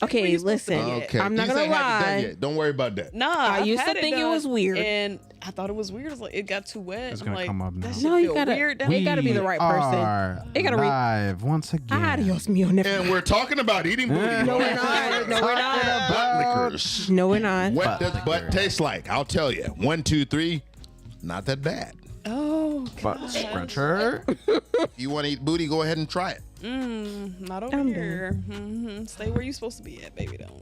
Okay, listen. Okay. I'm not You gonna ain't had it done lie. yet. Don't worry about that. Nah, I I've used to had think it was done, weird. and I thought it was weird. It's like it got too wet. It's I'm gonna like, come up now. that shit No, you feel gotta- weird. It gotta be the right person. Are It gotta live once again. Adios, mío. And we're talking about eating booty. No, we're not. No, we're not. Butt lickers. No, we're not. What does butt taste like? I'll tell you. 1, 2, 3. Not that bad. Oh, Butt scruncher. If you want to eat booty, go ahead and try it. not over here. Stay where you supposed to be at, baby. Don't.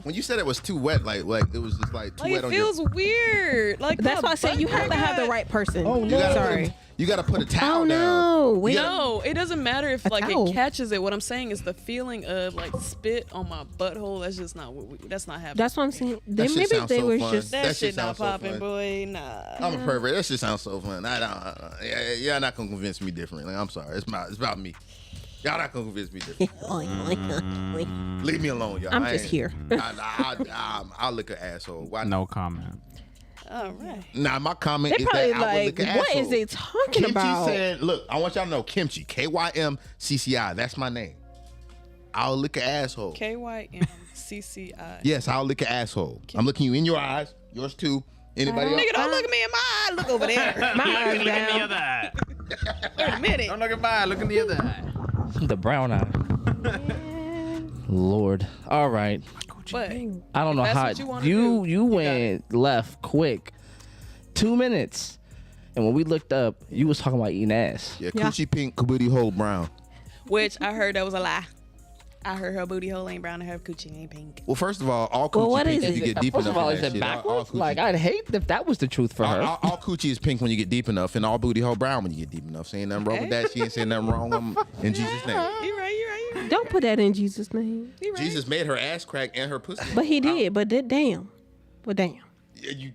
When you said it was too wet, like it was just like too Like wet it on feels weird. Like That's my why I said you butt have to have the got- right person. your. Sorry. You gotta put a towel Oh down. no! Wait. No, it doesn't matter if like towel. it catches it. What I'm saying is the feeling of like spit on my butthole. That's just not what that's not happening. That's what I'm saying. That Then shit maybe sounds they so was fun. just. that that shit shit not sounds so popping, fun. boy. Nah. I'm a pervert. That shit sounds so fun. Y'all not gonna convince me differently. I'm sorry. It's about me. Y'all not gonna convince me differently. Leave me alone, y'all. I'm I just ain't- here. I'll lick an asshole. Why No comment. All right. Nah, my comment They is probably that I would like, lick an what asshole. is they talking Kymcci about? said, look, I want y'all to know Kymcci, Kymcci. That's my name. I'll lick an asshole. KYMCCI. Yes, I'll lick an asshole. I'm looking you in your eyes. Yours too. Anybody else? Nigga, don't look at me in my eye. Look over there. My eyes Look in the down. other eye. Wait a minute. Don't look at mine. Look in the other eye. The brown eye. Lord. All right. But I don't know that's how what you wanna you do, you got went left quick. 2 minutes. And when we looked up, you was talking about eating ass. Yeah, Yeah. coochie pink, booty hole brown. which I heard that was a lie. I heard her booty hole ain't brown and her coochie ain't pink. Well, first of all coochie what pink is if you it? get deep First enough of all, in is that it shit. backwards? Coochie- Like, I'd hate if that was the truth for her. all coochie is pink when you get deep enough, and all booty hole brown when you get deep enough. Saying nothing wrong with that. She ain't saying nothing wrong in Jesus' name. You right. Don't put that in Jesus' name. You right. Jesus made her ass crack and her pussy. But he did. But damn.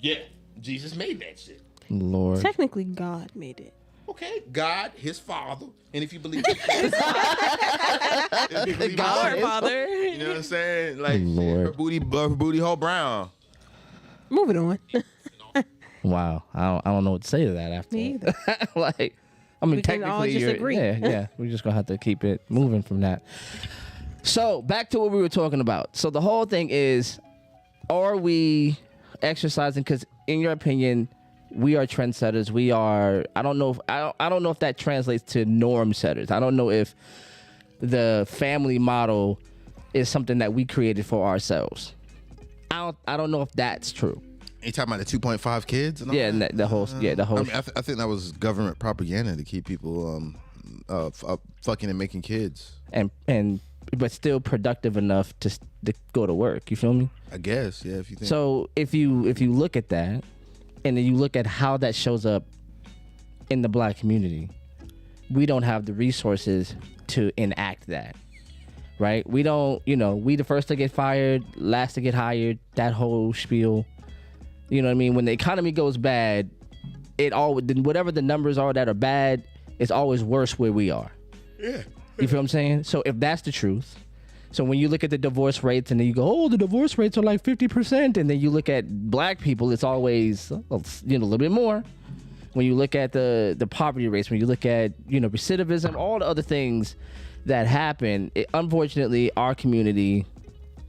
Yeah, Jesus made that shit. Lord. Technically, God made it. Okay, God, his father, and if you believe if you believe Lord, in- Father. you know what I'm saying? Like Lord. her booty hole brown. Moving on. Wow. I don't know what to say to that after. Me either. Like, I mean, We can all technically, just you're, agree. yeah. We're just gonna have to keep it moving from that. So back to what we were talking about. So the whole thing is, are we exercising? Because in your opinion, we are trendsetters. We are. I don't know if that translates to norm setters. I don't know if the family model is something that we created for ourselves. I don't know if that's true. You talking about the 2.5 kids? And all Yeah, that? and the whole. Yeah, the whole. I mean, I think that was government propaganda to keep people fucking and making kids. and but still productive enough to go to work. You feel me? I guess, yeah. If you think So if you look at that, and then you look at how that shows up in the black community, we don't have the resources to enact that, right? We don't, we the first to get fired, last to get hired, that whole spiel. You know what I mean? When the economy goes bad, whatever the numbers are that are bad, it's always worse where we are. yeah. You feel what I'm saying? So if that's the truth, so when you look at the divorce rates and then you go, oh, the divorce rates are like 50%, and then you look at black people, it's always a little bit more. When you look at the poverty rates, when you look at recidivism, all the other things that happen, unfortunately, our community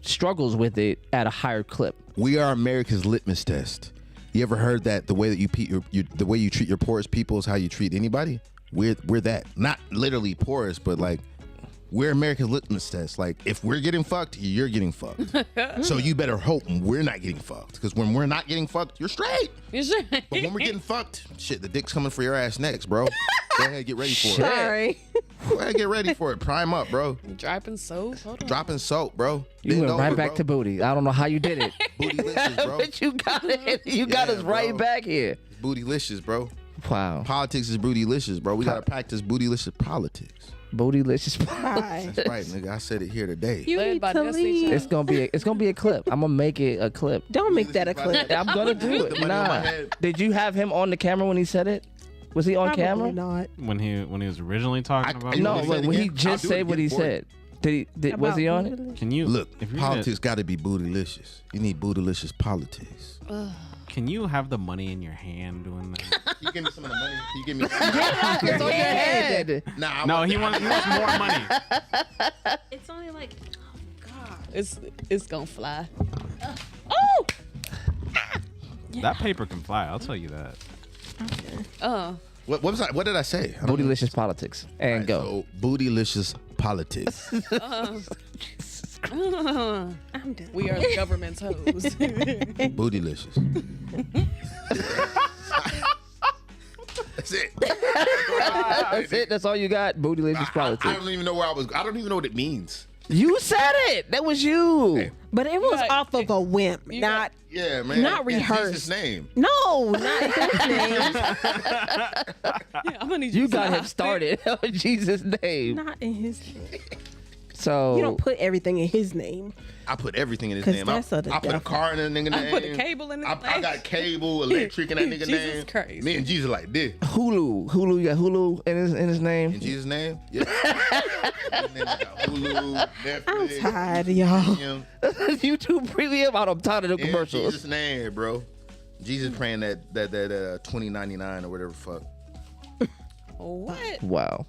struggles with it at a higher clip. We are America's litmus test. You ever heard that the way that the way you treat your poorest people is how you treat anybody? We're that. Not literally poorest, but like we're America's litmus test. Like if we're getting fucked, you're getting fucked. So you better hope we're not getting fucked. Because when we're not getting fucked, you're straight. You sure? But when we're getting fucked, shit, the dick's coming for your ass next, bro. Go ahead, get ready for it. Sorry. Go ahead, get ready for it. Prime up, bro. Dropping soap. Hold on. Dropping soap, bro. You Bend went right over, back bro. to booty. I don't know how you did it. Bootylicious, bro. But you got it. You got us right bro. back here. Bootylicious, bro. Wow. Politics is bootylicious, bro. We gotta practice bootylicious politics. Bootylicious. Bye. That's right, nigga. I said it here today. You Led need by to Destiny leave. Child. It's gonna be a clip. I'm gonna make it a clip. Don't make that a clip. I'm gonna do Put the it. money on my Nah. head. Did you have him on the camera when he said it? Was he on Probably camera? not. When he was originally talking about you No, want me to say it when he again? I'll just do it said what again he for you. said. Was he on it? Can you Look, if you're politics got to be bootylicious. You need bootylicious politics. can you have the money in your hand doing that? Can you give me some of the money? Can you give me? It's on your head. Nah, No, he wants more money. It's only like, oh God. It's gonna fly. Oh. That paper can fly. I'll tell you that. What was I? What did I say? I don't know. Bootylicious politics. And All right, go. So, bootylicious politics. I'm done. We are the government's hoes. Bootylicious. That's it. That's it. That's all you got. Bootylicious I politics. don't even know where I was. I don't even know what it means. You said it. That was you. Hey. But it was Right. off of a whim, not Yeah, man. Not In rehearsed. Jesus' name. no, not his name, Yeah, I'm gonna need You to got him stop. started. In Jesus' name. not in his name. So You don't put everything in his name. I put everything in his 'Cause name. that's of the I put a devil. car in a nigga name. I put a cable in his I name. got cable, electric in that nigga Jesus name. Christ. Me and Jesus like this. Hulu. You got Hulu in his In name. Jesus' name? Yeah. And then I got Hulu, I'm Netflix, tired, y'all. Premium. YouTube Premium. I'm tired of the In commercials. Jesus' name, bro. Jesus praying that $20.99 or whatever the fuck. What? Wow.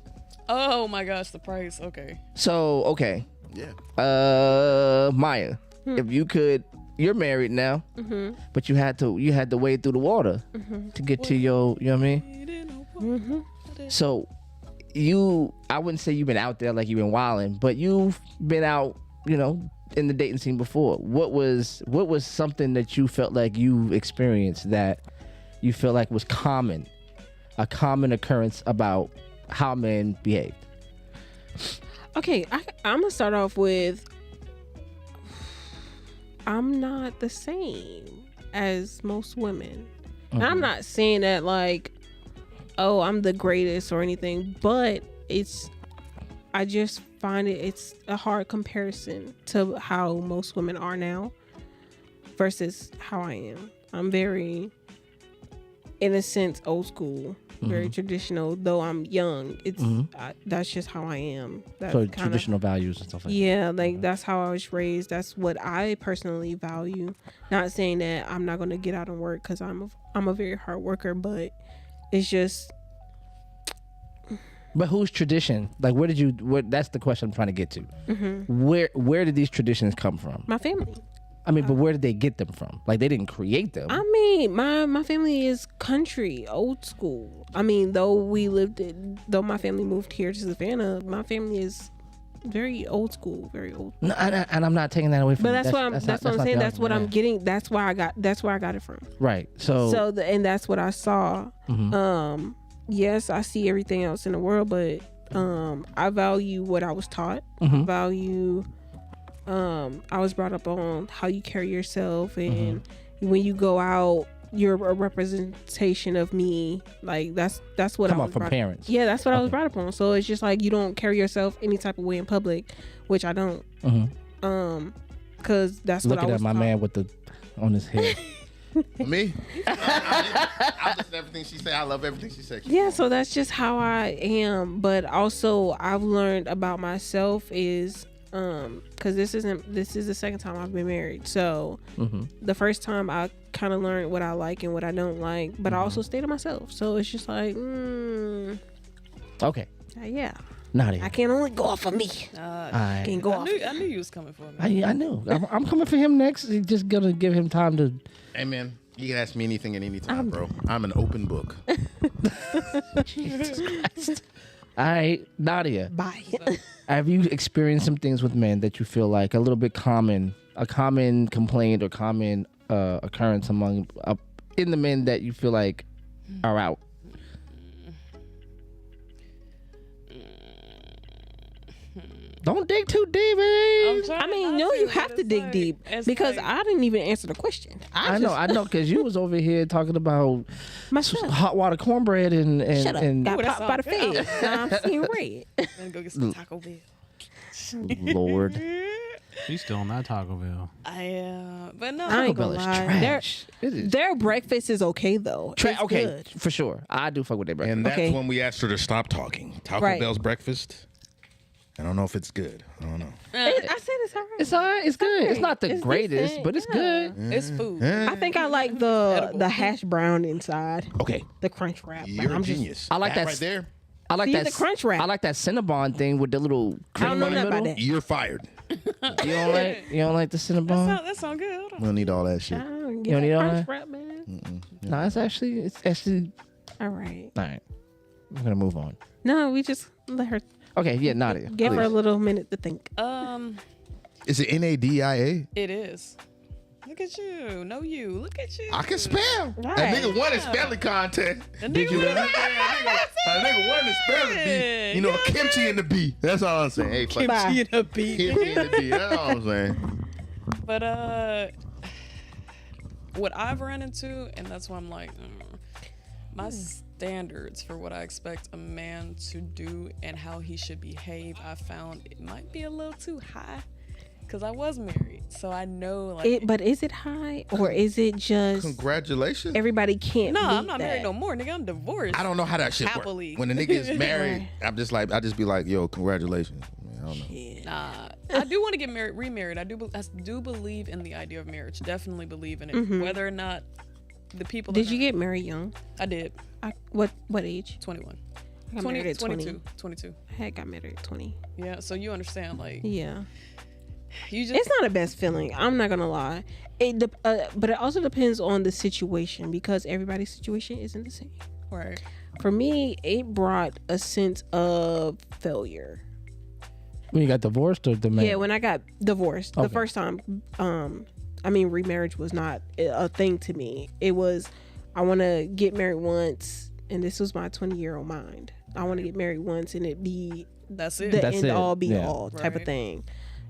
Oh my gosh, the price. Okay. So okay. Yeah. Maya, if you could, you're married now, but you had to wade through the water to get to your, you know what I mean? So I wouldn't say you've been out there like you've been wilding, but you've been out, in the dating scene before. What was something that you felt like you experienced that you feel like was a common occurrence about how men behaved? Okay, I'm gonna start off with I'm not the same as most women. And I'm not saying that like, oh, I'm the greatest or anything, but I just find it's a hard comparison to how most women are now versus how I am. I'm very, in a sense, old school, very traditional. Though I'm young, that's just how I am. That's So kinda, traditional values and stuff like that. yeah, like that's how I was raised. That's what I personally value. Not saying that I'm not gonna get out and work because I'm a very hard worker, but it's just But whose tradition? Like, that's the question I'm trying to get to. Where did these traditions come from? my family. I mean, but where did they get them from? Like, they didn't create them. I mean, my family is country, old school. I mean, though my family moved here to Savannah, my family is very old school, very old. No, and I'm not taking that away from But you. that's what I'm not saying. the That's what I'm argument. getting. That's where I got it from. Right. So And that's what I saw. Yes, I see everything else in the world, but I value what I was taught. I value. I was brought up on how you carry yourself, and when you go out, you're a representation of me. Like that's what come I on was from brought parents. Yeah, that's what I was brought up on. So it's just like you don't carry yourself any type of way in public, which I don't. Because that's what I Looking was at my taught. man on his head. Me? I listen to everything she say. I love everything she said. Yeah, so that's just how I am. But also, I've learned about myself is because this is the second time I've been married. So the first time I kind of learned what I like and what I don't like, but I also stay to myself. So it's just like, Okay. yeah, Nadia. I can't only go off of me. I Can't go off. I knew you was coming for me. I knew. I'm coming for him next. He's just gonna give him time to. Hey, man, you can ask me anything at any time, bro. I'm an open book. Jesus Christ. All right, Nadia. Bye. Have you experienced some things with men that you feel like a little bit a common complaint or common occurrence among in the men that you feel like are out? Don't dig too deep, eh? I mean, no, you have to dig deep because I didn't even answer the question. I know, because you was over here talking about Myself. hot water cornbread and Shut up. and Got Ooh, that's popped by the all good. feds. Now I'm seeing red. Then go get some Taco Bell. Lord, He's still in that Taco Bell. But no. I ain't Bell gonna is lie. trash. It is Their breakfast is okay though. It's okay, good. for sure. I do fuck with their breakfast. And that's Okay. when we asked her to stop talking. Taco Right. Bell's breakfast. I don't know if it's good. I don't know. I said it's alright. It's alright. It's good. It's not the It's greatest, decent, but it's yeah. good. It's food. I think I like the hash brown inside, Okay. the crunch wrap. You're I'm a just- genius. I like that right there. I like See, that the crunch wrap. I like that Cinnabon thing with the little I don't cream know in the nothing about middle. that. You're fired. You don't like the Cinnabon? That sound good. Hold on. We don't need all that shit. You don't need all that? Wrap, man. No, it's actually All right. all right. I'm gonna move on. No, we just let her Okay, yeah, Nadia. give her a little minute to think. Is it Nadia? It is. Look at you. No, you. Look at you. I can spell. Right. That nigga won the spelling contest. Did you really? That nigga won the spelling bee. You know, Kymcci and the bee. That's all I'm saying. Hey, fuck Kymcci and a bee. Kymcci and the bee. That's all I'm saying. But what I've run into, and that's why I'm like, my standards for what I expect a man to do and how he should behave, I found it might be a little too high. Because I was married, so I know like. But is it high or is it just Congratulations. everybody can't? No, meet I'm not that? married no more, nigga. I'm divorced. I don't know how that shit Happily. works. When a nigga is married, I just be like, yo, congratulations. I don't know. Nah, I do want to get married, remarried. I do believe in the idea of marriage. Definitely believe in it. Whether or not the people. Did you get married young? I did. What age? 21. I got married at 22. 22. I had got married at 20. Yeah, so you understand, like. Yeah. You just. It's not the best feeling. I'm not gonna lie. But it also depends on the situation because everybody's situation isn't the same. Right. For me, it brought a sense of failure. When you got divorced or the man? Yeah, when I got divorced the first time, remarriage was not a thing to me. It was, I want to get married once, and this was my 20-year-old mind. I want to get married once, and it be That's it. the That's end it. all be Yeah. all type of Right. thing.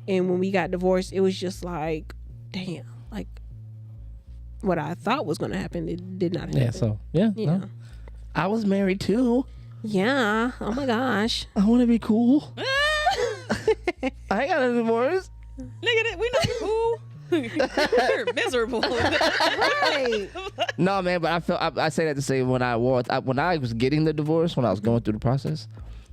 And when we got divorced, it was just like, damn, like what I thought was going to happen, it did not happen. Yeah, so, yeah. Yeah. No. I was married too. Yeah. Oh my gosh. I want to be cool. I ain't got a divorce. Nigga, we not cool. You're miserable. Right. No, man, but I say that to say when I was getting the divorce, when I was going through the process,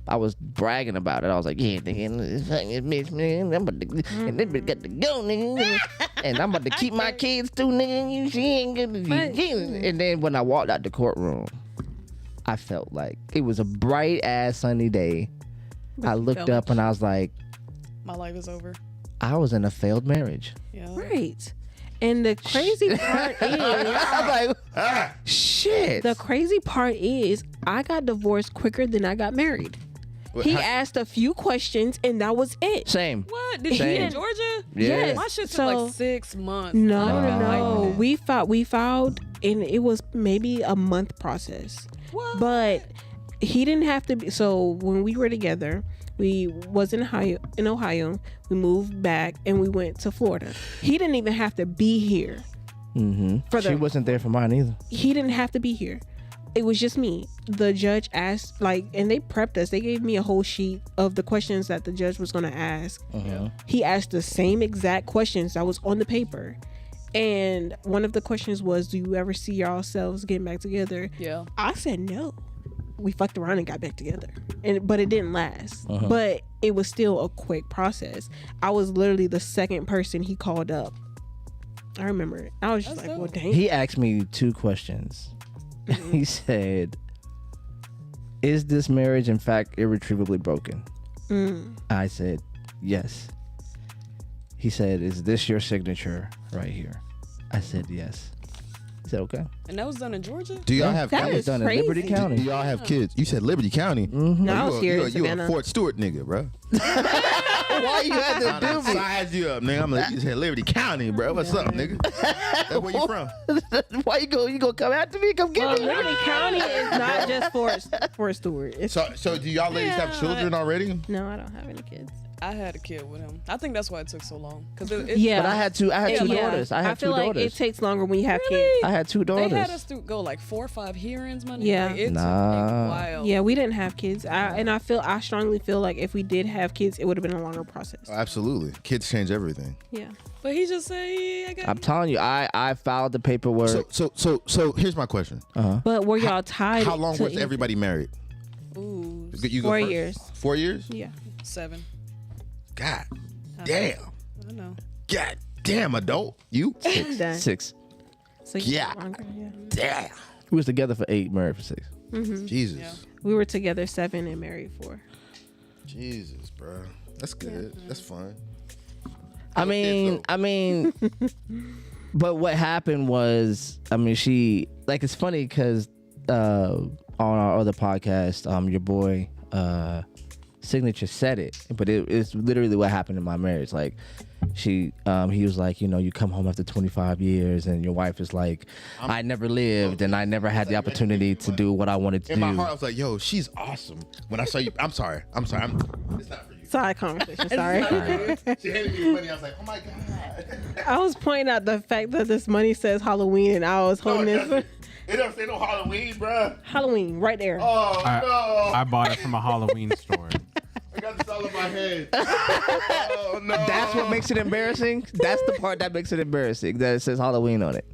I was bragging about it. I was like, yeah, nigga, this fucking bitch, man, I'm about to, and this bitch got to go, nigga, and I'm about to keep my kids too, nigga. She ain't gonna be. And then when I walked out the courtroom, I felt like it was a bright ass sunny day. I looked up and I was like, My life is over. I was in a failed marriage. Yeah. Right. And the crazy part is, I'm like, shit. the crazy part is, I got divorced quicker than I got married. He asked a few questions and that was it. Same. What? Did you Same. in Georgia? Yes. My shit took So- like 6 months. No. We filed and it was maybe a month process. What? But he didn't have to be. So when we were together, we was in Ohio. We moved back and we went to Florida. He didn't even have to be here. Mm-hmm. She wasn't there for mine either. He didn't have to be here. It was just me. The judge asked, and they prepped us. They gave me a whole sheet of the questions that the judge was going to ask. He asked the same exact questions that was on the paper. And one of the questions was, do you ever see yourselves getting back together? Yeah. I said no. We fucked around and got back together. But it didn't last. But it was still a quick process. I was literally the second person he called up. I remember it. I was just That's like, well, dope. dang. He asked me 2 questions. He said, is this marriage in fact irretrievably broken? I said, yes. He said, is this your signature right here? I said, yes. He said, okay. And that was done in Georgia? Do y'all have That kids? is Done in Liberty crazy. County. Do y'all have kids? You said Liberty County. No, I was here in You a Savannah. Fort Stewart nigga, bro. Why you had to do me? Size you up, nigga. I'm like, you said Liberty County, bro. What's up, nigga? That's where you from? Why you gonna come after me? Come get Well, me. Liberty County is not just for Stewart. It's, So do y'all ladies have children already? no, I don't have any kids. I had a kid with him. I think that's why it took so long. Because Yeah, But I had two daughters. I had feel 2 like daughters. it takes longer when you have Really? kids. I had 2 daughters. They had us to go like 4 or 5 hearings, money. Yeah. Like, it took Nah. a while. Yeah, we didn't have kids. I strongly feel like if we did have kids, it would have been a longer process. Absolutely. Kids change everything. Yeah. But he just said, yeah, I got I'm telling you, I filed the paperwork. So here's my question. But were y'all tied? How long to was everybody married? Ooh, You go 4 first. years. 4 years? Yeah. 7. God damn. I know. God damn, adult. You? Done. 6. So Yeah. longer, yeah. Damn. We was together for 8, married for 6. Jesus. Yeah. We were together 7 and married 4. Jesus, bro. That's good. That's fun. I mean, but what happened was, I mean, she like it's funny because on our other podcast, your boy Signature said it, but it's literally what happened in my marriage. Like he was like, you know, you come home after 25 years and your wife is like, I never lived and I never had the opportunity to do what I wanted to do. In my heart, I was like, yo, she's awesome. When I saw you, I'm sorry. It's not for you. Side conversation. Sorry. She handed me the money. I was like, oh my God. I was pointing out the fact that this money says Halloween and I was holding this. It don't say no Halloween, bruh. Halloween right there. Oh, no. I bought it from a Halloween store. I got this all in my head. Oh, no. That's what makes it embarrassing. That's the part that makes it embarrassing. That it says Halloween on it.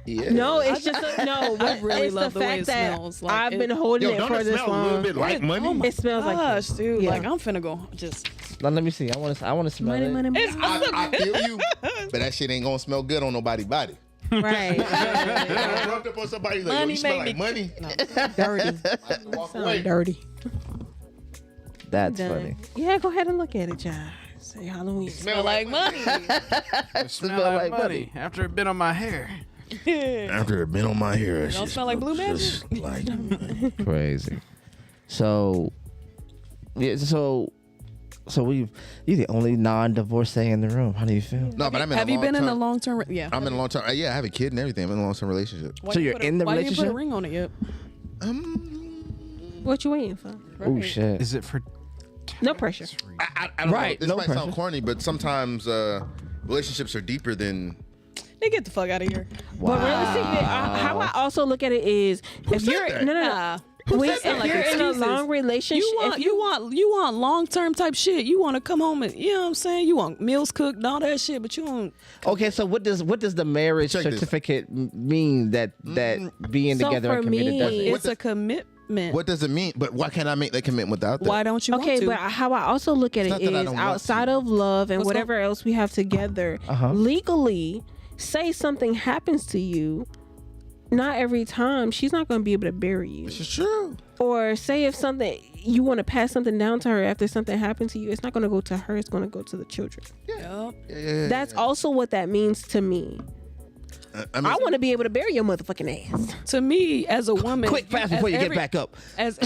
Yeah. No, it's just no. I really it's love the the way fact it that smells. Like, I've been holding it don't for it this smell a little long. bit like money? Oh my It smells like gosh, this. dude. Yeah. Like I'm finna go just. Now let me see. I want to smell Money, it. money, money. I feel you, but that shit ain't gonna smell good on nobody's body. Right. I rubbed up on somebody like, yo, you smell like money. Dirty. Walk Sound away. dirty. That's Done. funny. Yeah, go ahead and look at it, Josh. Say Halloween. Smell like money. It smell like money after it been on my hair. After it been on my hair, Don't smell like blue magic. just like Crazy. So, yeah. So you're the only non-divorcee in the room. How do you feel? no, but I'm in Have a you long been in a term- long term? Yeah. I'm in a long term. Yeah, I have a kid and everything. I'm in a long term relationship. Why So you you're put a- in the why you put relationship? a ring on it yet? What you waiting for? Oh Right. shit. Is it for No pressure. I don't know. Right, This no might pressure. sound corny, but sometimes relationships are deeper than. They get the fuck out of here. But realistically, how I also look at it is if said you're that? no. Nah. If sound like you're in a excuses. long relationship, You want long term type shit. You want to come home and you know what I'm saying. You want meals cooked and all that shit, but you don't. Okay, so what does the marriage Check this. certificate mean that being So together for and committed me, doesn't? It's a commitment. What does it mean? But why can't I make that commitment without that? Why don't you okay, want to? but how I also look at It's it not that I is don't want outside to. of love and What's whatever else we have together, legally, say something happens to you, not every time she's not going to be able to bury you. This is true. Or say if something you want to pass something down to her after something happened to you, it's not going to go to her, it's going to go to the children. Yup. Yeah. That's also what that means to me. I mean, I want to be able to bury your motherfucking ass. To me, as a woman, Quick, fast before you get back up. As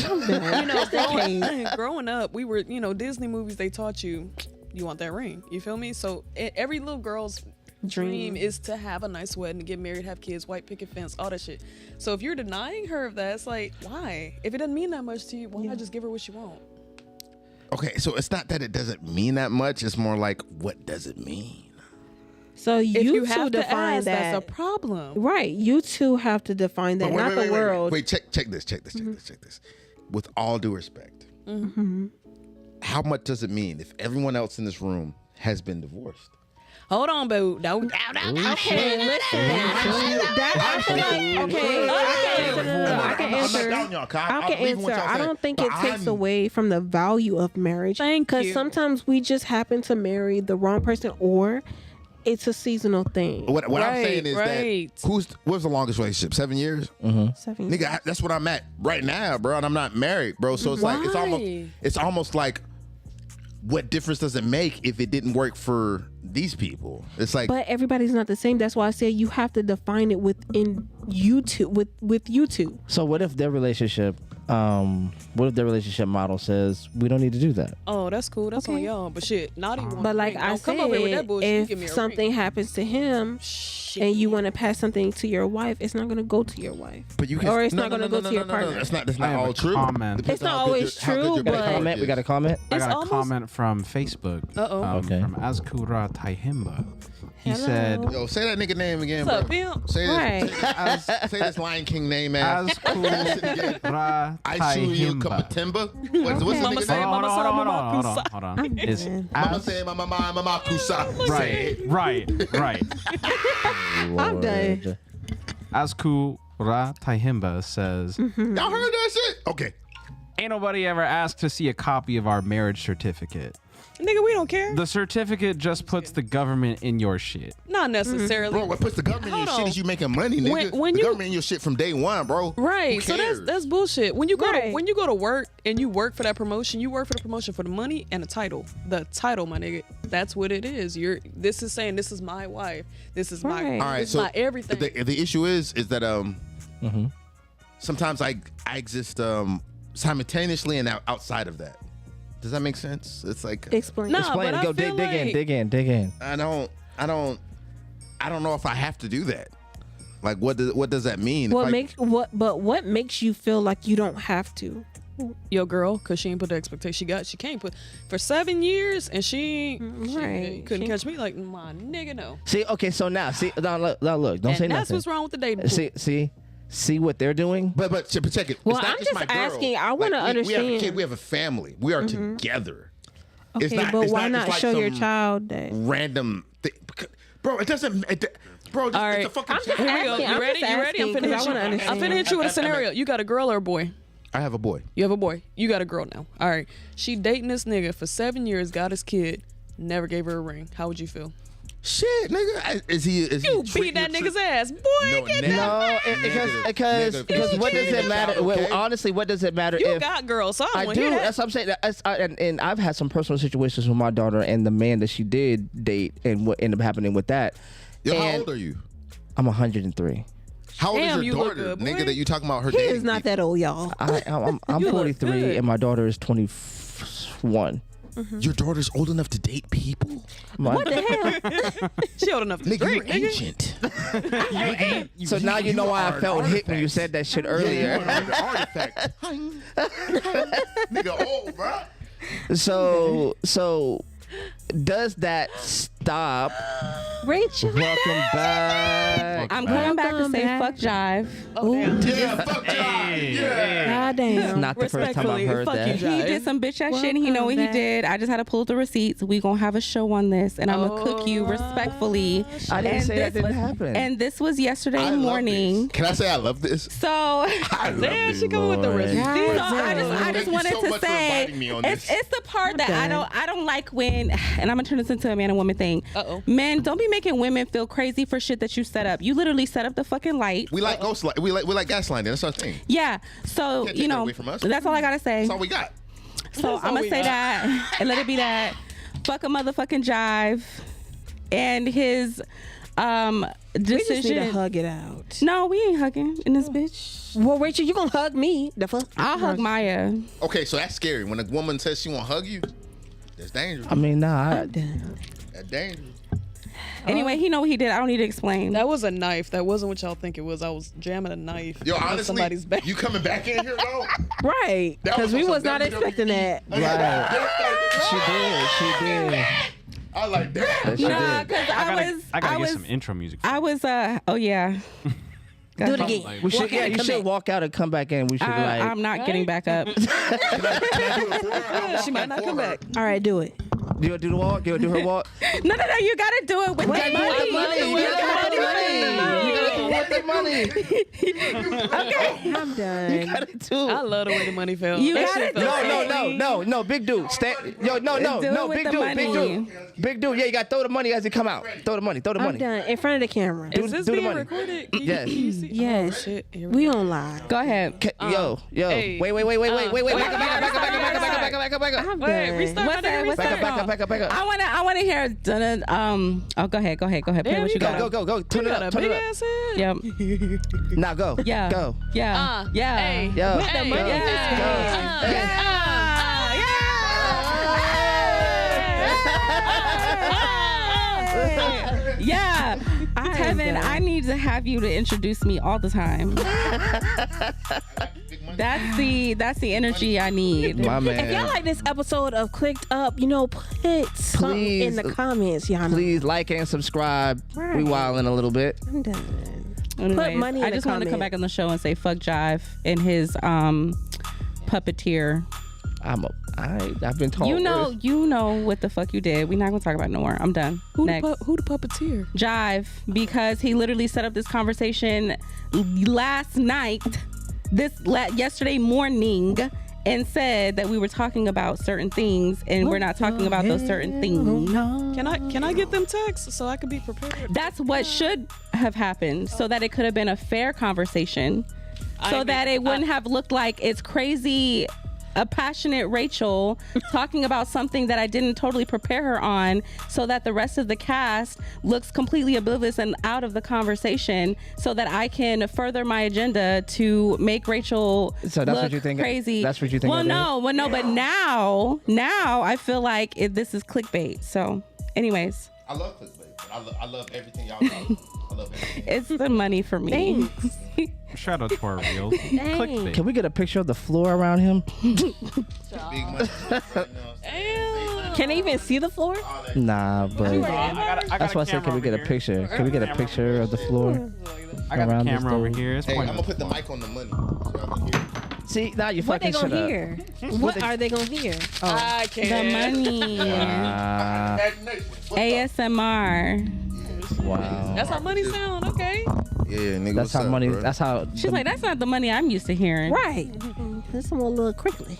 growing up, we were Disney movies. They taught you want that ring. You feel me? So every little girl's dream is to have a nice wedding, to get married, have kids, white picket fence, all that shit. So if you're denying her of that, it's like, why? If it doesn't mean that much to you, why not just give her what she wants? okay, so it's not that it doesn't mean that much. It's more like, what does it mean? So If you two have to define ask, that. that's a problem. Right. You two have to define that, But not the world. Wait, check this. With all due respect, how much does it mean if everyone else in this room has been divorced? Hold on, boo. No. Okay, listen. I feel like, okay, I can answer. I'm not down, y'all, 'cause I I can believe in what answer. y'all I say, don't think but it takes I'm- away from the value of marriage. Thank you. sometimes we just happen to marry the wrong person, or it's a seasonal thing. What I'm Right, saying is right. that what's the longest relationship? 7 years? 7 Nigga, that's what I'm at right now, bro, and I'm not married, bro. So it's like it's almost like, what difference does it make if it didn't work for these people? It's like, But everybody's not the same. That's why I say you have to define it within you two, with you two. So what if their relationship model says we don't need to do that? Oh, that's cool. That's on Okay. y'all. But shit, not even. But like I Don't said, come over here with that bullshit. You give me if a something ring. happens to him Shit. and you want to pass something to your wife, it's not going to go to your wife. but you can, or it's not gonna go to your partner. That's not I have all a true. comment. Depends It's not on how good always how good true, your but- marriage Comment. is. We got a comment. I It's got a almost- comment from Facebook. Uh-oh. Okay. From Azkura Taihimba. He Hello. said, Yo, say that nigga name again, What's bro. up, pimp? Say this, Right. say this Lion King name, man. Azkura I chew you cup of Taihimba. timber. What's the Mama nigga say, name? Mama say, Mama Hold on. It's Mama say, mama kusa. right. I'm done. Azkura Taihimba says, Y'all heard that shit? Okay. ain't nobody ever asked to see a copy of our marriage certificate. Nigga, we don't care. The certificate just puts the government in your shit. Not necessarily. Bro, what puts the government in your Hold shit on. is you making money, nigga. When the you- government in your shit from day one, bro. Right. Who So cares? that's bullshit. When you go Right. to when you go to work and you work for that promotion, you work for the promotion for the money and the title. The title, my nigga. That's what it is. This is saying this is my wife. This is my Right. All right, this is so my everything. The issue is that sometimes I exist simultaneously and outside of that. Does that make sense? It's like Explain. Nah, Explain. but I Go feel dig in. I don't know if I have to do that. Like what does that mean? What makes you feel like you don't have to? Your girl, cause she ain't put the expectation. She can't put for 7 years and she Right. couldn't catch me. Like my nigga, no. See, okay, so now, now look, don't And say that's nothing. what's wrong with the dating pool. See what they're doing. But check it. Well, it's not I'm just just my girl. asking. I wanna We have a understand. kid. We have a family. We are together. Okay, but it's why not just like show your some child that? random thing? Bro, it doesn't. All It's right. a fucking I'm just child. Here we go. asking. You I'm ready? just You ready? I'm asking, finna 'cause hit I wanna you. I'm understand. finna hit you with a scenario. You got a girl or a boy? I have a boy. You have a boy. You got a girl now. All right. She dating this nigga for 7 years, got his kid, never gave her a ring. How would you feel? Shit, nigga. Is he You beat that nigga's ass. Boy, No, get nigga. that. No, because what does it matter? Okay. Well, honestly, what does it matter You if got girls, so I I don't do? hear that. That's what I'm saying. And I've had some personal situations with my daughter and the man that she did date, and what ended up happening with that. Yo, how And old are you? I'm 103. How old Damn, is you your look daughter, good, boy. nigga? That you talking about her He dating? is not that old, y'all. I'm You look 43, good. and my daughter is 21. Your daughter's old enough to date people? What the hell? She old enough to Nigga, drink, you're nigga. ancient. So now you know why I are an felt hit when you artifact. said that shit Yeah, earlier. you are an artifact. Nigga, old, bro. So does that stop? Rachel. Welcome back. I'm coming back to Welcome say back. fuck jive. Oh, damn. Yeah, fuck job. Yeah. God damn. Not the first time I've Respectfully, heard fuck that. you, He Jive. did some bitch ass shit and he know what he Welcome did. I just had to pull up the receipts. We gonna have a show on this and I'm gonna cook you respectfully. I didn't And say that this didn't was- happen. And this was yesterday I love morning. this. Can I say I love this? So I love Damn, this. she coming with the Lord. receipts. I Thank just you wanted so to much for say inviting me on it's this. it's the part that done. I don't like when, and I'm gonna turn this into a man and woman thing. Uh-oh. Men, don't be making women feel crazy for shit that you set up. You literally set up the fucking light. We like ghost light. We like gaslighting. That's our thing. Yeah. So Can't take you that know away from us. that's all I gotta say. That's all we got. So That's all I'm gonna we say got. that and let it be that. Fuck a motherfucking jive, and his We just need to decision. hug it out. No, we ain't hugging in this bitch. Well, Rachel, you gonna hug me? The fuck? I'll hug Maya. Okay, so that's scary. When a woman says she won't hug you, that's dangerous. I mean, nah. That's dangerous. Anyway, he know what he did. I don't need to explain. That was a knife. That wasn't what y'all think it was. I was jamming a knife Yo, on honestly, somebody's back. you coming back in here though? Right. That Because we on was some not expecting that. She did. I like that. She Nah, did. because I gotta I get was, some intro music. oh yeah. Do it again. Like, We should, Walk out yeah, and you come should back. walk out and come back in. We should like. I'm not getting back up. She might not come back. All right, do it. Do you do the walk? Do you do her walk? No, you gotta do it with that money. You gotta do with the money. I'm done. Gotta do. I love the way the money felt. You That gotta shit do felt it. No, big dude. Yo, no, Do it with big the dude, money. big dude. Yeah, you gotta throw the money as it come out. Throw the money. I'm done. In front of the camera. Is this do the being money. recorded? Yes. Can you see? Yes. Oh, shit. Here We go. on live. Go ahead. Yo. Hey. Wait. Back up. I'm Wait, done. restart. What's that? What's that? Back up. I wanna hear. Oh, go ahead. Play Damn, what you you got. Go. You Turn it got a up. Turn big it up. ass head. Yep. Now go. Yeah. Go. Yeah. Yeah. Hey. Yo. With the Hey. money. Yeah. Yeah. Kevin, I need to have you to introduce me all the time. That's the energy I need. My man. If y'all like this episode of Clicked Up, put something in the comments, y'all. Please like and subscribe. Right. We wilding a little bit. I'm done. Anyways, money in I the just wanted to come comment. back on the show and say fuck Jive and his puppeteer. I've been told. You know what the fuck you did. We're not gonna talk about it no more. I'm done. Next. Who the puppeteer? Jive, because he literally set up this conversation last night, yesterday morning, and said that we were talking about certain things and we're not talking about those certain things. Can I get them texts so I could be prepared? That's what should have happened, so that it could have been a fair conversation, so that it wouldn't have looked like it's crazy, a passionate Rachel talking about something that I didn't totally prepare her on, so that the rest of the cast looks completely oblivious and out of the conversation, so that I can further my agenda to make Rachel So that's look what you think? crazy. That's what you think? Well, no, but now I feel like this is clickbait. So, anyways, I love clickbait. I love everything y'all do. I love everything. it's the money for me. Shout out to our reels. Clickbait. Can we get a picture of the floor around him? Big money right now. Can they even see the floor? Nah, but I got that's why I said, can we get a picture? Can we get a picture of the floor? I got around the this camera over dude? here. It's Hey, I'm pointing gonna at put the floor. mic on the money so y'all can hear. See, now you What they fucking gonna shut up. hear? What are they gonna hear? I The can't. money. ASMR. Wow. That's how money sound. Okay. Yeah, nigga. That's how money. That's how. She's like, that's not the money I'm used to hearing. Right. This one a little quickly.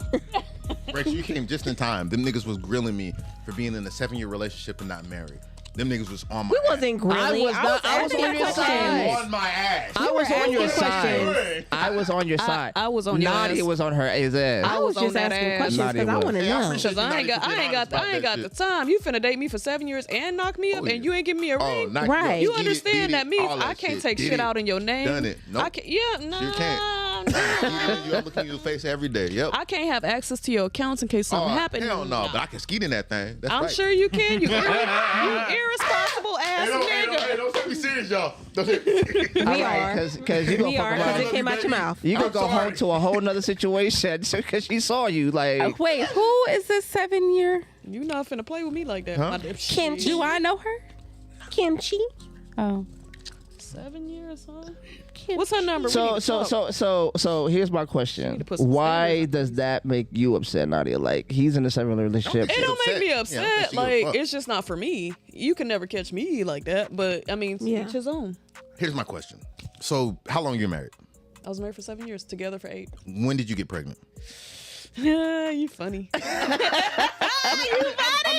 Rachel, you came just in time. Them niggas was grilling me for being in a 7-year relationship and not married. Them niggas was on my We ass. wasn't grilling. I was asking on your questions. side. On my ass. I was on your asking side. questions. I was on your side. I was on your Nadia ass. was on her ass. I was on just that asking ass. questions Nadia because I was. want to Hey, I know. appreciate Cause I ain't got the time. You finna date me for 7 years and knock me up, Oh, yeah. and you ain't give me a Oh, ring. knock Right. you You up. Did it, understand did that it, means all I that can't shit. take Did shit it. out in your name. Done it. Nope. I can't. Yeah, no. Sure can't. You look in your face every day. Yep. I can't have access to your accounts in case something happened. Hell no, but I can skeet in that thing. That's I'm right. sure you can. You irresponsible ass nigga. Don't take me serious, y'all. All right, because you We gonna are fuck because it around. came out your mouth. You gonna I'm go sorry. home to a whole nother situation because she saw you. Like, Wait, who is this 7-year? You not finna play with me like that. Huh? My damn Kymcci. Do I know her? Kymcci. Oh. 7 years, huh? Kymcci. What's her number? We so need to talk. so here's my Need question: to put some why standards. does that make you upset, Nadia? Like, he's in a 7-year relationship. It She's don't make me upset. Yeah, I think upset. she give a Like, fuck. it's just not for me. You can never catch me like that. But I mean, Yeah. each his own. Here's my question. So, how long you married? I was married for 7 years, together for 8. When did you get pregnant? You funny. I'm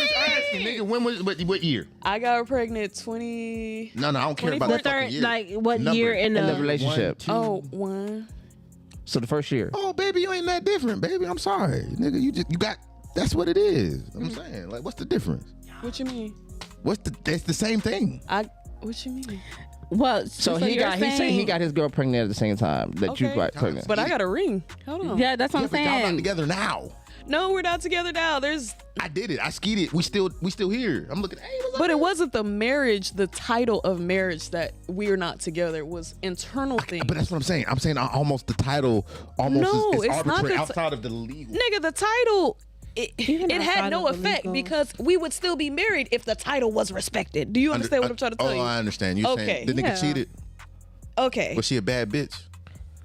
just asking, nigga. When was what year? I got pregnant 20. No, I don't care about The the fucking third, year. like what Number. year in In the the relationship. 1, 2. Oh, 1. So the first year. Oh, baby, you ain't that different, baby. I'm sorry, nigga. You got. That's what it is. I'm saying, like, what's the difference? What you mean? That's the same thing. What you mean? Well, So he you're got. He said he saying- got his girl pregnant at the same time that you Okay. got pregnant. But I got a ring. Hold on. Yeah, that's what Yeah, I'm but y'all not saying. together now. No, we're not together now. There's. I did it. I skied it. We still here. I'm looking. Hey, what's up? But it wasn't the marriage, the title of marriage that we're not together. It was internal things. But that's what I'm saying. I'm saying almost the title almost No, is it's not arbitrary the outside of the legal. Nigga, the title. Even It had outside no of the effect legal. because we would still be married if the title was respected. Do you understand what I'm trying to tell Oh, you? I understand. You're Okay. saying the nigga Yeah. cheated. Okay. Was she a bad bitch?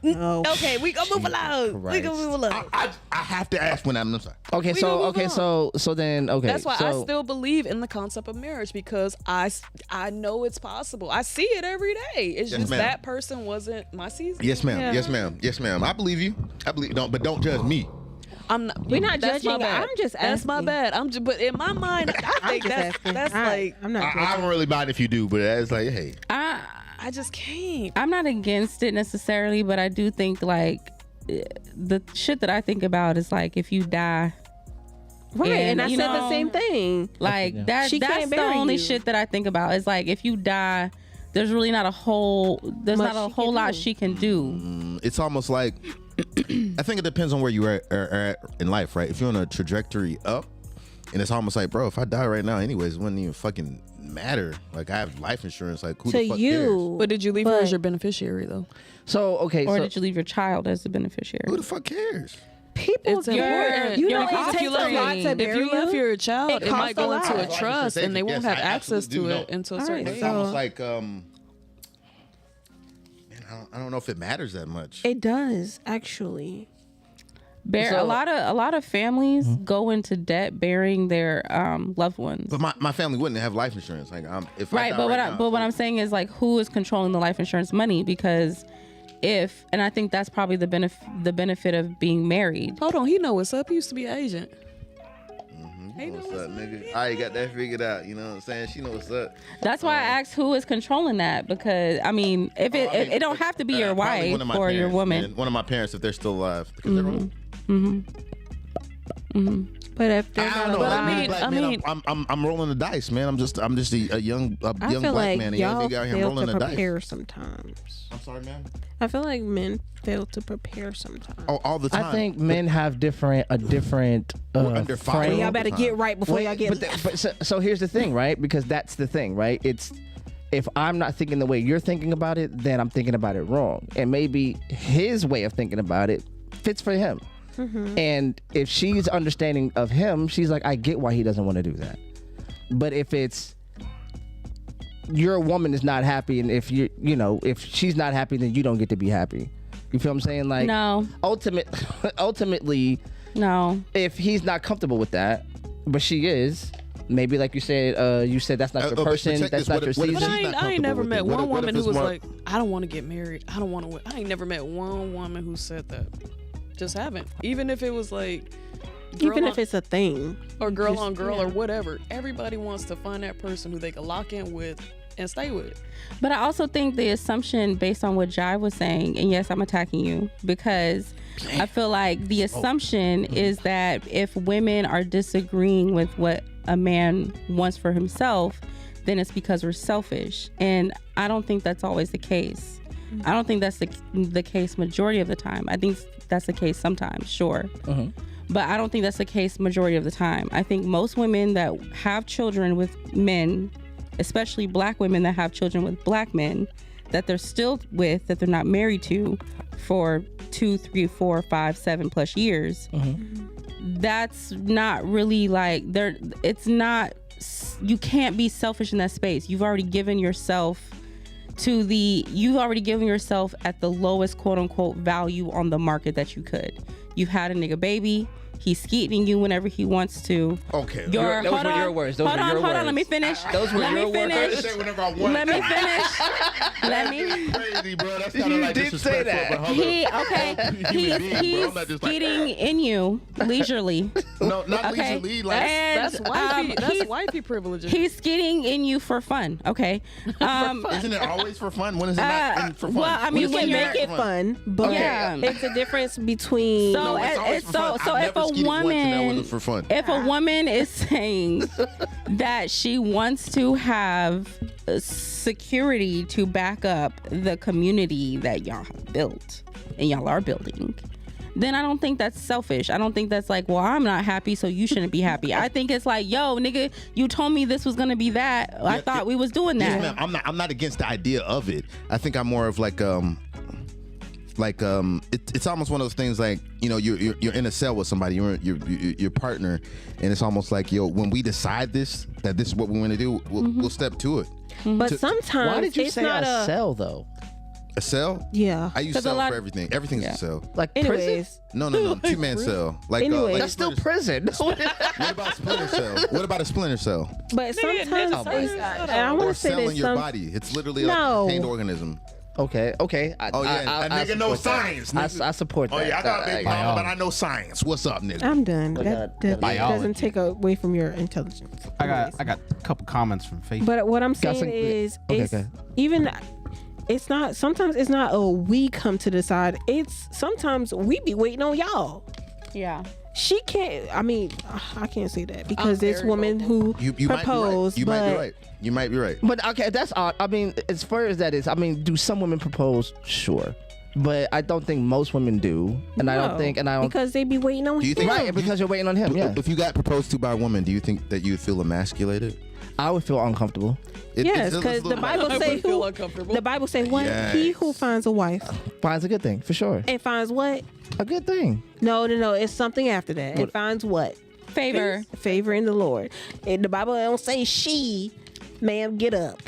Oh, Okay, we gonna move along. We gonna move along. I have to ask when I'm sorry. Okay, We so gonna move so then okay. That's why so, I still believe in the concept of marriage because I know it's possible. I see it every day. It's Yes, just ma'am. that person wasn't my season. Yes, ma'am. Yeah. Yes, ma'am. Yes, ma'am. I believe you. But don't judge me. I'm not. We're not that's my judging. bad. I'm just That's my asking. bad. I'm just. But in my mind, I think just that's asking. that's I- like I'm not. I don't really mind if you do, but it's like, hey, I just can't. I'm not against it necessarily, but I do think like the shit that I think about is like if you die, Right, and I you said the know, same thing. like Yeah. that. She That's can't the bury only you. shit that I think about. Is like if you die, there's really not a whole. There's Much not a she whole can lot do. she can do. it's almost like I think it depends on where you are at in life, right? If you're on a trajectory up, and it's almost like, bro, if I die right now, anyways, it wouldn't even fucking matter. Like I have life insurance. Like who To the fuck you, But did you leave her But- as your beneficiary though? so okay. Or so, did you leave your child as the cares? beneficiary? Who the fuck cares? people It's care. important. You Your know, it offspring. takes a lot to If bury you left you. your child, It it might go costs a into a lot. trust, and they won't Yes, have I access absolutely to do it know. until a All certain right, age. It's almost So- like man, I don't know if it matters that much. It does actually. A lot of families go into debt burying their loved ones. But my family wouldn't have life insurance. Like if I Right, die but right now, what I'm saying is like who is controlling the life insurance money? Because if, and I think that's probably the benefit of being married. Hold on, he know what's up. He used to be an agent. Hey, what's up, nigga? I got that figured out. You know what I'm saying? She knows what's up. That's why I asked who is controlling that, because I mean, if it don't have to be your wife or your woman. Man, one of my parents, if they're still alive, because they're old. But if they're not alive, I mean, I'm rolling the dice, man. I'm just a young I black feel like man, a young y'all nigga out here fail rolling to the dice. prepare sometimes. I'm sorry, man. I feel like men fail to prepare sometimes. Oh, all the time. I think men have a different We're under fire. frame. Y'all better get right before y'all get. But so here's the thing, right? Because that's the thing, right? It's if I'm not thinking the way you're thinking about it, then I'm thinking about it wrong. And maybe his way of thinking about it fits for him. And if she's understanding of him, she's like, I get why he doesn't want to do that. But if it's your woman is not happy, and if if she's not happy, then you don't get to be happy. You feel what I'm saying? Like, No. ultimately, No. if he's not comfortable with that, but she is, maybe like you said that's not your but person, check that's this. not What your if- what if season. But she's not I ain't never comfortable met with it? one What if woman it's who was more- like, I don't want to get married. I don't want to. I ain't never met one woman who said that. Just haven't. Even if it was like, Even if it's a thing. or girl just- on girl yeah. or whatever, everybody wants to find that person who they can lock in with and stay with. But I also think the assumption based on what Jai was saying, and yes, I'm attacking you because I feel like the assumption is that if women are disagreeing with what a man wants for himself, then it's because we're selfish. And I don't think that's always the case. I don't think that's the case majority of the time. I think that's the case sometimes, sure. But I don't think that's the case majority of the time. I think most women that have children with men, especially black women that have children with black men, that they're still with, that they're not married to for 2, 3, 4, 5, 7+ years, that's not really like, it's not, you can't be selfish in that space. You've already given yourself at the lowest quote unquote value on the market that you could. You've had a nigga baby. He's skeeting you whenever he wants to. Okay. Those were your words. Hold on, let me finish. Those were Let your me finish. words. Let me finish. Let me. Crazy, bro. That's kind of like did say disrespectful. that. But hold up. He's skeeting in you leisurely. No, not Okay. leisurely. Like, And, That's wifey. That's he's- wifey privileges. He's skeeting in you for fun. Okay. isn't it always for fun? When is it not for fun? well, I mean, You when can you're make it fun, but Yeah. it's a difference between. So, it's always for fun. so I've if never a skeeted once and that woman, wasn't for fun. if a woman is saying that she wants to have security to back up the community that y'all have built and y'all are building, then I don't think that's selfish. I don't think that's like, well, I'm not happy, so you shouldn't be happy. I think it's like, yo, nigga, you told me this was gonna be that. I thought we was doing that. Yes, ma'am. I'm not against the idea of it. I think I'm more of it's almost one of those things like, you're in a cell with somebody, you're your partner, and it's almost like, yo, when we decide that this is what we want to do, we'll step to it. but sometimes Why did you it's say not a a cell though? A cell? Yeah. I use 'Cause a cell lot- for everything. Everything's a cell. Like prison? Anyways, No, 2-man cell. Like, Anyways. That's still prison. What about splinter cell? What about a splinter cell? but sometimes nigga, it's, shut and I want Or to say cell in this. your body. It's literally like No. a contained organism. Okay. Oh, yeah. A nigga knows science, nigga. I support that. Oh yeah, I got a big problem, but I know science. What's up, nigga? I'm done. Well, That gotta biology. doesn't take away from your intelligence. I got a couple comments from Facebook. But what I'm Got saying some- is, okay, it's okay. even. It's not. Sometimes it's not. Oh, we come to decide. It's sometimes we be waiting on y'all. Yeah. She can't. I mean, I can't say that because I'm it's very women vocal. who You propose. might be right. You might be right. But okay, that's odd. I mean, as far as that is, I mean, do some women propose? Sure. But I don't think most women do. And I don't think, because they be waiting on. Do you him. think? Right, because you're waiting on him, yeah. If you got proposed to by a woman, do you think that you would feel emasculated? I would feel uncomfortable. Yes, because the Bible I say would feel who. uncomfortable. The Bible say what? Yes. He who finds a wife Finds a good thing, for sure. and finds what? A good thing. No. It's something after that. And finds what? Favor. Favor in the Lord. And the Bible don't say she, ma'am, get up.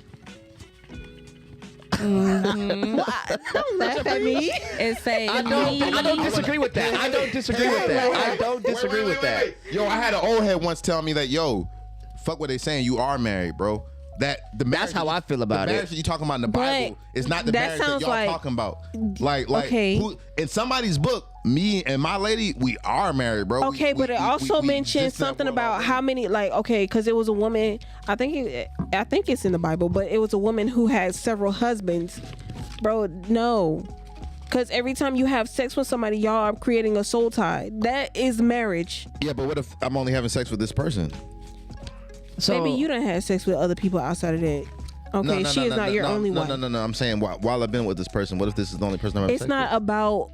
Well, don't laugh at me. It say I don't disagree with that. I don't disagree with that. I don't disagree with that. Yo, I had an old head once tell me that, yo, fuck what they saying. You are married, bro. that the marriage. That's how I feel about the it. marriage that you talking about in the Bible is not the that marriage that sounds y'all like- talking about. Like Okay. in somebody's book, me and my lady, we are married, bro. Okay, but it also mentioned just that something we're about already- how many, like, okay, because it was a woman. I think it's in the Bible, but it was a woman who had several husbands. Bro, no, because every time you have sex with somebody, y'all are creating a soul tie. That is marriage. Yeah, but what if I'm only having sex with this person? So Maybe you done had sex with other people outside of that. Okay, she is not your only wife. No. I'm saying while I've been with this person, what if this is the only person I'm having It's sex not with? about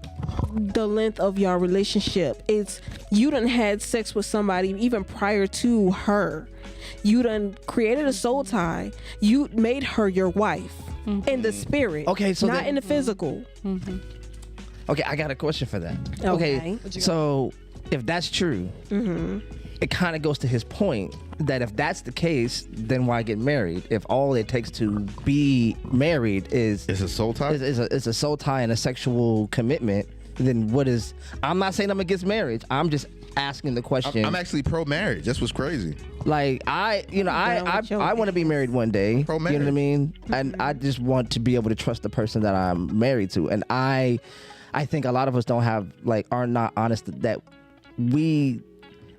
the length of your relationship. It's you done had sex with somebody even prior to her. You done created a soul tie. You made her your wife in the spirit. Okay, so not then- in the physical. okay, I got a question for that. Okay. So if that's true, it kind of goes to his point that if that's the case, then why get married? If all it takes to be married is It's a soul tie. is a soul tie and a sexual commitment, then what is? I'm not saying I'm against marriage. I'm just asking the question. I'm actually pro marriage. That's what's crazy. Like I with your want to be married one day. You know Pro-marriage. what I mean? And I just want to be able to trust the person that I'm married to. And I think a lot of us are not honest that we,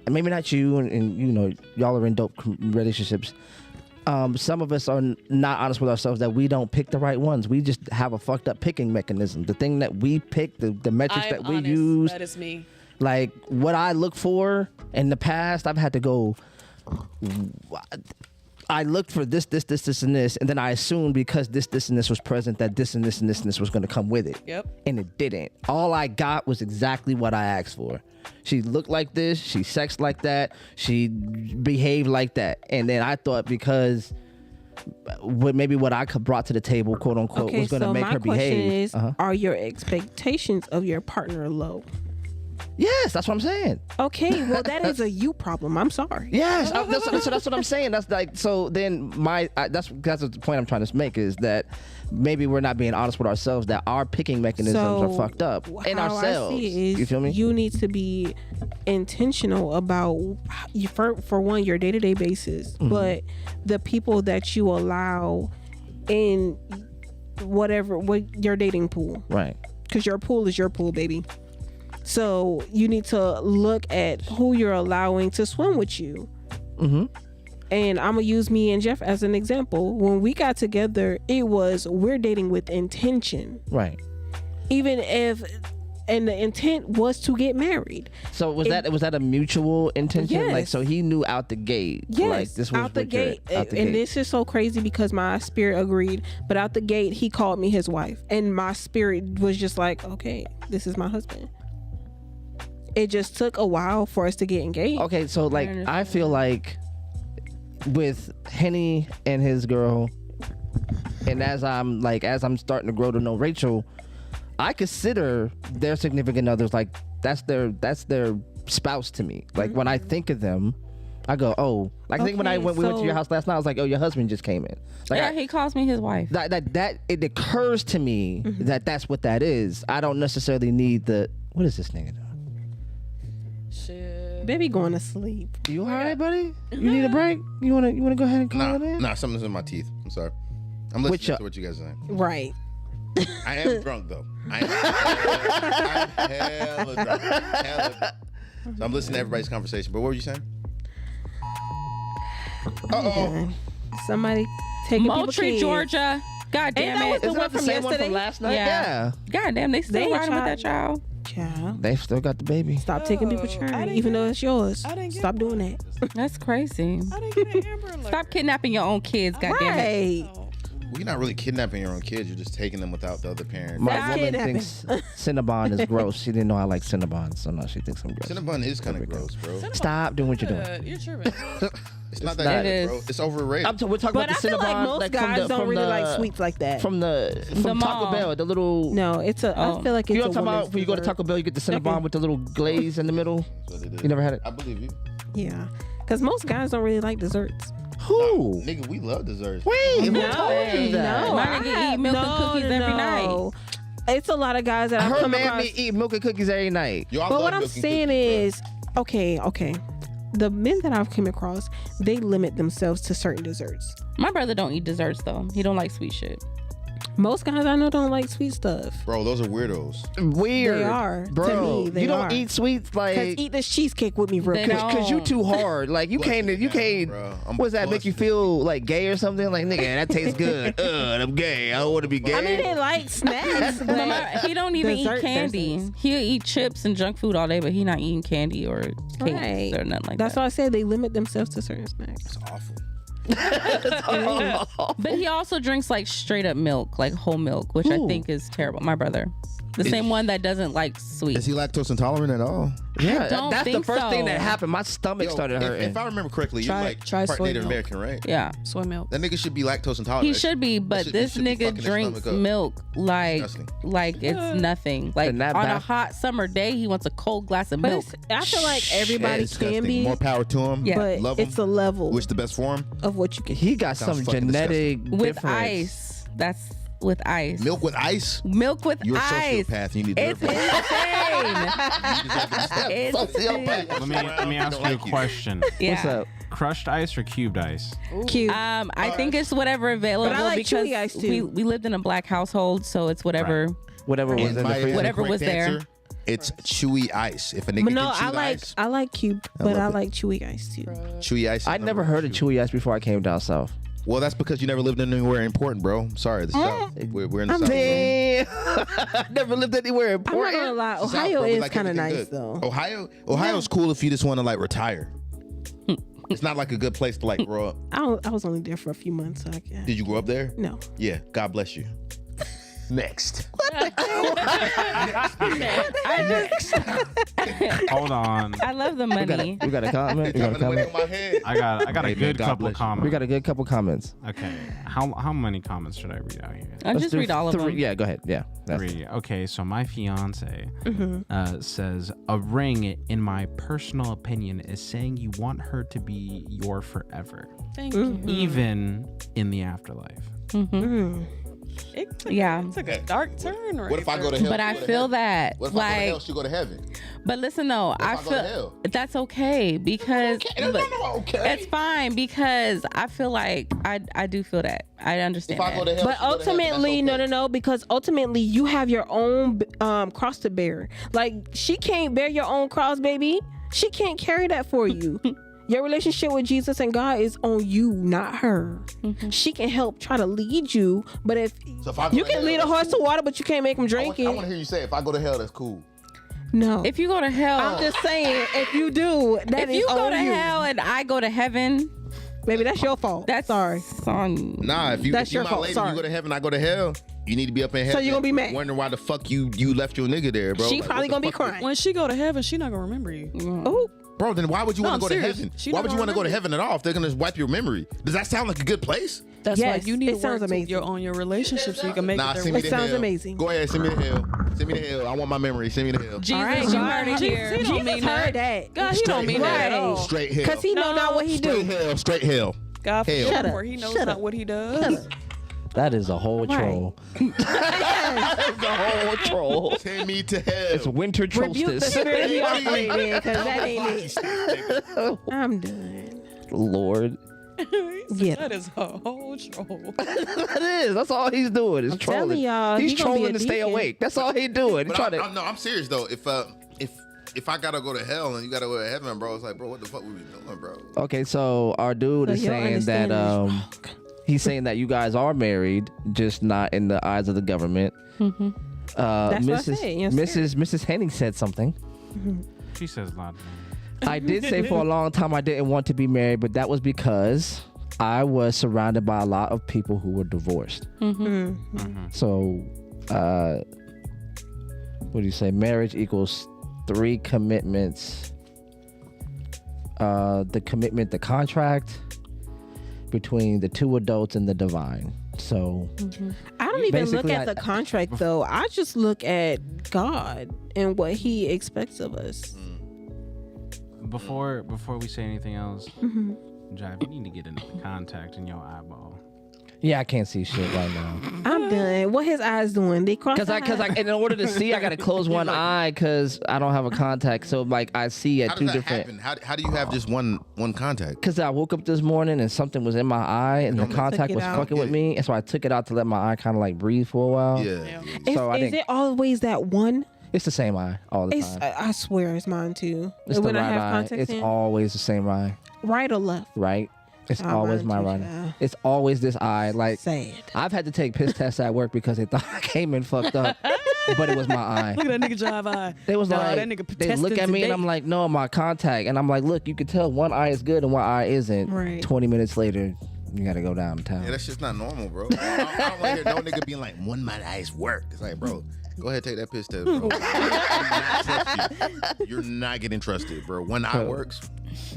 and maybe not you, and you know y'all are in dope relationships. Some of us are not honest with ourselves that we don't pick the right ones. We just have a fucked up picking mechanism. The thing that we pick, the metrics I'm that we honest. use. That is me. Like what I look for in the past, I've had to go. I looked for this, and this, and then I assumed because this, and this was present that this, and this, and this was going to come with it. Yep. And it didn't. All I got was exactly what I asked for. She looked like this. She sexed like that. She behaved like that. And then I thought because what I could brought to the table, quote unquote, Okay, was going to so make my her question behave. is, are your expectations of your partner low? Yes, that's what I'm saying. Okay, well that is a you problem. I'm sorry. Yes, that's what I'm saying. That's like, so then that's the point I'm trying to make is that maybe we're not being honest with ourselves that our picking mechanisms are fucked up in how ourselves. I see it is You feel me? You need to be intentional about for one your day-to-day basis, but the people that you allow in what your dating pool, Right. because your pool is your pool, baby. So you need to look at who you're allowing to swim with you. And I'm gonna use me and Jeff as an example. When we got together, it was we're dating with intention, Right. even if, and the intent was to get married. So was that a mutual intention? Yes. Like, so he knew out the gate. Yes, Like this was out the what you're- gate. out the And gate. this is so crazy because my spirit agreed, but out the gate he called me his wife, and my spirit was just like, okay, this is my husband. It just took a while for us to get engaged. Okay, so like I feel like with Henny and his girl, and as I'm starting to grow to know Rachel, I consider their significant others like that's their spouse to me. Like when I think of them, I go, oh, like I think when we went to your house last night, I was like, oh, your husband just came in. Like Yeah, he calls me his wife. that it occurs to me that that's what that is. I don't necessarily need what is this nigga doing? Shit. Baby going to sleep. You all right, buddy? You need a break? You wanna go ahead and call it in? Nah, something's in my teeth. I'm sorry. I'm listening to what you guys are saying. Right. I am drunk though. I'm hella drunk. So I'm listening to everybody's conversation. But what were you saying? Somebody taking people's Moultrie, kids. Georgia. God damn that it. was the Isn't one that the from same one yesterday? from last night? Yeah. God damn, they still They riding with that child. child. Child. They still got the baby. Stop taking people's I children, didn't even get- though it's yours. I didn't get Stop doing one. that. That's crazy. I didn't get an Amber Alert. Stop kidnapping your own kids, God damn it. Right. Oh. Well, you're not really kidnapping your own kids. You're just taking them without the other parent. My That's woman kidnapping. thinks Cinnabon is gross. She didn't know I like Cinnabon, so now she thinks I'm gross. Cinnabon is kind of gross, bro. Stop doing what you're doing. You're tripping. It's not that not. good, It bro. is. It's overrated. We're talking But about I the feel Cinnabon, like most guys don't really like sweets like that. From Taco mall. Bell, the little. No, it's a. I feel like it's You know a what I'm talking about? woman's When you go to dessert. Taco Bell, you get the Cinnabon with the little glaze in the middle. That's what it is. You never had it? I believe you. Yeah, because most guys don't really like desserts. Who? Nigga, we love desserts. Wait, who No, told you that? no, My I nigga have- eat milk and cookies every no. It's a lot of guys that I've Her come man across. me eat milk and cookies every night. Y'all But love what I'm milk and saying cookies, is, okay. the men that I've come across, they limit themselves to certain desserts. My brother don't eat desserts though. He don't like sweet shit. Most guys I know don't like sweet stuff. Bro, those are weirdos. Weird. They are. Bro, To me, they you don't are. eat sweets like... Cause eat this cheesecake with me real They quick. don't. Cause you too hard. Like you can't. bro. I'm What's that? Make you busted. feel like gay or something? Like nigga, that tastes good. I'm gay. I don't want to be gay. I mean, they like snacks, But but he don't even Dessert eat candy. desserts. He'll eat chips and junk food all day, but he not eating candy or cakes Right. or nothing like that's that. why I say they limit themselves to certain snacks. It's awful. But he also drinks like straight up milk, like whole milk, which I Ooh. think is terrible. My brother, the same one that doesn't like sweet. Is he lactose intolerant at all? Yeah, don't that's the think first thing so. that happened. My stomach started hurting. If I remember correctly, you're like try part soy Native milk. American, right? Yeah, Soy milk. That nigga should be lactose intolerant. he should be, but should- this should be nigga fucking his drinks stomach up. milk like Disgusting. it's nothing. Like And on that a bath- hot summer day, he wants a cold glass of But milk. I feel like everybody Disgusting. can be, More power to him. Yeah. but Love it's him. a level Which the best form? of what you can. He got Sounds some fucking genetic With difference. ice. That's with ice. Milk with ice? Milk with You're a ice. sociopath. You need to It's insane. Let me ask you a question. Yeah. What's up? Crushed ice or cubed ice? Cute. I think it's whatever available But I like because chewy ice, too. we lived in a black household, so it's whatever. Whatever was in the freezer. Whatever was correct there. answer, it's chewy ice. If a nigga But no, can chew I the like ice, I like cube, but love I it. like chewy ice too. chewy ice. is I'd never number heard of one. chewy ice before I came down south. Well, that's because you never lived anywhere important, bro. I'm sorry. The South. We're in the South. Damn. I never lived anywhere I'm not important. gonna lie, South, Ohio bro. We is like kind of everything nice good. though. Ohio's cool if you just want to like retire. It's not like a good place to like grow up. I was only there for a few months, so I guess. Did you grow up there? No. Yeah. God bless you. Next. Hold on. I love the money. We got a comment. We got a comment. my head. I got a Hey, man, good God couple bless you. comments. We got a good couple comments. Okay. How many comments should I read out here? I just do read all of three. them. Yeah, go ahead. Yeah. That's- 3. Okay, so my fiance says a ring, in my personal opinion, is saying you want her to be your forever, Thank you. even in the afterlife. Yeah. It's like a dark turn right What if I go to there. hell? But she I go to feel heaven? that What if I go to hell? like She go to heaven. but listen though, I if I go to feel hell? that's okay because That's but not okay. it's fine because I feel like I do feel that. I understand If I that. go to hell, But she go to heaven, ultimately, that's okay. no, because ultimately you have your own cross to bear. Like she can't bear your own cross, baby. She can't carry that for you. Your relationship with Jesus and God is on you, not her. She can help try to lead you, but if So if I go you to can hell, lead a that's horse to cool. water, but you can't make him drink I want it. to hear you say, if I go to hell, that's cool. No. If you go to hell, I'm just saying, if you do, that if is you go on to you. hell and I go to heaven, Baby, that's your fault. that's sorry. on you. Nah, if you That's if you your my fault, lady, sorry. you go to heaven, I go to hell. You need to be up in heaven. you gonna be mad. Wondering why the fuck you left your nigga there, bro. She Like, probably what gonna the be fuck- crying. When she go to heaven, she not gonna remember you. Oh, Bro, then why would you No, want to I'm go to serious. heaven? She Why not would you gonna want to go to remember heaven at all if they're gonna just wipe your memory? Does that sound like a good place? That's Yes, why you need it to sounds work amazing. on your relationship so you can make Nah, it there. send me It to sounds hell. amazing. Go ahead, send me to hell. Send me to hell. I want my memory. Send me to hell. Jesus, all right, you God. heard it here. He don't mean Jesus heard that. that. God, he don't mean that at all. Straight hell. Cause he know not what he Straight do. hell. Straight hell. God Hell. forbid, Shut up. for he knows Shut not up. what he does. That is a whole Right. troll. That's a whole troll. Send me to hell. It's winter Rebuke the solstice. spirit he operating in, cause that ain't it. I'm done. Lord. Get That is a whole troll. That is. That's all he's doing. Is I'm trolling. telling y'all, he's he gonna be trolling a to stay deacon. awake. That's all he doing. He But trying to. I'm serious though. If I gotta go to hell and you gotta go to heaven, bro, it's like, bro, what the fuck we be doing, bro? Okay, so our dude So is your saying that understanding is he's saying that you guys are married, just not in the eyes of the government. That's what I Mrs. said, yes, sir. Mrs. Henning said something. She says a lot of things. I did say for a long time I didn't want to be married, but that was because I was surrounded by a lot of people who were divorced. So, what do you say? Marriage equals 3 commitments. The commitment, the contract between the 2 adults and the divine. So, I don't even look Basically, at the contract though. I just look at God and what He expects of us. Before we say anything else, Jive, you need to get another contact in your eyeball. Yeah, I can't see shit right now. I'm done. What his eyes doing? They cross. Cause in order to see, I gotta close one eye because I don't have a contact. So like I see at How two does that different. happen? How do you have just one contact? Cause I woke up this morning and something was in my eye and the contact it was out. fucking with me, and so I took it out to let my eye kind of like breathe for a while. Yeah. Is, So I is didn't- it always that one? It's the same eye all the It's. time. I swear it's mine too. It's the when I right have eye. contacts It's in, always the same eye, right or left. right? It's I always run my too, right. child. It's always this eye. Like Sad. I've had to take piss tests at work because they thought I came in fucked up, but it was my eye. Look at that nigga drive eye. They was Nah, like, that nigga they look at testing me and I'm today. like, no, my contact. And I'm like, look, you can tell one eye is good and one eye isn't. Right. 20 minutes later, you got to go downtown. Yeah, that's just not normal, bro. I don't want to hear no nigga being like, one of my eyes work. It's like, bro, go ahead, take that piss test, bro. I do not trust you. You're not getting trusted, bro. One eye works.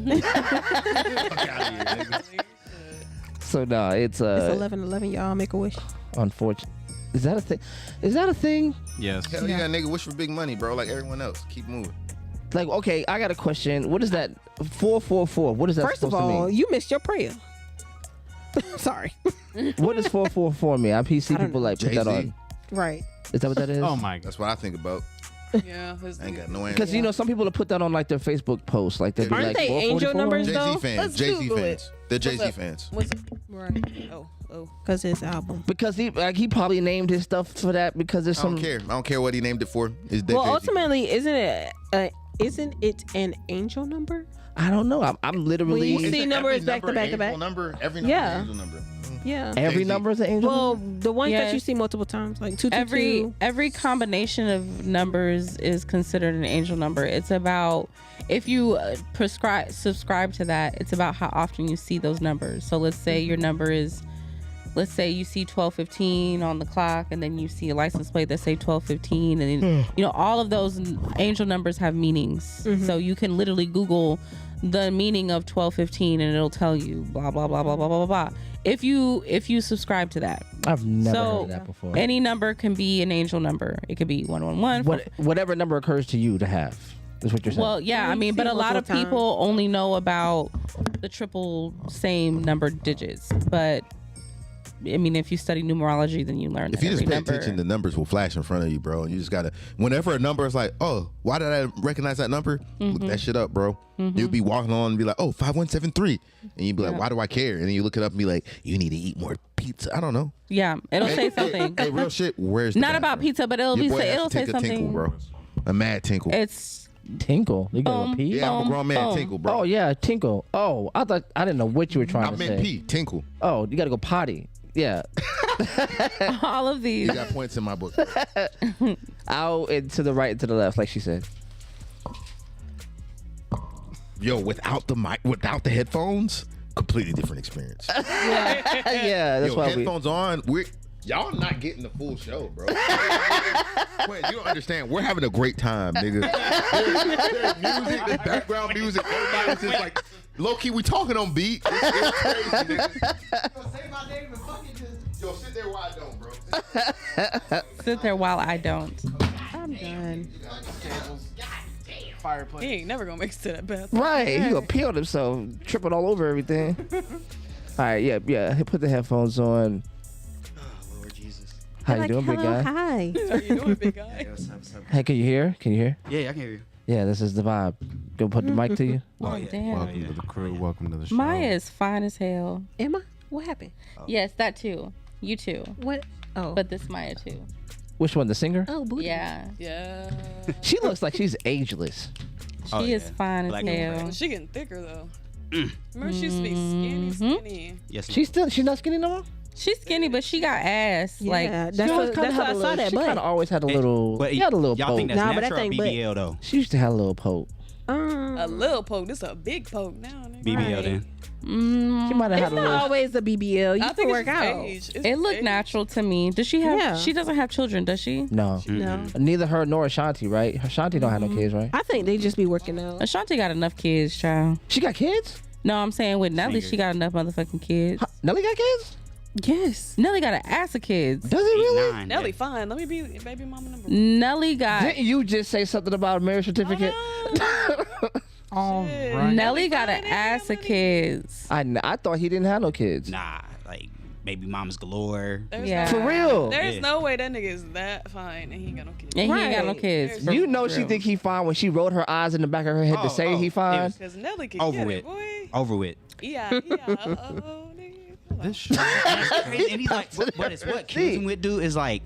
Fuck outta here, nigga. So no, it's It's 11:11. Y'all make a wish. unfortunate. Is that a thing? Is that a thing? Yes. Hell yeah, nigga, wish for big money, bro. Like everyone else. Keep moving. Like, okay, I got a question. What is that? 444. What is that First of supposed all, to mean? you missed your prayer. Sorry. What does 444 mean? I see I don't people know. like put that Jay-Z. on. Right. Is that what that is? Oh my god. That's what I think about. Yeah, his I ain't got no answer. Because you know some people have put that on like their Facebook posts, like they'd be Aren't like they angel 444? numbers? Jay-Z though? fans. Let's Jay-Z Google fans. They're Jay-Z up? fans. What's it? Right. Oh. Because his album. Because he probably named his stuff for that because there's I some. don't care. I don't care what he named it for. It's dead Well, Jay-Z. ultimately, isn't it an angel number? I don't know. I'm literally When you see Isn't numbers every back to number back to back? angel number? Every number Yeah. is angel number. Yeah. every Jay-Z. number is an angel. Well, the ones that Yes. you see multiple times, like 222. Every combination of numbers is considered an angel number. It's about if you subscribe to that. It's about how often you see those numbers. So let's say your number is, let's say you see 1215 on the clock, and then you see a license plate that say 1215, and then all of those angel numbers have meanings. So you can literally Google the meaning of 1215, and it'll tell you blah blah blah blah blah blah blah. If you subscribe to that, I've never so heard of that before. any number can be an angel number. It could be 111. Whatever number occurs to you to have is what you're saying. Well, yeah, You I mean, see but a lot of multiple people only know about the triple same number digits. But I mean, if you study numerology, then you learn. If that you just every pay number, attention, the numbers will flash in front of you, bro. And you just gotta, whenever a number is like, oh, why did I recognize that number? Look that shit up, bro. You'll be walking on and be like, oh, 5173. And you'd be like, why do I care? And then you look it up and be like, you need to eat more pizza. I don't know. yeah, it'll say something. Hey, real shit, where's the Not bathroom? about pizza, but it'll Your be boy has it'll to say take a something. tinkle, bro. A mad tinkle. It's Tinkle. You got a P? Yeah, I'm a boom, grown man. boom. Tinkle, bro. Oh yeah, tinkle. Oh, I didn't know what you were trying I to meant say. P. Tinkle. Oh, you got to go potty. Yeah. all of these. You got points in my book. Out and to the right and to the left, like she said. Yo, without the mic, without the headphones, completely different experience. Yeah, that's Yo, why headphones on, y'all not getting the full show, bro. Wait, you don't understand. We're having a great time, nigga. There's music, there's background music. Everybody's just like, low key, we talking on beat. It's crazy, nigga. Yo, say my name and fucking just, yo, sit there while I don't, bro. Sit there while I don't. I'm done. He ain't never gonna make it to that bathroom. Right, he gonna pee on himself, tripping all over everything. All right, yeah. Put the headphones on. Lord Jesus. How you doing, big guy? Hi. How you doing, big guy? Hey, what's up? Hey, can you hear? Yeah, I can hear you. Yeah, this is the vibe. Go put the mic to you. Oh, yeah. damn. Welcome to the crew. Welcome to the show. Maya is fine as hell. Emma, what happened? Yes, that too. You too. What? Oh. But this Maya too. Which one, the singer? oh, booty. Yeah. Yeah. She looks like she's ageless. She is fine Black as and hell. white. But she getting thicker though. Remember she used to be skinny. Yes. She's not skinny no more. She's skinny, but she got ass. Yeah, Like, that's She what, always kinda that's had what I a saw little- that She kind butt. of always had a little. But She had a little y'all poke. think that's Nah, but that natural or thing BBL though? She used to have a little poke. A little poke. This a big poke now. Nigga. BBL then. She might have It's had a not little. always a BBL. You I can think work it's out. age. It's it looked age. natural to me. Does she have? Yeah. She doesn't have children, does she? No, No. neither her nor Ashanti, right? Ashanti don't have no kids, right? I think they just be working out. Ashanti got enough kids, child. She got kids. No, I'm saying with Nelly, Singer. she got enough motherfucking kids. Nelly got kids. Yes. Nelly got an ass of kids. Does he really? 9. Nelly, fine. Let me be baby mama number. Nelly got Didn't you just say something about a marriage certificate? All Shit. right. Nelly got an fine, ass of Nelly. kids. I thought he didn't have no kids. Nah, like baby mamas galore. Yeah. For real. There's Yeah. no way that nigga is that fine and he ain't got no kids. And he ain't got no Right. kids. You know she think he fine when she rolled her eyes in the back of her head to say he fine. Because Nelly can Over get with. it, boy. Over with. Yeah, nigga. This shit. And it's crazy. And he's like, but it's what kills him with dude is like,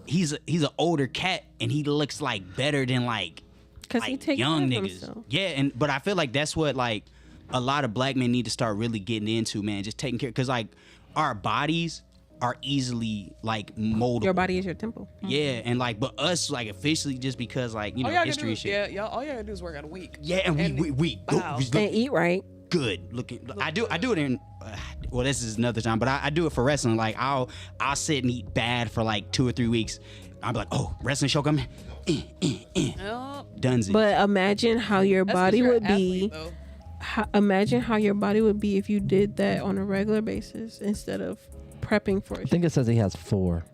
he's an older cat and he looks like better than like Because he takes young care of niggas. himself. Yeah, but I feel like that's what like a lot of black men need to start really getting into, man. Just taking care, because like our bodies are easily like moldable. Your body is your temple. Yeah, and like, but us like officially just because like you know history and shit. Yeah, all y'all gotta do is work out a week. Yeah, and we Wow. look And eat right. good looking. I do it in. Well, this is another time, but I do it for wrestling. Like I'll sit and eat bad for like 2 or 3 weeks. I'm like, oh, wrestling show coming. Oh, Dunzy. But imagine how your that's 'cause body you're would an be. athlete, though. Imagine how your body would be if you did that on a regular basis instead of prepping for I it. think it says he has 4.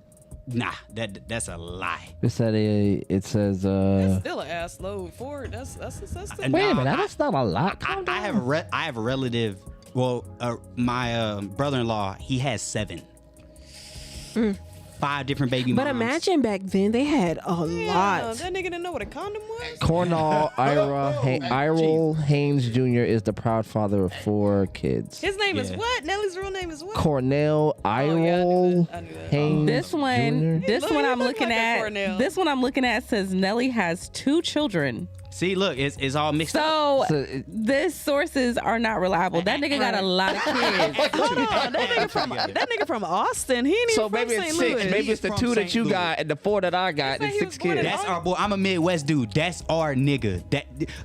Nah, that's a lie. It said it says That's still an ass load for it. That's still. And wait a nah, minute, that's not a lot. Calm I have I have a relative. Well, my brother-in-law, he has 7. 5 different baby But moms. imagine back then they had a lot. That nigga didn't know what a condom was. Cornell Ira Haynes Jr. is the proud father of 4 kids. His name is Yeah. what? Nelly's real name is what? Cornell Oh, yeah, I Ira knew that. I knew that. Haynes This one, Jr. this Look, one he I'm look looking like a at. Cornell. This one I'm looking at says Nelly has 2 children. See, look, it's all mixed up. So So, this sources are not reliable. That nigga got a lot of kids. Hold on, that nigga from Austin. He ain't even so from maybe it's St. 6. Louis. Maybe it's the From 2 that St. you Louis. got and the 4 that I got He and said he 6 was born in kids. That's our boy. I'm a Midwest dude. That's our nigga.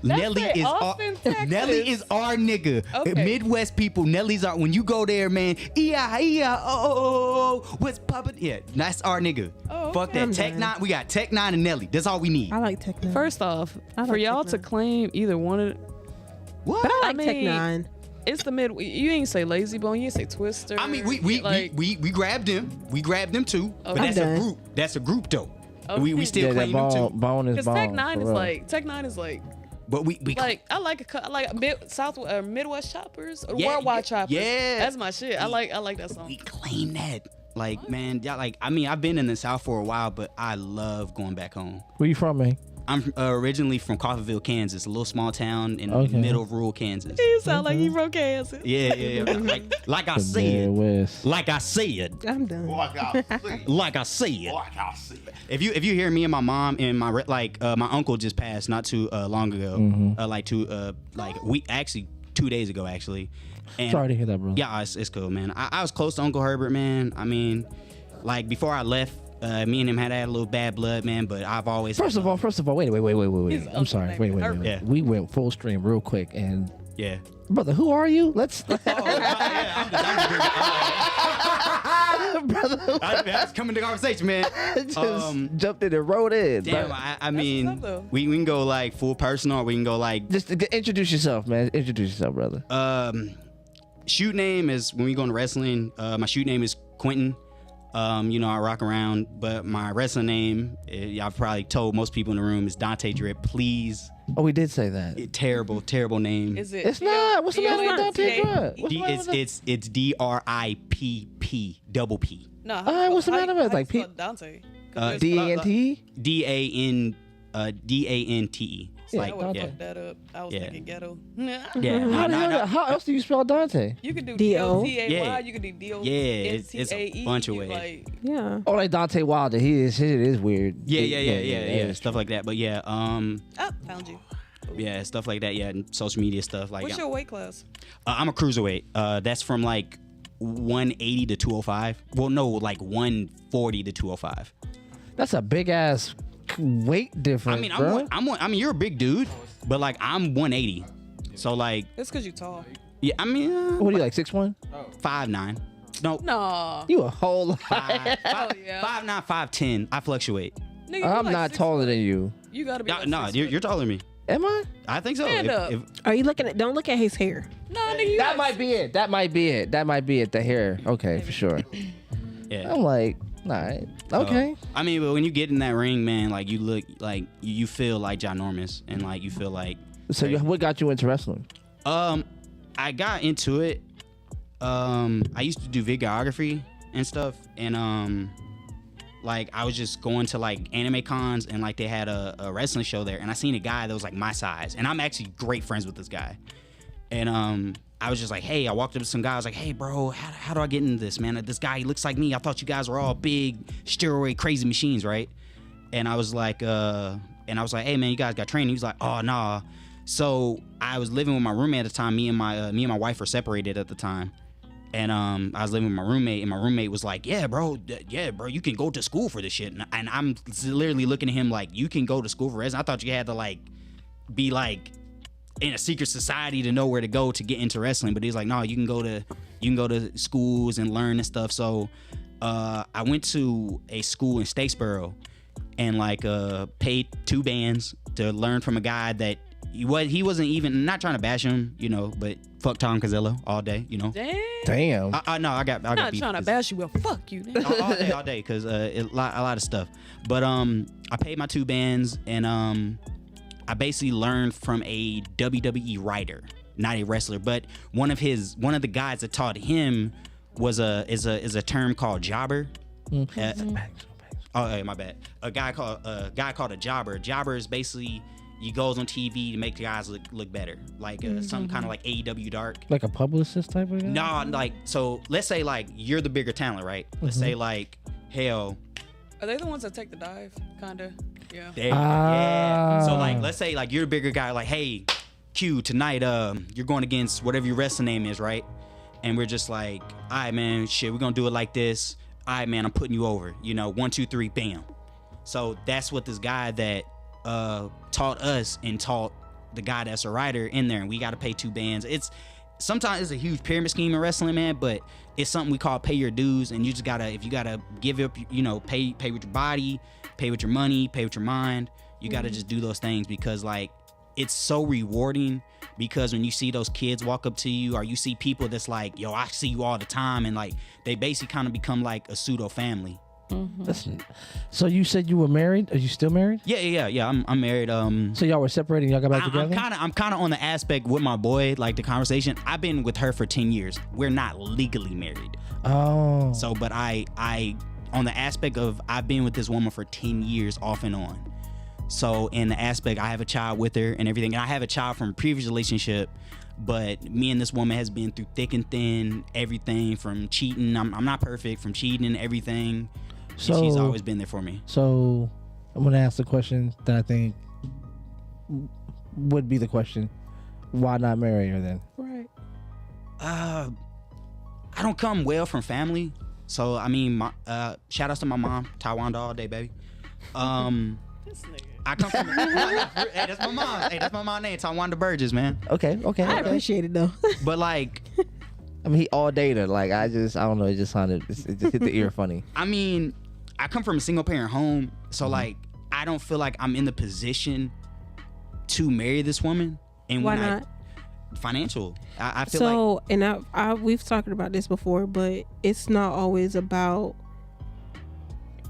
Nelly say is Austin, Texas. Nelly is our nigga. Okay. Midwest people. Nelly's our. When you go there, man. Oh, what's poppin'? Yeah, that's our nigga. Oh, Fuck okay. that. I'm Tech done. 9. We got Tech 9 and Nelly. That's all we need. I like Tech 9. First off, I like for y'all Tech to 9. claim either one of What? But I like I Tech mean, 9. it's the mid. You ain't say Lazy Bone. You ain't say Twister. I mean, we grabbed him. We grabbed them too. But Okay. that's I'm a done. group. That's a group though. Okay. We still Yeah, that claim them too. bone is Because bone. Tech 9 for is real. like But we I like Midwest Choppers or Yeah, Worldwide Choppers. yeah. That's my shit. I like that song. we claim that. Like, man, y'all like. I mean, I've been in the South for a while, but I love going back home. Where you from, man? I'm originally from Coffeyville, Kansas, a little small town in Okay. the middle of rural Kansas. You sound like you from Kansas. Yeah. Like I The said. Midwest. Like I said. I'm done. Like I said. If you hear me and my mom and my my uncle just passed not too long ago, we actually 2 days ago actually. And Sorry to hear that, bro. yeah, it's cool, man. I was close to Uncle Herbert, man. I mean, like before I left, me and him had a little bad blood, man. But I've always First of all, wait. His I'm uncle sorry. named Wait. Herbert. Yeah. We went full stream real quick, and yeah. brother, who are you? Let's. Brother, That's coming to conversation, man. just jumped in and rode in. Damn, But I mean, what's up, though. we can go like full personal, or we can go like just introduce yourself, man. Introduce yourself, brother. shoot name is when we go into wrestling. My shoot name is Quentin. I rock around, but my wrestling name, I've probably told most people in the room, is Dante Drip. Please, Oh, we did say that. terrible name. Is it? It's not. What's the matter with Dante Drip? What's the matter with that? It's DRIPP double P. No. What's the matter with it? Like Dante. D-A-N-T? DANTE. It's Yeah, like I would have Dante. fucked that up. I was Yeah. thinking ghetto. Yeah, How the hell? How else do you spell Dante? You could do D-O. D-O-T-A-Y. Yeah. You could do D-O. Yeah, it's a bunch of ways. Like, Yeah. Oh, like Dante Wilder. His is weird. Yeah, stuff like that. But yeah, found you. yeah, stuff like that. Yeah, and social media stuff like. What's your weight class? I'm a cruiserweight. That's from like 180 to 205. Well, no, like 140 to 205. That's a big ass weight difference, I mean, bro. I mean, you're a big dude, but like I'm 180. So like, It's because you tall. yeah, I mean, What are you like, 6'1"? 5'9". No, No. You a whole lot. yeah. 5'9", 5'10". I fluctuate. Nigga, you I'm like not 6'1". taller than you. You gotta be. No, like no, 6'1". you're taller than me. Am I? I think so. Stand up. Are you looking at? Don't look at his hair. No, nigga, you That like might be it. That might be it. The hair. Okay, for sure. Yeah. I'm like, all right. Okay. I mean, but when you get in that ring, man, like you look like you feel like ginormous, and like you feel like. So what got you into wrestling? I got into it. I used to do videography and stuff, and like I was just going to like anime cons, and like they had a wrestling show there, and I seen a guy that was like my size, and I'm actually great friends with this guy, and I was just like, hey, I walked up to some guy, I was like, hey bro, how do I get into this, man? This guy, he looks like me. I thought you guys were all big steroid crazy machines, right? And I was like, hey man, you guys got training? He was like, oh nah. So I was living with my roommate at the time. Me and my wife were separated at the time. And I was living with my roommate, and my roommate was like, yeah, bro, you can go to school for this shit. And I'm literally looking at him like, you can go to school for wrestling? I thought you had to like be like in a secret society to know where to go to get into wrestling. But he's like, no, you can go to schools and learn and stuff. So I went to a school in Statesboro and like paid 2 bands to learn from a guy that he wasn't even, not trying to bash him, you know, but fuck Tom Cozzillo all day, you know. Damn. No, I got Not beef trying to bash you, well, fuck you. all day, because a lot of stuff. But I paid my 2 bands, and I basically learned from a WWE writer, not a wrestler, but one of the guys that taught him is a term called jobber. Oh, hey, my bad. A guy called a jobber. Jobber is basically, he goes on TV to make the guys look better, like some kind of like AEW Dark, like a publicist type of guy. No, like, so let's say like you're the bigger talent, right? Let's say like, hell, Are they the ones that take the dive? Kinda. Yeah. Yeah. So like, let's say like you're the bigger guy, like, hey, Q, tonight you're going against whatever your wrestling name is, right? And we're just like, all right, man, shit, we're gonna do it like this. All right, man, I'm putting you over. You know, 1, 2, 3, bam. So that's what this guy that taught us and taught the guy that's a writer in there, and we got to pay 2 bands. Sometimes it's a huge pyramid scheme in wrestling, man, but it's something we call pay your dues, and you just gotta, if you gotta give up, you know, pay with your body, pay with your money, pay with your mind. You gotta just do those things, because like, it's so rewarding, because when you see those kids walk up to you, or you see people that's like, yo, I see you all the time, and like, they basically kind of become like a pseudo family. Mm-hmm. So you said you were married? Are you still married? Yeah. I'm married. So y'all were separated and y'all got back together? I'm kind of on the aspect with my boy, like the conversation. I've been with her for 10 years. We're not legally married. Oh. So, but I on the aspect of, I've been with this woman for 10 years off and on. So in the aspect, I have a child with her and everything. And I have a child from a previous relationship. But me and this woman has been through thick and thin, everything from cheating. I'm not perfect, from cheating and everything. So, and she's always been there for me. So I'm going to ask the question that I think would be the question. Why not marry her then? Right. I don't come well from family. So, I mean, shout outs to my mom. Taiwan all day, baby. This nigga. I come from... Hey, that's my mom. Hey, that's my mom name. Taiwan Burgess, man. Okay. I appreciate it, though. But, like... I mean, he all dater. Like, I don't know. It just hit the ear funny. I mean... I come from a single parent home, so like I don't feel like I'm in the position to marry this woman. And why not? Financial. I feel so, like. And we've talked about this before, but it's not always about.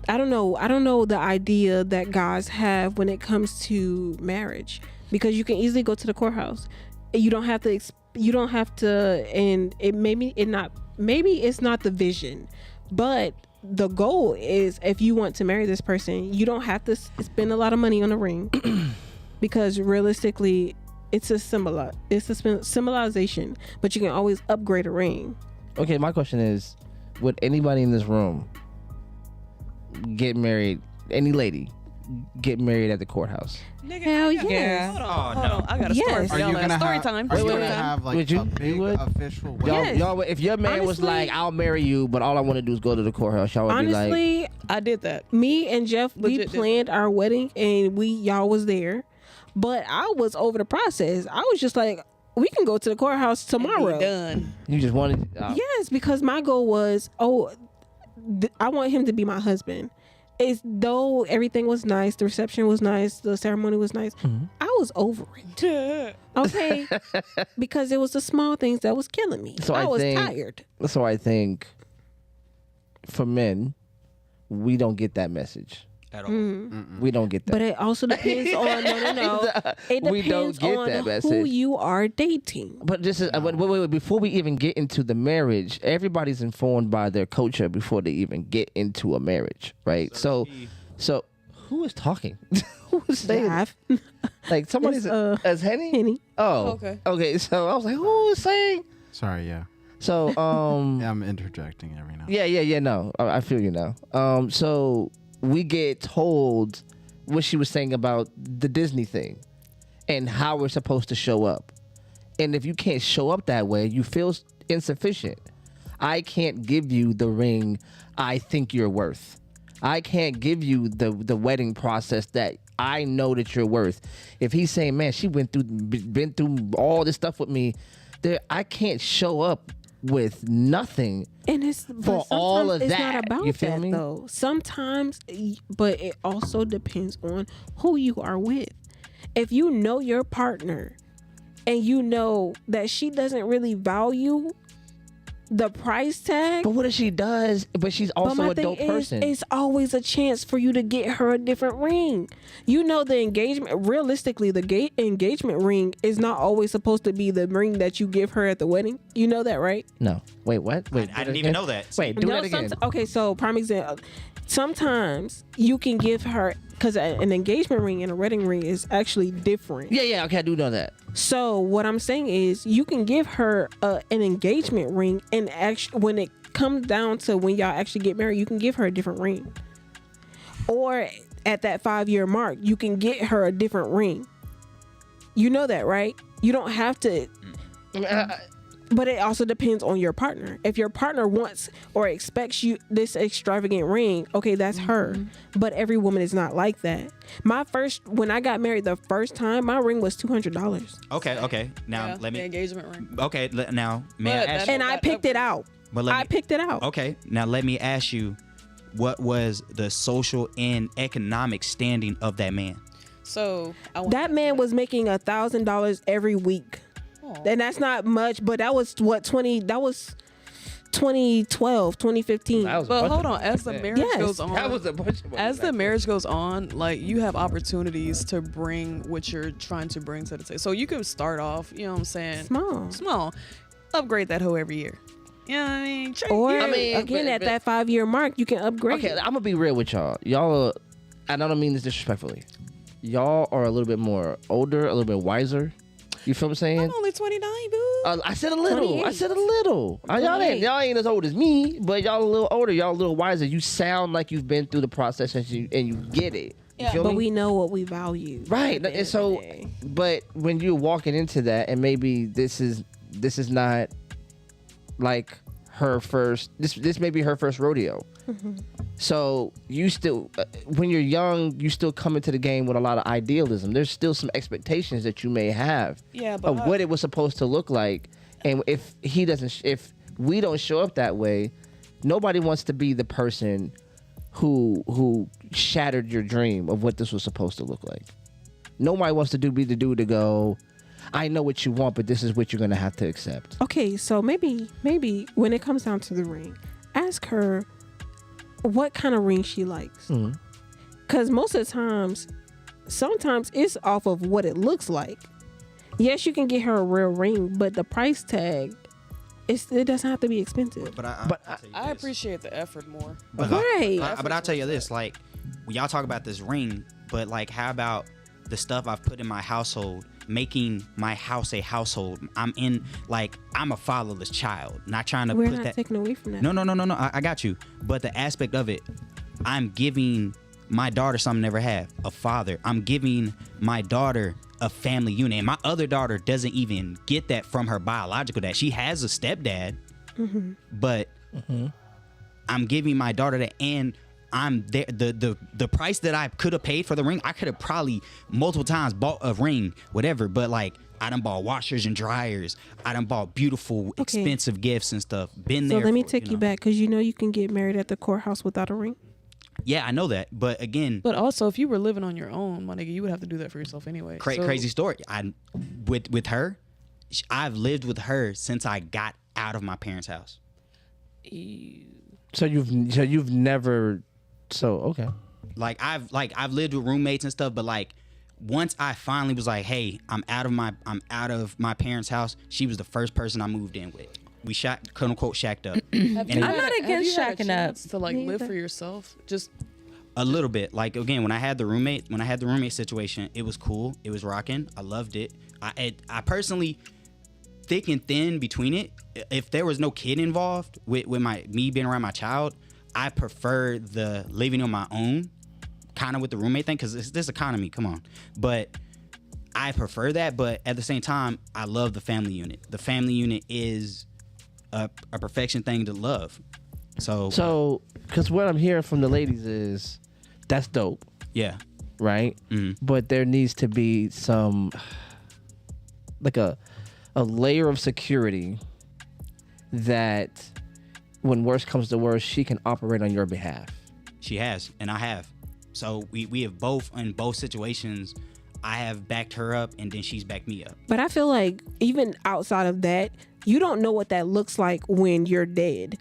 I don't know the idea that guys have when it comes to marriage, because you can easily go to the courthouse. You don't have to, and maybe it's not the vision, but the goal is, if you want to marry this person, you don't have to spend a lot of money on a ring, because realistically, it's a symbolization, but you can always upgrade a ring. Okay, my question is, would anybody in this room get married, any lady get married at the courthouse? Nigga, Hell yeah. Hold on. I got a story for y'all. Story time. Are you gonna have like Would you? a big official Yes. Y'all, if your man was like, I'll marry you, but all I want to do is go to the courthouse, y'all would Honestly, be like, I did that. me and Jeff, we Legit did. planned our wedding, and y'all was there, but I was over the process. I was just like, we can go to the courthouse tomorrow. Done. you just wanted. Yes, because my goal was, I want him to be my husband. It's, though everything was nice, the reception was nice, the ceremony was nice, I was over it. Okay, because it was the small things that was killing me. So I was think- tired. So I think for men, we don't get that message. At all. We don't get that. But it also depends on no. It We don't depends get on that who message. you are dating. But this is wait. Before we even get into the marriage, everybody's informed by their culture before they even get into a marriage, right? So who is talking? Who is saying that? Like somebody's as Henny? Henny. Oh, okay. So I was like, who is saying? Sorry, yeah. So Yeah, I'm interjecting every now. yeah. No, I feel you now. So we get told what she was saying about the Disney thing and how we're supposed to show up. And if you can't show up that way, you feel insufficient. I can't give you the ring I think you're worth. I can't give you the wedding process that I know that you're worth. If he's saying, man, she been through all this stuff with me, I can't show up with nothing. And it's for all of it's that. not about You feel that me? though. Sometimes, but it also depends on who you are with. If you know your partner and you know that she doesn't really value the price tag. But what if she does? But she's also a dope person. It's always a chance for you to get her a different ring. You know, the engagement, realistically, the engagement ring is not always supposed to be the ring that you give her at the wedding. You know that, right? No. Wait, what? Wait, I didn't even know that. Wait, do that again. Okay, so prime example. Sometimes you can give her, because an engagement ring and a wedding ring is actually different. Yeah, okay, I do know that. So what I'm saying is you can give her an engagement ring, and actually when it comes down to when y'all actually get married, you can give her a different ring. Or at that 5-year mark, you can get her a different ring. You know that, right? You don't have to. But it also depends on your partner. If your partner wants or expects you this extravagant ring, okay, that's her. But every woman is not like that. When I got married the first time, my ring was $200. Okay. Now let me. The engagement ring. Okay, now may I ask you? And I picked it out. I picked it out. Okay, now let me ask you, what was the social and economic standing of that man? So that man was making $1,000 every week. And that's not much, but that was what 2012, 2015. But hold on, as the marriage goes on, That was a bunch of money as the back marriage goes on, like you have opportunities to bring what you're trying to bring to the table. So you could start off, you know what I'm saying, small, upgrade that hoe every year. You know what I mean? Or again, at that 5-year mark, you can upgrade. Okay, I'm gonna be real with y'all. Y'all, and I don't mean this disrespectfully. Y'all are a little bit more older, a little bit wiser. You feel what I'm saying? I'm only 29, boo. I said a little. 28. Y'all ain't as old as me, but y'all a little older. Y'all a little wiser. You sound like you've been through the process and you get it. You feel But me? we know what we value. Right. And so, but when you're walking into that, and maybe this is not like her first. This may be her first rodeo. So you still, when you're young, you still come into the game with a lot of idealism. There's still some expectations that you may have of what it was supposed to look like. And if we don't show up that way, nobody wants to be the person who shattered your dream of what this was supposed to look like. Nobody wants to be the dude to go, I know what you want, but this is what you're going to have to accept. Okay, so maybe when it comes down to the ring, ask her what kind of ring she likes. Because most of the times, sometimes it's off of what it looks like. Yes, you can get her a real ring, but the price tag, it doesn't have to be expensive. But I appreciate the effort more. But I'll tell you this, like, when y'all talk about this ring, but like, how about the stuff I've put in my household, making my house a household? I'm a fatherless child, not trying to We're put not that. taking away from that. No. I got you. But the aspect of it, I'm giving my daughter something I never had, a father. I'm giving my daughter a family unit. And my other daughter doesn't even get that from her biological dad. She has a stepdad, but I'm giving my daughter that, and I'm there. The price that I could have paid for the ring, I could have probably multiple times bought a ring, whatever. But like, I done bought washers and dryers. I done bought beautiful, expensive gifts and stuff. Been there. So let me take you back, because you can get married at the courthouse without a ring. Yeah, I know that. But again, But also, if you were living on your own, my nigga, you would have to do that for yourself anyway. crazy story. With her, I've lived with her since I got out of my parents' house. So you've never. So okay. Like I've lived with roommates and stuff, but like once I finally was like, hey, I'm out of my parents' house, she was the first person I moved in with. We quote unquote shacked up. I'm not against shacking up. To like live for yourself, just a little bit. Like again, when I had the roommate situation, it was cool. It was rocking. I loved it. I personally, thick and thin between it. If there was no kid involved with me being around my child, I prefer the living on my own, kind of with the roommate thing, because it's this economy. Come on, but I prefer that. But at the same time, I love the family unit. The family unit is a perfection thing to love. So because what I'm hearing from the ladies is that's dope. Yeah. Right. Mm-hmm. But there needs to be some like a layer of security that when worst comes to worst, she can operate on your behalf. She has, and I have. So we have both, in both situations, I have backed her up and then she's backed me up. But I feel like even outside of that, you don't know what that looks like when you're dead.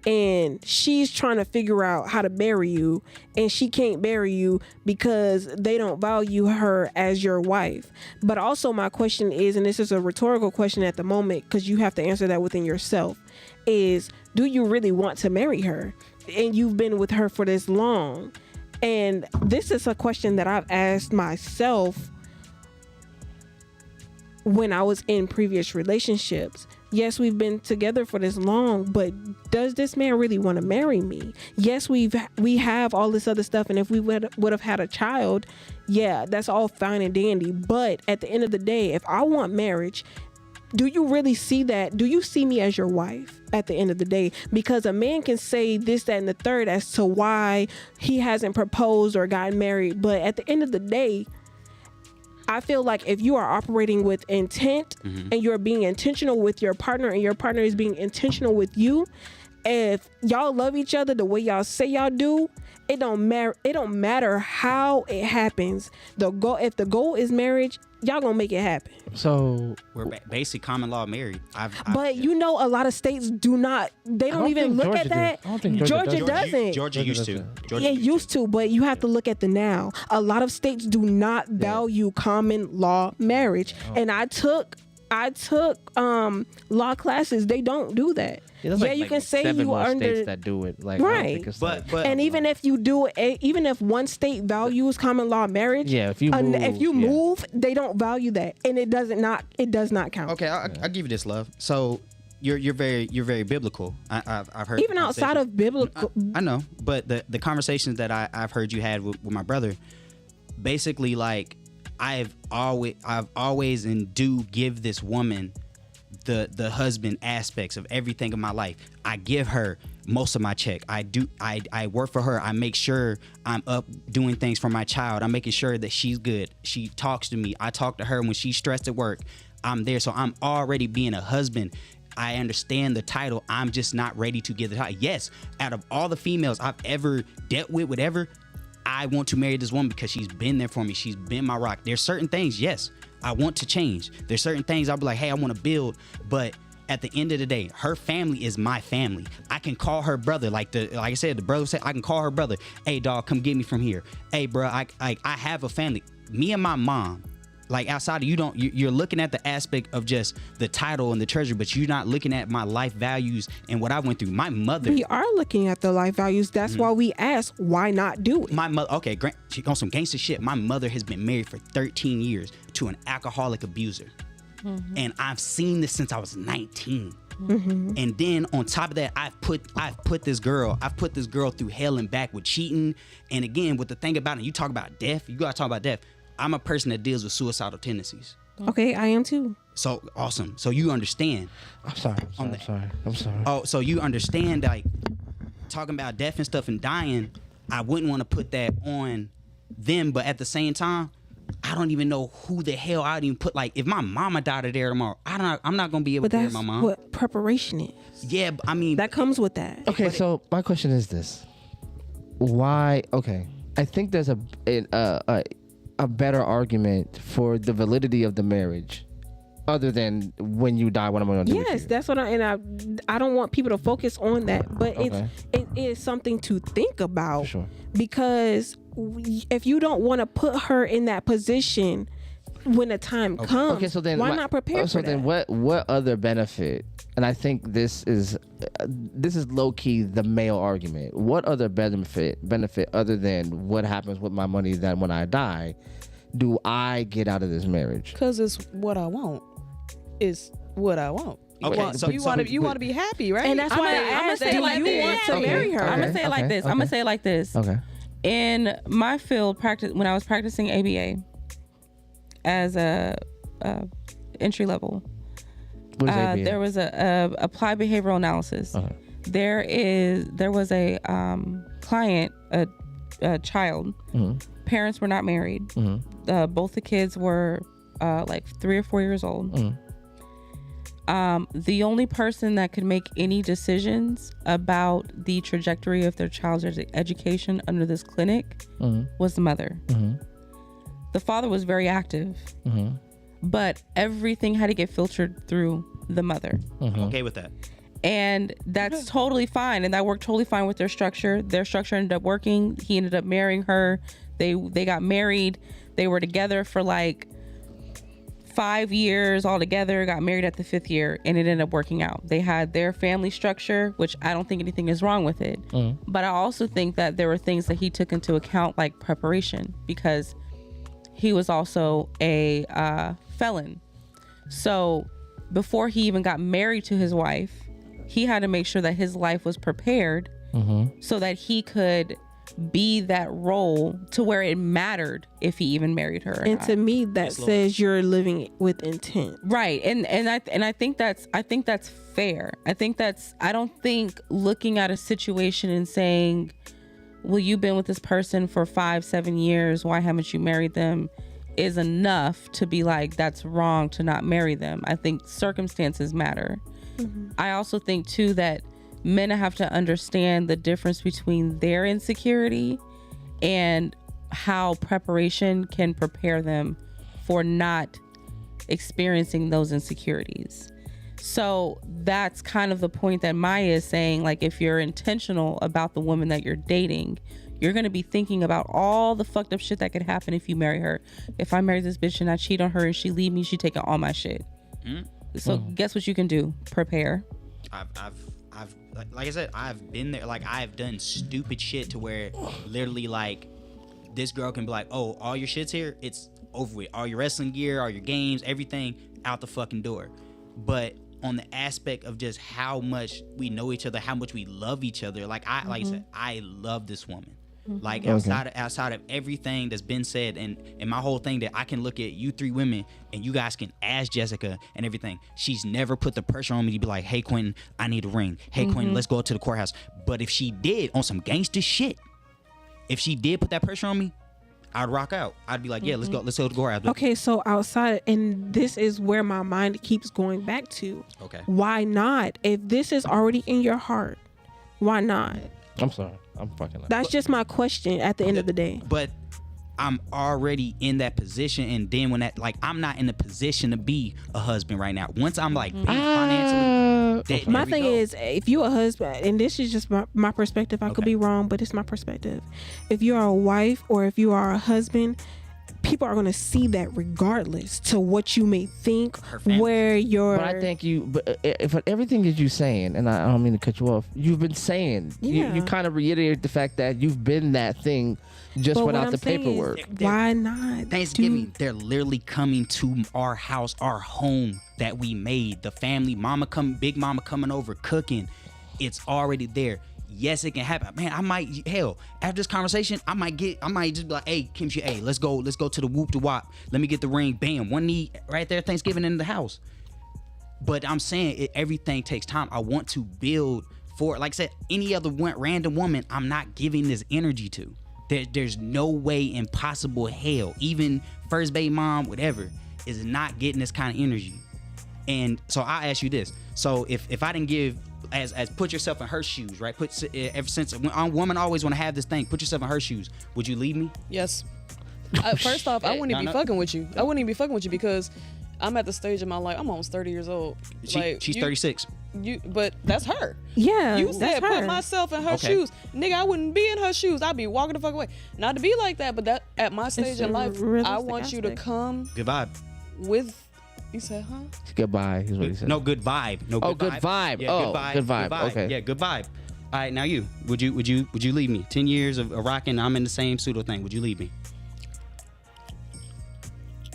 And she's trying to figure out how to bury you, and she can't bury you because they don't value her as your wife. But also my question is, and this is a rhetorical question at the moment because you have to answer that within yourself, is do you really want to marry her? And you've been with her for this long. And this is a question that I've asked myself when I was in previous relationships. Yes, we've been together for this long, but does this man really want to marry me? Yes, we have all this other stuff, and if we would have had a child, yeah, that's all fine and dandy. But at the end of the day, if I want marriage, do you really see that? Do you see me as your wife at the end of the day? Because a man can say this, that, and the third as to why he hasn't proposed or gotten married, but at the end of the day, I feel like if you are operating with intent and you're being intentional with your partner and your partner is being intentional with you, if y'all love each other the way y'all say y'all do, it don't matter how it happens. If the goal is marriage, y'all gonna make it happen. So we're basically common law married. But you know, a lot of states do not. They don't even look at that. Georgia doesn't. Georgia used to. Yeah, used to. But you have to look at the now. A lot of states do not value common law marriage, and I took law classes. They don't do that. Yeah, you can say you are under states that do it, like right. But and even if you do it, even if one state values common law marriage, yeah, if you move, they don't value that, and it does not count. Okay, I'll give you this, love. So you're very biblical. I've heard even outside of biblical. I know, but the conversations that I've heard you had with my brother, basically, like I've always and do give this woman the husband aspects of everything in my life. I give her most of my check. I work for her. I make sure I'm up doing things for my child. I'm making sure that she's good. She talks to me. I talk to her when she's stressed at work. I'm there. So I'm already being a husband. I understand the title. I'm just not ready to give the title. Yes, out of all the females I've ever dealt with, whatever, I want to marry this woman because she's been there for me. She's been my rock. There's certain things, yes, I want to change. There's certain things I'll be like, hey, I want to build, but at the end of the day, her family is my family. I can call her brother, like I said, the brother said, I can call her brother. Hey, dog, come get me from here. Hey, bro, I have a family. Me and my mom, like outside of you're looking at the aspect of just the title and the treasure, but you're not looking at my life values and what I went through. My mother. We are looking at the life values. That's why we ask, why not do it? My mother, okay, she on some gangster shit. My mother has been married for 13 years to an alcoholic abuser. And I've seen this since I was 19. And then on top of that, I've put this girl through hell and back with cheating. And again, with the thing about it, you talk about death, you gotta talk about death. I'm a person that deals with suicidal tendencies. Okay, I am too. So awesome. So you understand. I'm sorry. Oh, so you understand, like talking about death and stuff and dying. I wouldn't want to put that on them, but at the same time, I don't even know who the hell I'd even put. Like, if my mama died of there tomorrow, I'm not gonna be able to bury my mom. What preparation is. Yeah, but I mean that comes with that. Okay, so my question is this: why? Okay, I think there's a better argument for the validity of the marriage other than when you die, what am I going to do with you? Yes, that's what I don't want people to focus on that, but it is something to think about. Sure. Because if you don't want to put her in that position when the time comes, so then why not prepare for that? then what other benefit? And I think this is low key the male argument. What other benefit other than what happens with my money that when I die do I get out of this marriage? Because it's what I want. It's what I want. Okay, so you want to be happy, right? And that's why I asked, do you want to marry her? I'm gonna say it like this. I'm gonna say it like this. Okay. In my field, when I was practicing ABA as a entry level, What is ABA? there was a applied behavioral analysis. Okay. There was a client, a child. Mm-hmm. Parents were not married. Mm-hmm. Both the kids were like 3 or 4 years old. Mm-hmm. The only person that could make any decisions about the trajectory of their child's education under this clinic was the mother. Mm-hmm. The father was very active, Mm-hmm. but everything had to get filtered through the mother. Mm-hmm. okay with that. And that's totally fine. And that worked totally fine with their structure. Their structure ended up working. He ended up marrying her. They got married. They were together for like 5 years all together, got married at the 5th year, and it ended up working out. They had their family structure, which I don't think anything is wrong with it. But I also think that there were things that he took into account, like preparation, because he was also a felon. So before he even got married to his wife, he had to make sure that his life was prepared so that he could be that role to where it mattered if he even married her or And not. to me, that says you're living with intent. Right. And I think that's fair. I don't think looking at a situation and saying, well, you've been with this person for 5-7 years, why haven't you married them, is enough to be like, that's wrong to not marry them. I think circumstances matter. I also think too that men have to understand the difference between their insecurity and how preparation can prepare them for not experiencing those insecurities. So that's kind of the point that Maya is saying. Like, if you're intentional about the woman that you're dating, you're going to be thinking about all the fucked up shit that could happen if you marry her. If I marry this bitch and I cheat on her and she leave me, she taking all my shit. So guess what you can do? Prepare. I've like I said, I've been there. Like, I've done stupid shit to where literally, like, this girl can be like, oh, all your shit's here, it's over with. All your wrestling gear, all your games, everything out the fucking door. But on the aspect of just how much we know each other, how much we love each other, like I said, I love this woman. Like, outside of everything that's been said, and my whole thing that I can look at you 3 women and you guys can ask Jessica and everything. She's never put the pressure on me to be like, hey, Quentin, I need a ring. Hey, Quentin, let's go to the courthouse. But if she did, on some gangster shit, if she did put that pressure on me, I'd rock out. I'd be like, yeah, let's go to the courthouse. Okay, so outside, and this is where my mind keeps going back to. Okay. Why not? If this is already in your heart, why not? I'm sorry. I'm fucking up. That's just my question at the end of the day. But I'm already in that position, and then when that, like, I'm not in the position to be a husband right now. Once I'm like being financially, My thing is, if you're a husband, and this is just my perspective, I could be wrong, but it's my perspective. If you are a wife or if you are a husband, people are going to see that regardless to what you may think, where you're. But I think if everything that you're saying, and I don't mean to cut you off, you've been saying, you kind of reiterate the fact that you've been that thing just without the paperwork. Why not? Thanksgiving, they're literally coming to our house, our home that we made. The family, big mama coming over, cooking. It's already there. Yes, it can happen. Man, after this conversation, I might just be like, hey, Kymcci, hey, let's go to the whoop to wop. Let me get the ring. Bam, one knee right there, Thanksgiving in the house. But I'm saying everything takes time. I want to build for, like I said, any other random woman I'm not giving this energy to. There's no way in possible hell, even first baby mom, whatever, is not getting this kind of energy. And so I ask you this. So if I didn't give, as put yourself in her shoes, right? Ever since a woman always want to have this thing, put yourself in her shoes. Would you leave me? Yes. First off, I wouldn't even be fucking with you. I wouldn't even be fucking with you because I'm at the stage in my life. I'm almost 30 years old. She's 36. But that's her. Yeah, You said that's put her. myself in her Okay. shoes. Nigga, I wouldn't be in her shoes. I'd be walking the fuck away. Not to be like that, but that at my stage a in life, I realistic want you to aspect. come Good vibe. with. You said, huh? Goodbye. Is what he said. No, good vibe. No, Oh, good vibe. Yeah, Oh, good vibe. Okay. Yeah, good vibe. All right, now you. Would you leave me? 10 years of rocking. I'm in the same pseudo thing. Would you leave me?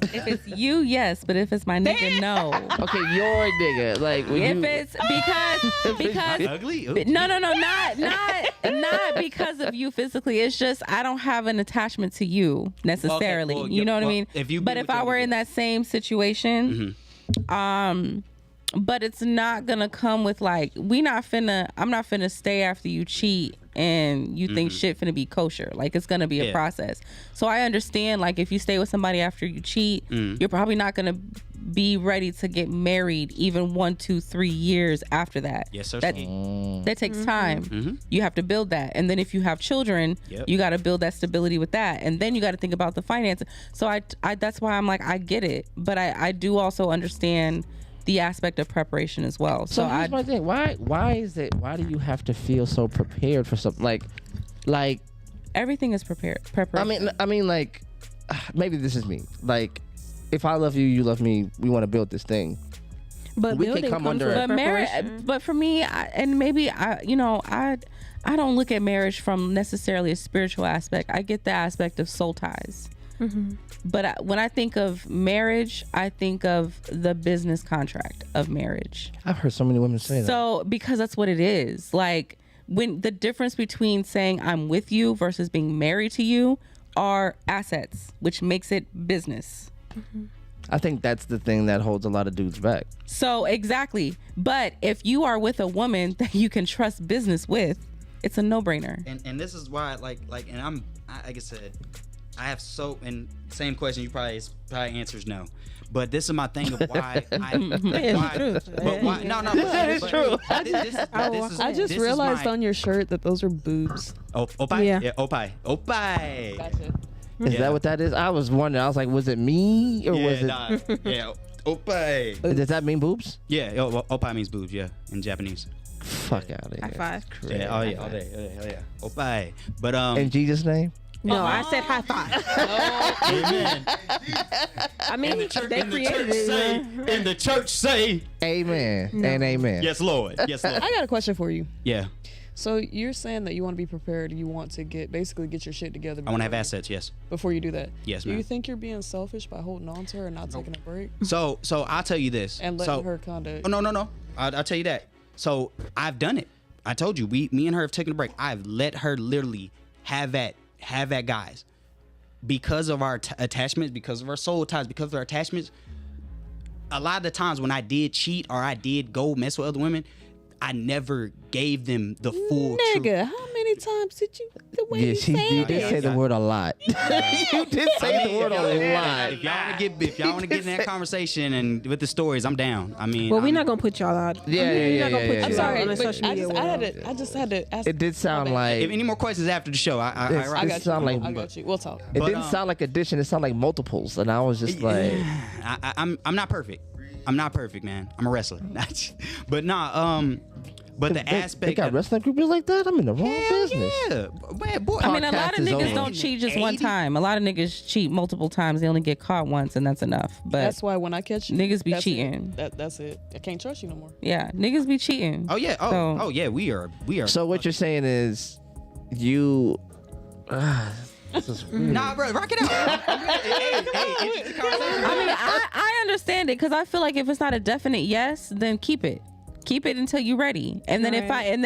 If it's you, yes, but if it's my nigga, no. Okay, your nigga. Like when If you, it's because Ugly? no, not because of you physically. It's just I don't have an attachment to you necessarily. well, you know what I well, mean? if you but be if with I your were nigga. in that same situation, but it's not gonna come with like I'm not finna stay after you cheat and you think shit finna be kosher. Like it's gonna be a Yeah. process. So I understand like if you stay with somebody after you cheat, you're probably not gonna be ready to get married even 1, 2, 3 years after that. Yes, sir. That takes time. You have to build that, and then if you have children, Yep. you got to build that stability with that, and then you got to think about the finances. So I that's why I'm like I get it, but I do also understand the aspect of preparation as well. so here's my thing. Why do you have to feel so prepared for something like everything is preparation. I mean like maybe this is me. Like if I love you, you love me, we want to build this thing. But we can building come comes under with it. But marriage, preparation. but for me, I don't look at marriage from necessarily a spiritual aspect. I get the aspect of soul ties. But when I think of marriage, I think of the business contract of marriage. I've heard so many women say that. So because that's what it is. Like when the difference between saying I'm with you versus being married to you are assets, which makes it business. I think that's the thing that holds a lot of dudes back. So exactly. But if you are with a woman that you can trust business with, it's a no-brainer. And this is why like and like I said, I have and same question you probably answers no. But this is my thing of why That is true. I just realized on your shirt that those are boobs. Oh, opie? Yeah. Yeah, opie. Gotcha. Is Yeah. that what that is? I was wondering. I was like, was it me or was it? Nah, yeah, opie. Does that mean boobs? Yeah, opie means boobs, yeah, in Japanese. Fuck out of here. High five. Yeah, oh yeah, all day, hell yeah. Opie. But In Jesus' name. No, I said high five. amen. I mean, they created it. man. In the church say, Amen and amen. yes, Lord. Yes, Lord. I got a question for you. Yeah, So you're saying that you want to be prepared. You want to basically get your shit together. I want to have before you- assets. Yes. Before you do that. Yes, Do ma'am. you think you're being selfish by holding on to her and not taking a break So I'll tell you this. and letting her kind of? Oh no. I'll tell you that. So I've done it. I told you, me and her have taken a break. I've let her literally have at guys, because of our attachments, because of our soul ties, because of our attachments. A lot of the times when I did cheat or I did go mess with other women, I never gave them the full truth. Nigga, how many times did you? The way Yes, you did say the word a lot. You did say the word a lot. If y'all want to get in that conversation and with the stories, I'm down. I mean, Well, we're not gonna put y'all out. Yeah, We're yeah, not gonna yeah, put yeah, you I'm yeah. sorry, on the but social media world. I just had to ask. It did sound like If any more questions after the show, I It got you. sound like- I got you. We'll talk. it But, didn't sound like addition. It sounded like multiples, and I was just like, I'm not perfect. I'm not perfect, man. I'm a wrestler. But but the aspect they got of, wrestling groups like that. I'm in the wrong hell business. yeah, man, boy. I mean, a lot Podcast of is niggas over. don't cheat just one 80? time. A lot of niggas cheat multiple times. They only get caught once, and that's enough. But That's why when I catch you, niggas be that's cheating. It. That's it. I can't trust you no more. yeah, niggas be cheating. Oh yeah. So- Oh yeah. We are. So what you're saying is, you. This is weird. Nah, bro, rock it out. hey, interesting conversation. I mean, I understand it because I feel like if it's not a definite yes, then keep it until you're ready. And then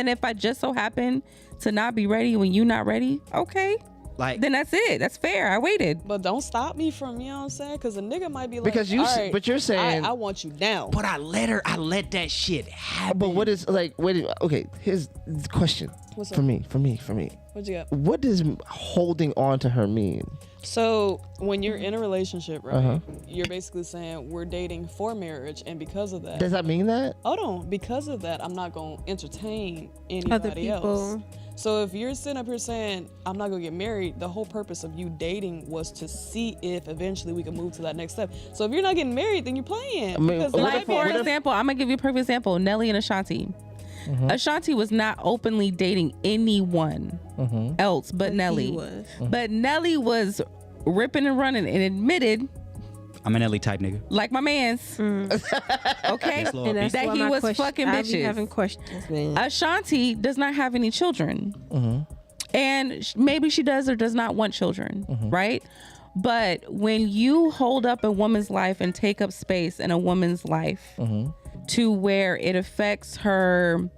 if I just so happen to not be ready when you're not ready, okay, Like, then that's it. That's fair. I waited. But don't stop me from, you know what I'm saying? Because a nigga might be like, Because you all s- right, but you're saying- I want you now. but I let that shit happen. But what is like? Wait. Okay. Here's the question. What's For up? me. What you got? What does holding on to her mean? So when you're in a relationship, right, Uh-huh. you're basically saying we're dating for marriage, and because of that, Does that mean that? hold on, because of that, I'm not gonna entertain Other anybody else. people. So if you're sitting up here saying, I'm not gonna get married, the whole purpose of you dating was to see if eventually we can move to that next step. So if you're not getting married, then you're playing. I mean, Because Like, for example, I'm going to give you a perfect example. Nelly and Ashanti. Ashanti was not openly dating anyone else but Nelly. He was. But Nelly was ripping and running and admitted, I'm an Ellie type nigga. like my man's, okay, Yes, Lord. And that's that why he my was question- fucking I be bitches. having questions, man. Ashanti does not have any children. And maybe she does or does not want children, right? But when you hold up a woman's life and take up space in a woman's life to where it affects her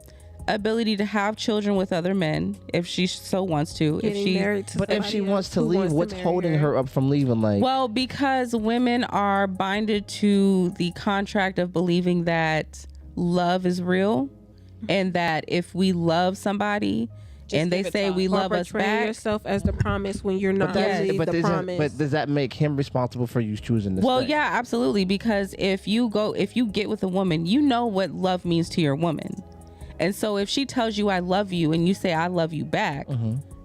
ability to have children with other men, if she so wants to, Getting if she married to But if somebody she else wants to who leave, wants to what's marry holding her up from leaving? Like, well, because women are binded to the contract of believing that love is real and that if we love somebody and they give it say time. we Or love us portraying back. yourself as the promise when you're not that's- really the isn't- promise. but does that make him responsible for you choosing this? Well, yeah, absolutely. Because if you get with a woman, you know what love means to your woman. And so if she tells you I love you and you say I love you back,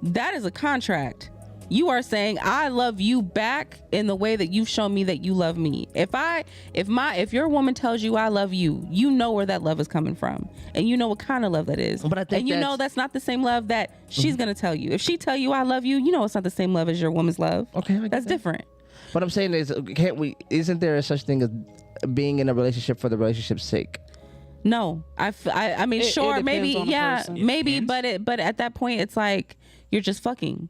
that is a contract. You are saying I love you back in the way that you've shown me that you love me. If your woman tells you I love you, you know where that love is coming from. And you know what kind of love that is. But I think and you know that's not the same love that she's going to tell you. If she tell you I love you, you know it's not the same love as your woman's love. Okay, I get That's that. different. What I'm saying is, isn't there such thing as being in a relationship for the relationship's sake? No, I mean, It sure, depends maybe, on the yeah, person. It maybe, depends. but at that point, it's like you're just fucking.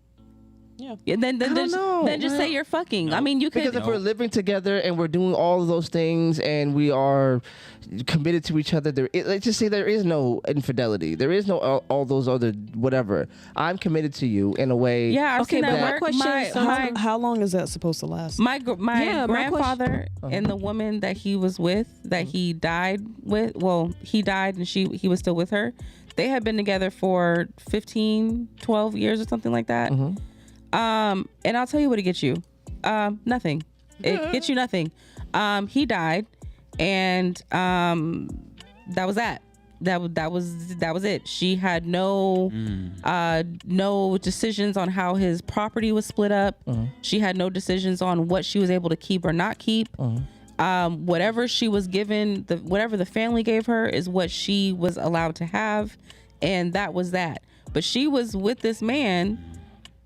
Yeah. Then I don't know. then just say you're fucking. I mean, you could. Because if we're living together and we're doing all of those things and we are committed to each other, let's just say there is no infidelity. There is no all those other whatever. I'm committed to you in a way. Yeah, I've Okay, seen but that my work. question My, is sometimes- my, How long is that supposed to last? my Yeah, my grandfather and the woman that he was with, that he died with. Well, he died and he was still with her. They had been together for 15, 12 years or something like that. And I'll tell you what it gets you. Nothing. It gets you nothing. He died, and that was that. That was it. She had no decisions on how his property was split up. She had no decisions on what she was able to keep or not keep. Whatever she was given, whatever the family gave her is what she was allowed to have, and that was that. But she was with this man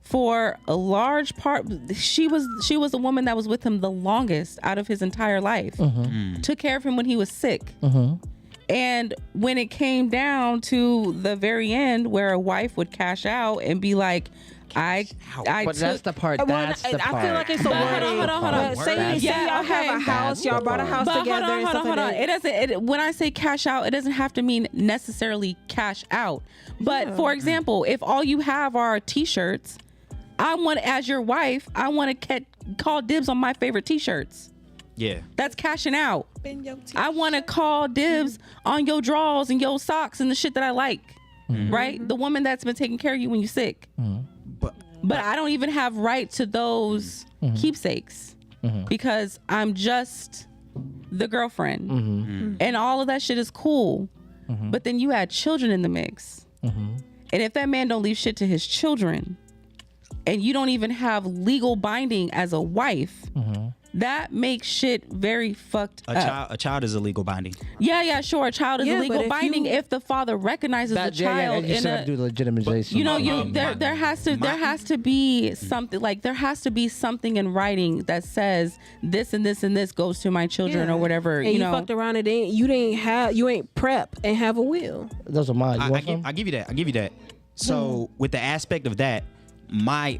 for a large part. She was a woman that was with him the longest out of his entire life. Took care of him when he was sick. And when it came down to the very end where a wife would cash out and be like, I But that's the part. That's the part. I feel like it's a wording. Hold on. Say y'all have a house, y'all bought a house But together. and stuff hold on. like that. When I say cash out, it doesn't have to mean necessarily cash out. But for example, if all you have are t-shirts, as your wife, I want to call dibs on my favorite t-shirts. Yeah. That's cashing out. I want to call dibs on your drawers and your socks and the shit that I like. Right? The woman that's been taking care of you when you're sick. But I don't even have right to those keepsakes because I'm just the girlfriend. And all of that shit is cool. But then you add children in the mix. And if that man don't leave shit to his children and you don't even have legal binding as a wife, that makes shit very fucked up. A child is a legal binding. Yeah, sure. A child is Yeah, a legal but if binding you- if the father recognizes the child you in still a. have to do the legitimization. You know, there has to be something, like there has to be something in writing that says this and this and this goes to my children Yeah. or whatever. And you fucked around and you ain't prep and have a will. Those are mine. You want some? I give you that. So with the aspect of that, my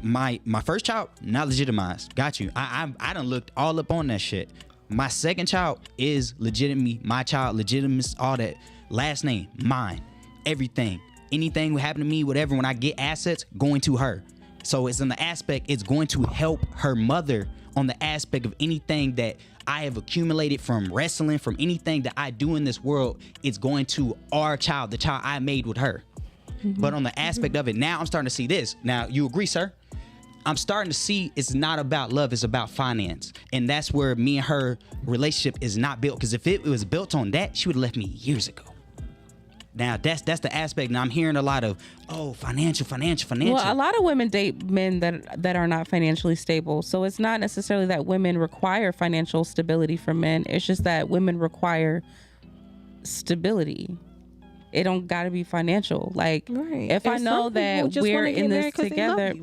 first child not legitimized. Got you. I done looked all up on that shit. My second child is legitimate. My child legitimate. All that. Last name mine. Everything. Anything will happen to me. Whatever. When I get assets, going to her. So it's in the aspect. It's going to help her mother on the aspect of anything that I have accumulated from wrestling, from anything that I do in this world. It's going to our child, the child I made with her. But on the aspect of it, now I'm starting to see this. Now, you agree, sir? I'm starting to see it's not about love, it's about finance. And that's where me and her relationship is not built. Because if it was built on that, she would have left me years ago. Now that's the aspect. Now I'm hearing a lot of financial. Well, a lot of women date men that are not financially stable. So it's not necessarily that women require financial stability from men. It's just that women require stability. It don't got to be financial. Like if I know that we're in this together,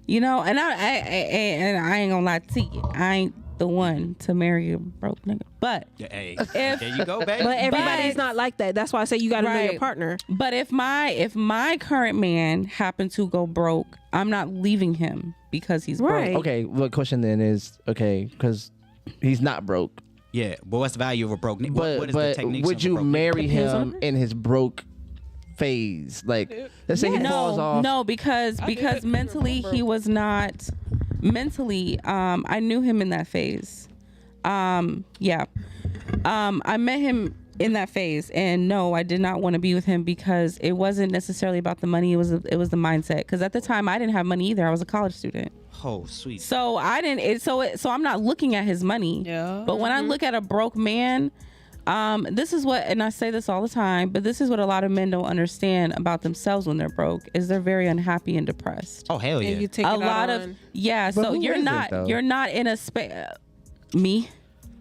you know, and I ain't gonna lie to you, I ain't the one to marry a broke nigga. But there you go, baby. But everybody's not like that. That's why I say you got to know your partner. But if my current man happened to go broke, I'm not leaving him because he's broke. Okay, what question then is because he's not broke. Yeah, but what's the value of a broke nigga? What is the technique? Would you marry him in his broke phase? Like, let's say he falls off. No, because mentally he was not. Mentally, I knew him in that phase. I met him in that phase, and no, I did not want to be with him because it wasn't necessarily about the money. It was the mindset. Because at the time, I didn't have money either. I was a college student. Oh, sweet. So I didn't. So I'm not looking at his money. Yeah. But when I look at a broke man, this is what, and I say this all the time, but this is what a lot of men don't understand about themselves when they're broke is they're very unhappy and depressed. Oh, hell yeah. And you take a lot of But so who you're isn't, not though? you're not in a space. Me,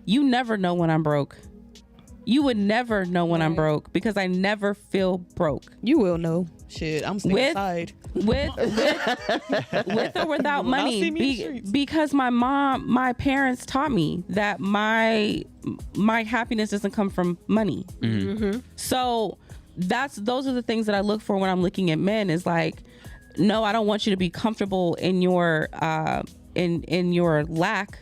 you never know when I'm broke. You would never know when I'm broke because I never feel broke. You will know. Shit, I'm staying aside. With or without money, because my parents taught me that my happiness doesn't come from money. Mm-hmm. So those are the things that I look for when I'm looking at men. Is like, no, I don't want you to be comfortable in your in your lack,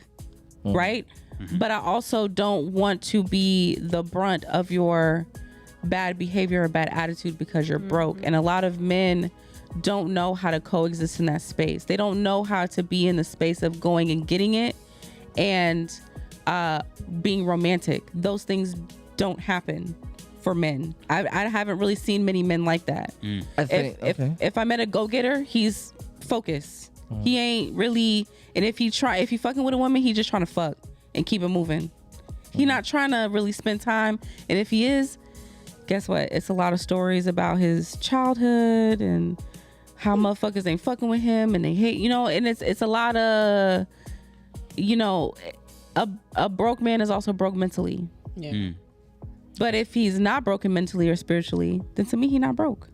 right? But I also don't want to be the brunt of your bad behavior or bad attitude because you're broke. And a lot of men don't know how to coexist in that space. They don't know how to be in the space of going and getting it and being romantic. Those things don't happen for men. I haven't really seen many men like that. I think, if I met a go-getter, he's focused. He ain't really, and if he fucking with a woman, he just trying to fuck and keep it moving. He not trying to really spend time. And if he is, guess what? It's a lot of stories about his childhood and how motherfuckers ain't fucking with him and they hate, you know, and it's a lot of, you know, a broke man is also broke mentally. Yeah. But if he's not broken mentally or spiritually, then to me, he not broke.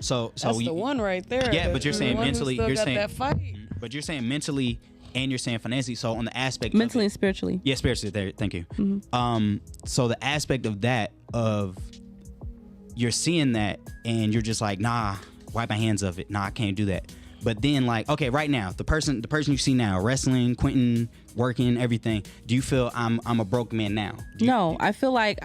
So That's the one right there. Yeah, but you're saying mentally, you're saying that fight. But you're saying mentally and you're saying financially. So on the aspect Mentally of and spiritually. Yeah, spiritually. There, thank you. So the aspect of that you're seeing that and you're just like, nah, wipe my hands of it. Nah, I can't do that. But then like, okay, right now, the person you see now, wrestling, Quentin, working, everything. Do you feel I'm a broke man now? No, I feel like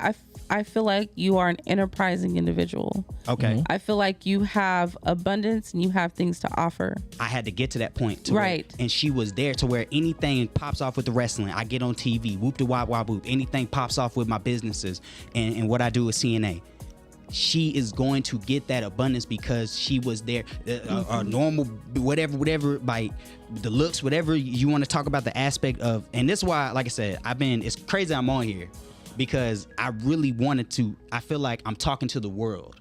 I feel like you are an enterprising individual. Okay. I feel like you have abundance and you have things to offer. I had to get to that point. To right. Where, and she was there to where anything pops off with the wrestling. I get on TV, whoop de wop wop whoop. Anything pops off with my businesses and what I do with CNA. She is going to get that abundance because she was there. Normal, whatever, by the looks, whatever you want to talk about the aspect of. And this is why, like I said, it's crazy I'm on here. Because I really wanted to, I feel like I'm talking to the world.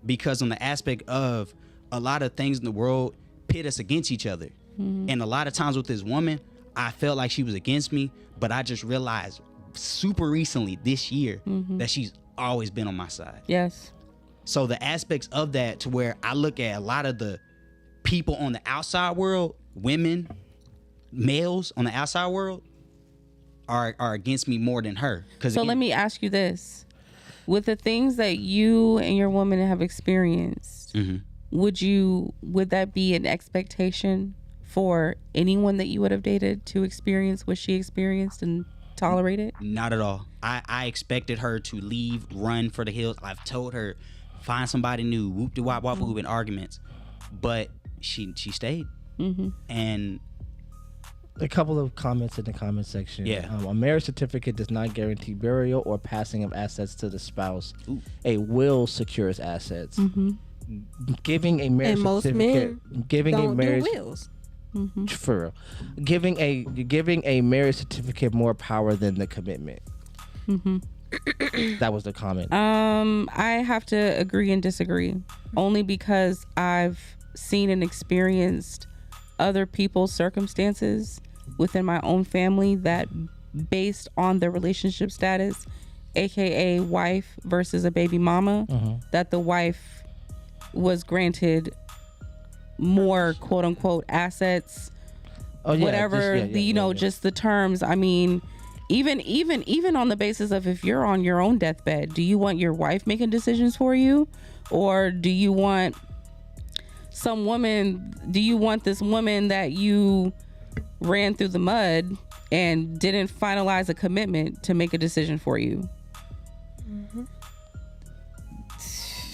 Because on the aspect of a lot of things in the world pit us against each other. And a lot of times with this woman, I felt like she was against me, but I just realized super recently this year that she's always been on my side. Yes. So the aspects of that to where I look at a lot of the people on the outside world, women, males on the outside world, are against me more than her. So let me ask you this. With the things that you and your woman have experienced, would that be an expectation for anyone that you would have dated to experience what she experienced and tolerate it? Not at all. I expected her to leave, run for the hills. I've told her, find somebody new, whoop de wop wop whoop in arguments. But she stayed. And a couple of comments in the comment section. Yeah. A marriage certificate does not guarantee burial or passing of assets to the spouse. A will secures assets. Giving a marriage certificate, wills. For real, giving a marriage certificate more power than the commitment. That was the comment. I have to agree and disagree, only because I've seen and experienced other people's circumstances within my own family that, based on their relationship status, aka wife versus a baby mama, that the wife was granted more quote unquote assets, whatever, just the terms. I mean, even on the basis of, if you're on your own deathbed, do you want your wife making decisions for you, or do you want this woman that you ran through the mud and didn't finalize a commitment to make a decision for you?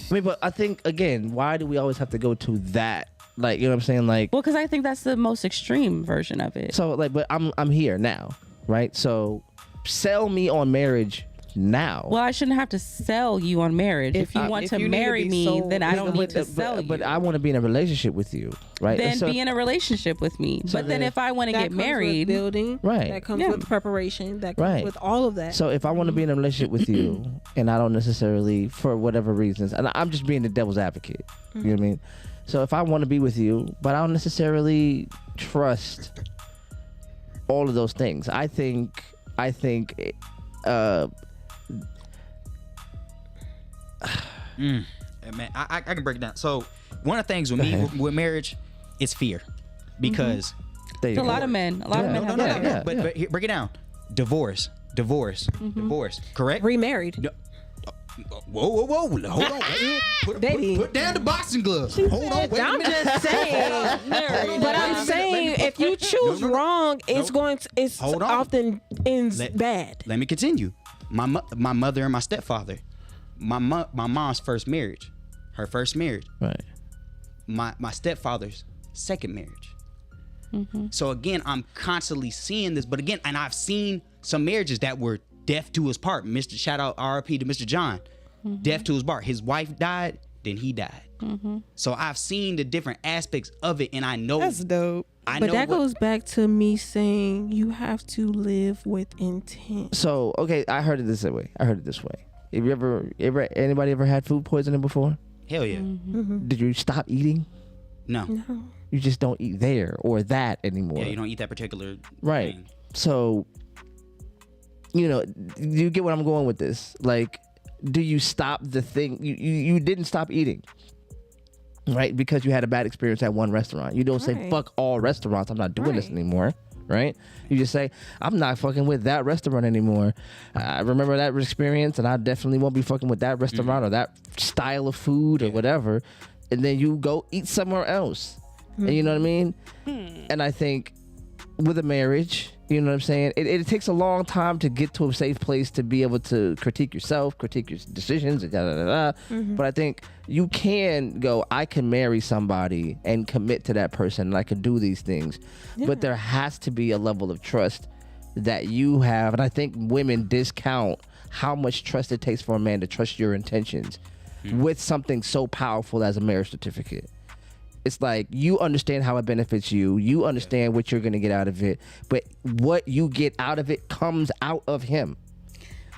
I mean, but I think, again, why do we always have to go to that? Like, you know what I'm saying? Like, well, because I think that's the most extreme version of it. So, like, but I'm here now, right? So, sell me on marriage now. Well, I shouldn't have to sell you on marriage. If you want to marry me, then I don't need to sell you. But I want to be in a relationship with you, right? Then be in a relationship with me. But then if I want to get married, building, right? That comes with preparation. That comes with all of that. So if I want to be in a relationship with you, and I don't necessarily, for whatever reasons, and I'm just being the devil's advocate, you know what I mean? So if I want to be with you, but I don't necessarily trust all of those things, I think. Man, I can break it down. So one of the things with me with marriage is fear, because a lot of men have that. But here, break it down. Divorce, correct? Remarried. No. Whoa, hold on. Put down the boxing gloves. Hold on, wait a minute. I'm just saying. But I'm saying, if you choose wrong, it's often ends bad. Let me continue. My mother and my stepfather, my mom's first marriage, her first marriage, right? My stepfather's second marriage. So again, I'm constantly seeing this, but again, and I've seen some marriages that were death to his part. Shout out RIP to Mr. John. Death to his part. His wife died, then he died. So I've seen the different aspects of it, and I know that's dope. But that goes back to me saying you have to live with intent. So okay, I heard it this way. Have you anybody ever had food poisoning before? Hell yeah. Did you stop eating? No. You just don't eat there or that anymore. Yeah, you don't eat that particular right thing. So you get what I'm going with this. Like, do you stop the thing? You didn't stop eating, right? Because you had a bad experience at one restaurant. You don't say, fuck all restaurants, I'm not doing this anymore, right? You just say, I'm not fucking with that restaurant anymore. I remember that experience, and I definitely won't be fucking with that restaurant or that style of food or whatever. And then you go eat somewhere else. And you know what I mean? And I think with a marriage, you know what I'm saying? It takes a long time to get to a safe place to be able to critique yourself, critique your decisions, and But I think you can go, I can marry somebody and commit to that person, and I can do these things. But there has to be a level of trust that you have. And I think women discount how much trust it takes for a man to trust your intentions with something so powerful as a marriage certificate. It's like, you understand how it benefits you. You understand what you're going to get out of it. But what you get out of it comes out of him.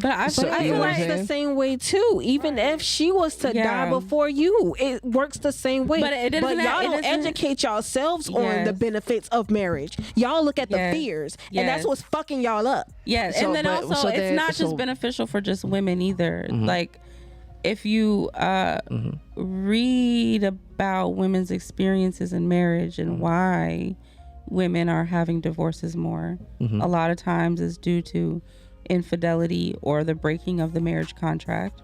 But I feel like it's the same way too. Even if she was to die before you, it works the same way. But y'all don't educate yourselves on the benefits of marriage. Y'all look at the fears, and that's what's fucking y'all up. Yes, and then also it's not just beneficial for just women either. Like, if you read about women's experiences in marriage and why women are having divorces more, a lot of times is due to infidelity or the breaking of the marriage contract,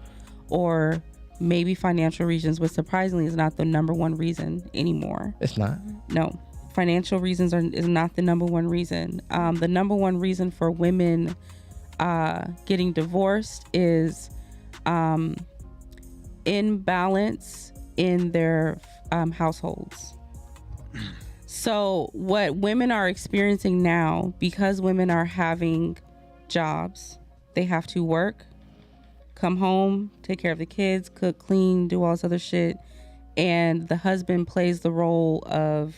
or maybe financial reasons, which surprisingly is not the number one reason anymore. It's not? No. Financial reasons is not the number one reason. The number one reason for women getting divorced is imbalance in their households. So what women are experiencing now, because women are having jobs, they have to work, come home, take care of the kids, cook, clean, do all this other shit, and the husband plays the role of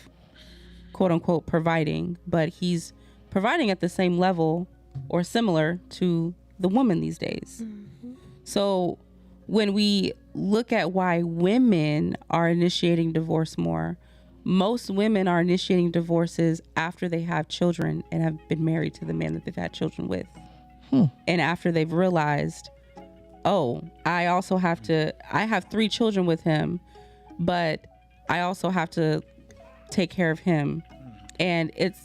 quote unquote providing, but he's providing at the same level or similar to the woman these days. So when we look at why women are initiating divorce more, most women are initiating divorces after they have children and have been married to the man that they've had children with. And after they've realized, oh, I have 3 children with him, but I also have to take care of him. And it's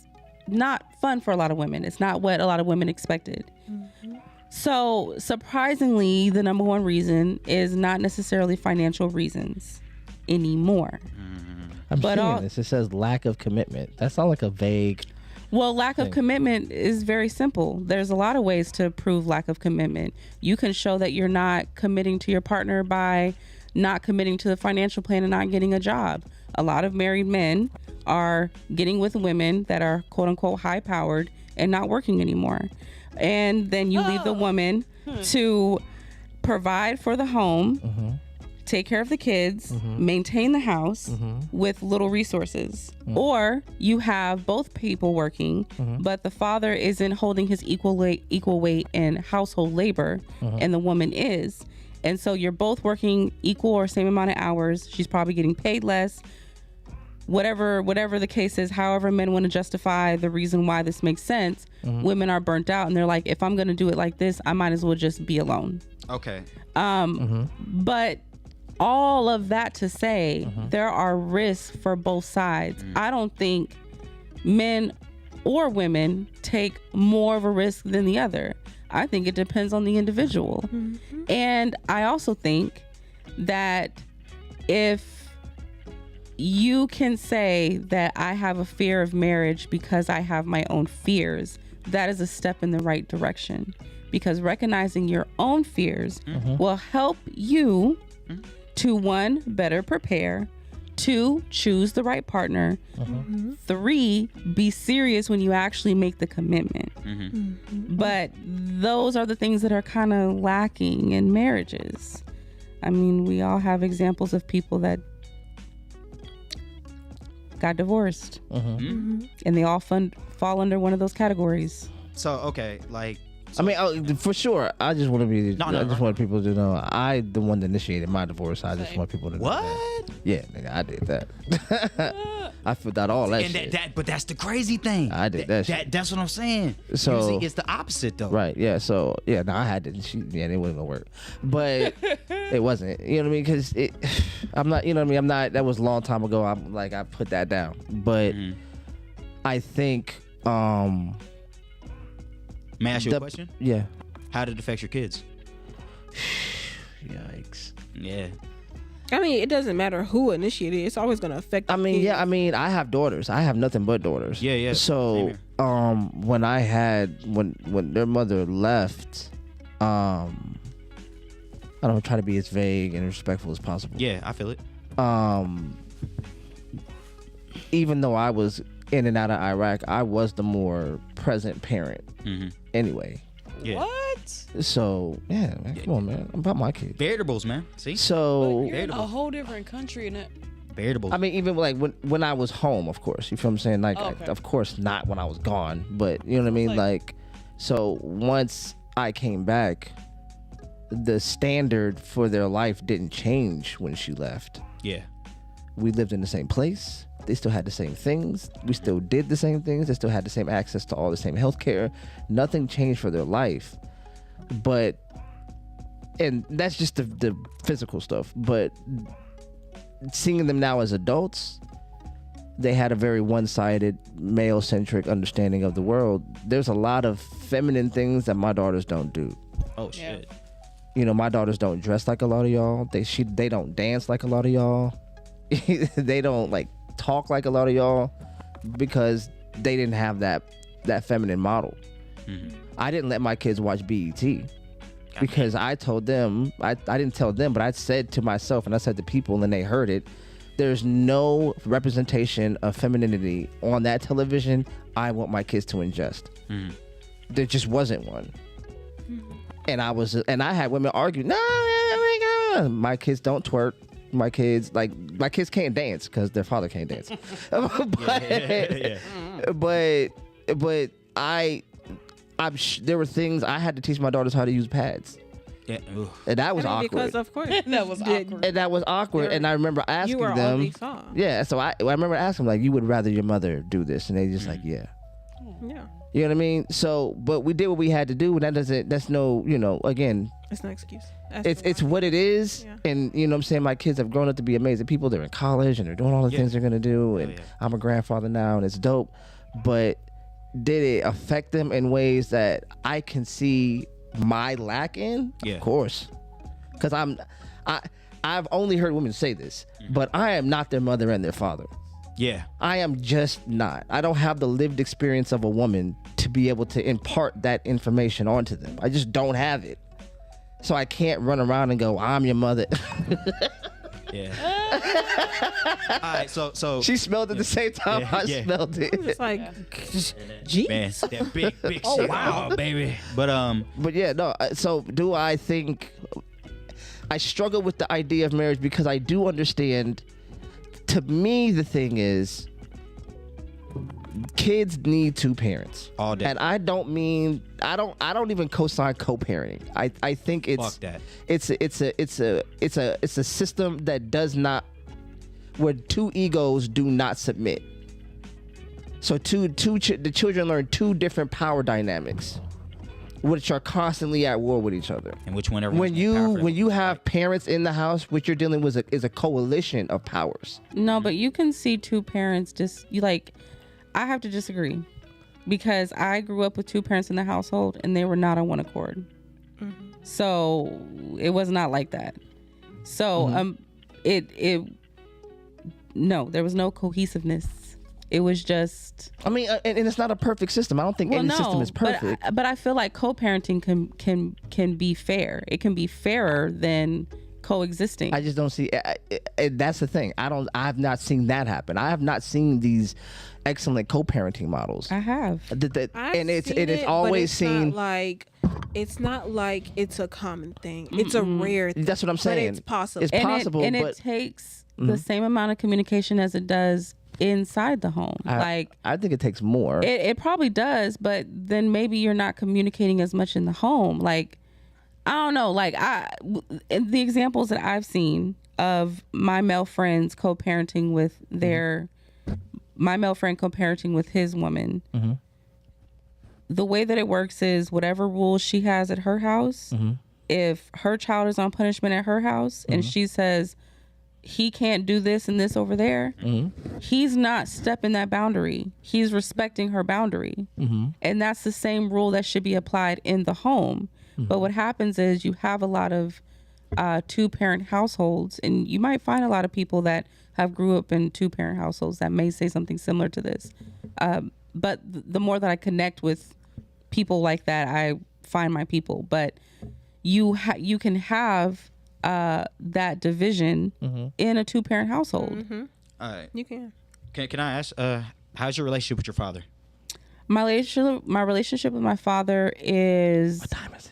not fun for a lot of women. It's not what a lot of women expected. So surprisingly, the number one reason is not necessarily financial reasons anymore. I'm seeing this. It says lack of commitment. That sounds like a vague. Well, lack of commitment is very simple. There's a lot of ways to prove lack of commitment. You can show that you're not committing to your partner by not committing to the financial plan and not getting a job. A lot of married men are getting with women that are quote unquote high powered and not working anymore. And then you leave the woman to provide for the home, take care of the kids, maintain the house with little resources. Or you have both people working, but the father isn't holding his equal weight in household labor, and the woman is. And so you're both working equal or same amount of hours. She's probably getting paid less. Whatever the case is, however men want to justify the reason why this makes sense, women are burnt out and they're like, if I'm going to do it like this, I might as well just be alone. Okay. But all of that to say, there are risks for both sides. I don't think men or women take more of a risk than the other. I think it depends on the individual. And I also think that if you can say that I have a fear of marriage because I have my own fears, that is a step in the right direction. Because recognizing your own fears will help you to 1, better prepare, 2, choose the right partner, 3, be serious when you actually make the commitment. But those are the things that are kind of lacking in marriages. I mean, we all have examples of people that got divorced, and they all fall under one of those categories. So okay, like. I mean, for sure. I just want to be. I just want people to know I the one that initiated my divorce. I just want people to know. What? That. Yeah, nigga, I did that. I filled out all that shit. But that's the crazy thing. I did that shit. That's what I'm saying. So usually it's the opposite though. Right. Yeah. So yeah. No, I had to. It wasn't gonna work. But it wasn't. You know what I mean? Because I'm not. You know what I mean? I'm not. That was a long time ago. I'm like I put that down. But I think. May I ask you a question? Yeah. How did it affect your kids? Yikes. Yeah. I mean, it doesn't matter who initiated it. It's always going to affect the kids. Yeah. I mean, I have daughters. I have nothing but daughters. Yeah. So, when I had when their mother left, I don't try to be as vague and respectful as possible. Yeah, I feel it. Even though I was in and out of Iraq, I was the more present parent. Anyway. Yeah. What? So yeah, man, come on, man. I'm about my kids. Variables, man. See. So You're in a whole different country and Variables. I mean, even like when I was home, of course. You feel what I'm saying? Like, okay. of course, not when I was gone, but you know what I mean. Like, so once I came back, the standard for their life didn't change when she left. Yeah. We lived in the same place. They still had the same things. We still did the same things. They still had the same access to all the same healthcare. Nothing changed for their life. And that's just the physical stuff. But seeing them now as adults, they had a very one-sided, male-centric understanding of the world. There's a lot of feminine things that my daughters don't do. Oh shit. You know, my daughters don't dress like a lot of y'all. They don't dance like a lot of y'all. They don't like talk like a lot of y'all because they didn't have that feminine model. I didn't let my kids watch BET because I told them, I didn't tell them, but I said to myself and I said to people and they heard it, there's no representation of femininity on that television I want my kids to ingest. There just wasn't one. And I had women argue, no, my kids don't twerk. My kids can't dance because their father can't dance. But I there were things I had to teach my daughters how to use pads. Yeah. Ugh. And that was awkward. Because of course That was awkward. And that was awkward. And I remember asking you were them. all they saw. Yeah, so I remember asking them, like, you would rather your mother do this? And they just like, yeah. Yeah. You know what I mean? So, but we did what we had to do. And that's no, again, It's no excuse. it's what it is. Yeah. And, you know what I'm saying? My kids have grown up to be amazing people. They're in college and they're doing all the things they're going to do. And I'm a grandfather now and it's dope. But did it affect them in ways that I can see my lack in? Yeah. Of course. Because I've only heard women say this, but I am not their mother and their father. Yeah. I am just not. I don't have the lived experience of a woman to be able to impart that information onto them. I just don't have it. So I can't run around and go, I'm your mother. Yeah. All right. So She smelled it the same time I smelled it. I'm just like, geez. man, that big shit. Wow, baby. But yeah, no. So do I think I struggle with the idea of marriage because I do understand. To me, the thing is, kids need two parents all day. and I don't even co-sign co-parenting. I think it's Fuck that. It's a system that does not, where two egos do not submit. So the children learn two different power dynamics, which are constantly at war with each other. And which one? When you have parents in the house, what you're dealing with is a coalition of powers. No, but you can see two parents I have to disagree because I grew up with two parents in the household and they were not on one accord. Mm-hmm. So it was not like that. So no, there was no cohesiveness. It was just. I mean, and it's not a perfect system. I don't think any system is perfect. But I feel like co-parenting can be fair. It can be fairer than coexisting. I just don't see. That's the thing. I have not seen that happen. I have not seen these excellent co-parenting models. I have. And it's always seen. It's not like it's a common thing. It's a rare thing. That's what I'm saying. But it's possible. It's possible, and but it takes the same amount of communication as it does inside the home. I think it takes more. It probably does, but then maybe you're not communicating as much in the home. Like, I don't know. Like, the examples that I've seen of my male friends co-parenting with my male friend co-parenting with his woman. Mm-hmm. The way that it works is whatever rules she has at her house, if her child is on punishment at her house and she says, he can't do this and this over there, he's not stepping that boundary. He's respecting her boundary. And that's the same rule that should be applied in the home. But what happens is you have a lot of two-parent households, and you might find a lot of people that have grew up in two-parent households that may say something similar to this. But the more that I connect with people like that, I find my people. But you can have that division in a two-parent household. All right. You can. Can I ask, how's your relationship with your father? My relationship with my father is. What time is it?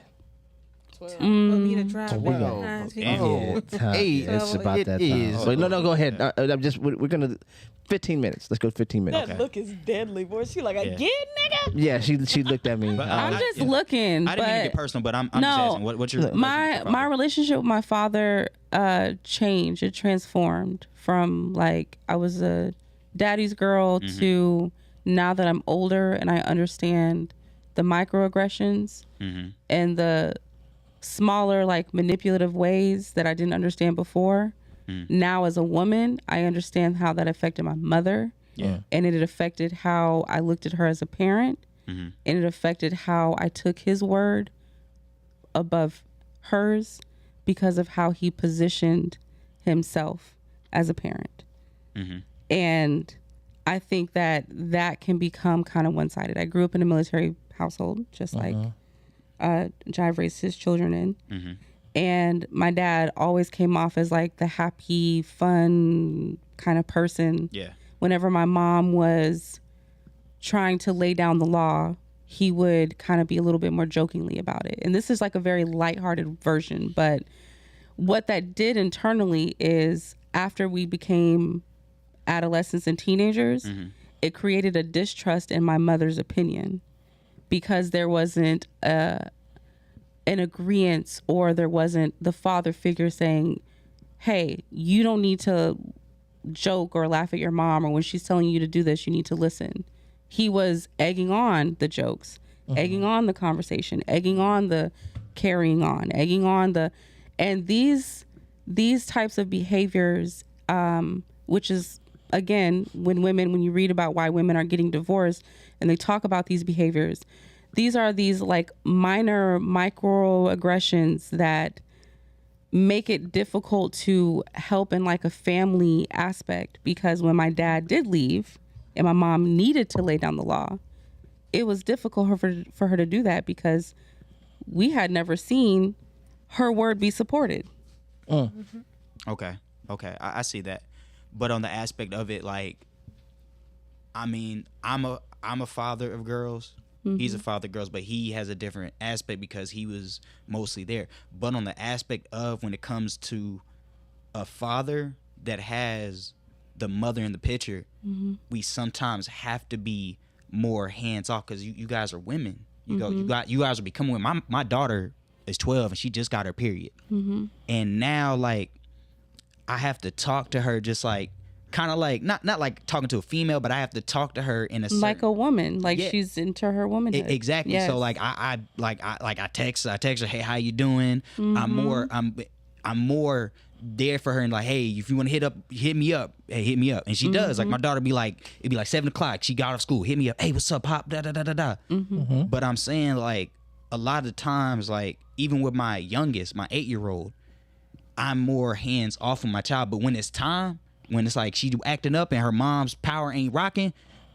12. Me to drive. 12. Hey, It's about that is. time. Wait, no, go ahead. I'm just. We're gonna. 15 minutes. Let's go 15 minutes. That look is deadly, boy. She like, again, nigga? Yeah, she looked at me. But, I'm just looking. I didn't mean to get personal, but I'm just asking. What's your my relationship with my father changed. It transformed from like I was a daddy's girl to now that I'm older and I understand the microaggressions and the smaller like manipulative ways that I didn't understand before. Now as a woman, I understand how that affected my mother. Yeah. And it affected how I looked at her as a parent. And it affected how I took his word above hers because of how he positioned himself as a parent. And I think that can become kind of one-sided. I grew up in a military household, just like Jive raised his children in. And my dad always came off as like the happy, fun kind of person. Yeah. Whenever my mom was trying to lay down the law, he would kind of be a little bit more jokingly about it. And this is like a very lighthearted version. But what that did internally is after we became adolescents and teenagers, it created a distrust in my mother's opinion because there wasn't an agreement, or there wasn't the father figure saying, hey, you don't need to joke or laugh at your mom, or when she's telling you to do this, you need to listen. He was egging on the jokes, egging on the conversation, egging on the carrying on, egging on the, and these types of behaviors, which is, again, when you read about why women are getting divorced and they talk about these behaviors, these are these like minor microaggressions that make it difficult to help in like a family aspect. Because when my dad did leave and my mom needed to lay down the law, it was difficult for her to do that because we had never seen her word be supported. Okay, I see that, but on the aspect of it, like, I mean, I'm a father of girls. He's a father of girls, but he has a different aspect because he was mostly there. But on the aspect of when it comes to a father that has the mother in the picture, we sometimes have to be more hands off because you guys are women. You guys are becoming women. My daughter is 12 and she just got her period, and now like I have to talk to her just like kind of like not like talking to a female, but I have to talk to her in a certain, like a woman, like she's into her womanhood. Exactly. Yes. So like I text her, hey, how you doing? I'm more there for her and like, hey, if you want to hit me up, hey, hit me up. And she does. Like my daughter it'd be like 7:00. She got off school, hit me up, hey, what's up, Pop? Da da da da da. But I'm saying like a lot of times, like even with my youngest, my 8-year-old, I'm more hands off with my child. But when it's time, when it's like she acting up and her mom's power ain't rocking,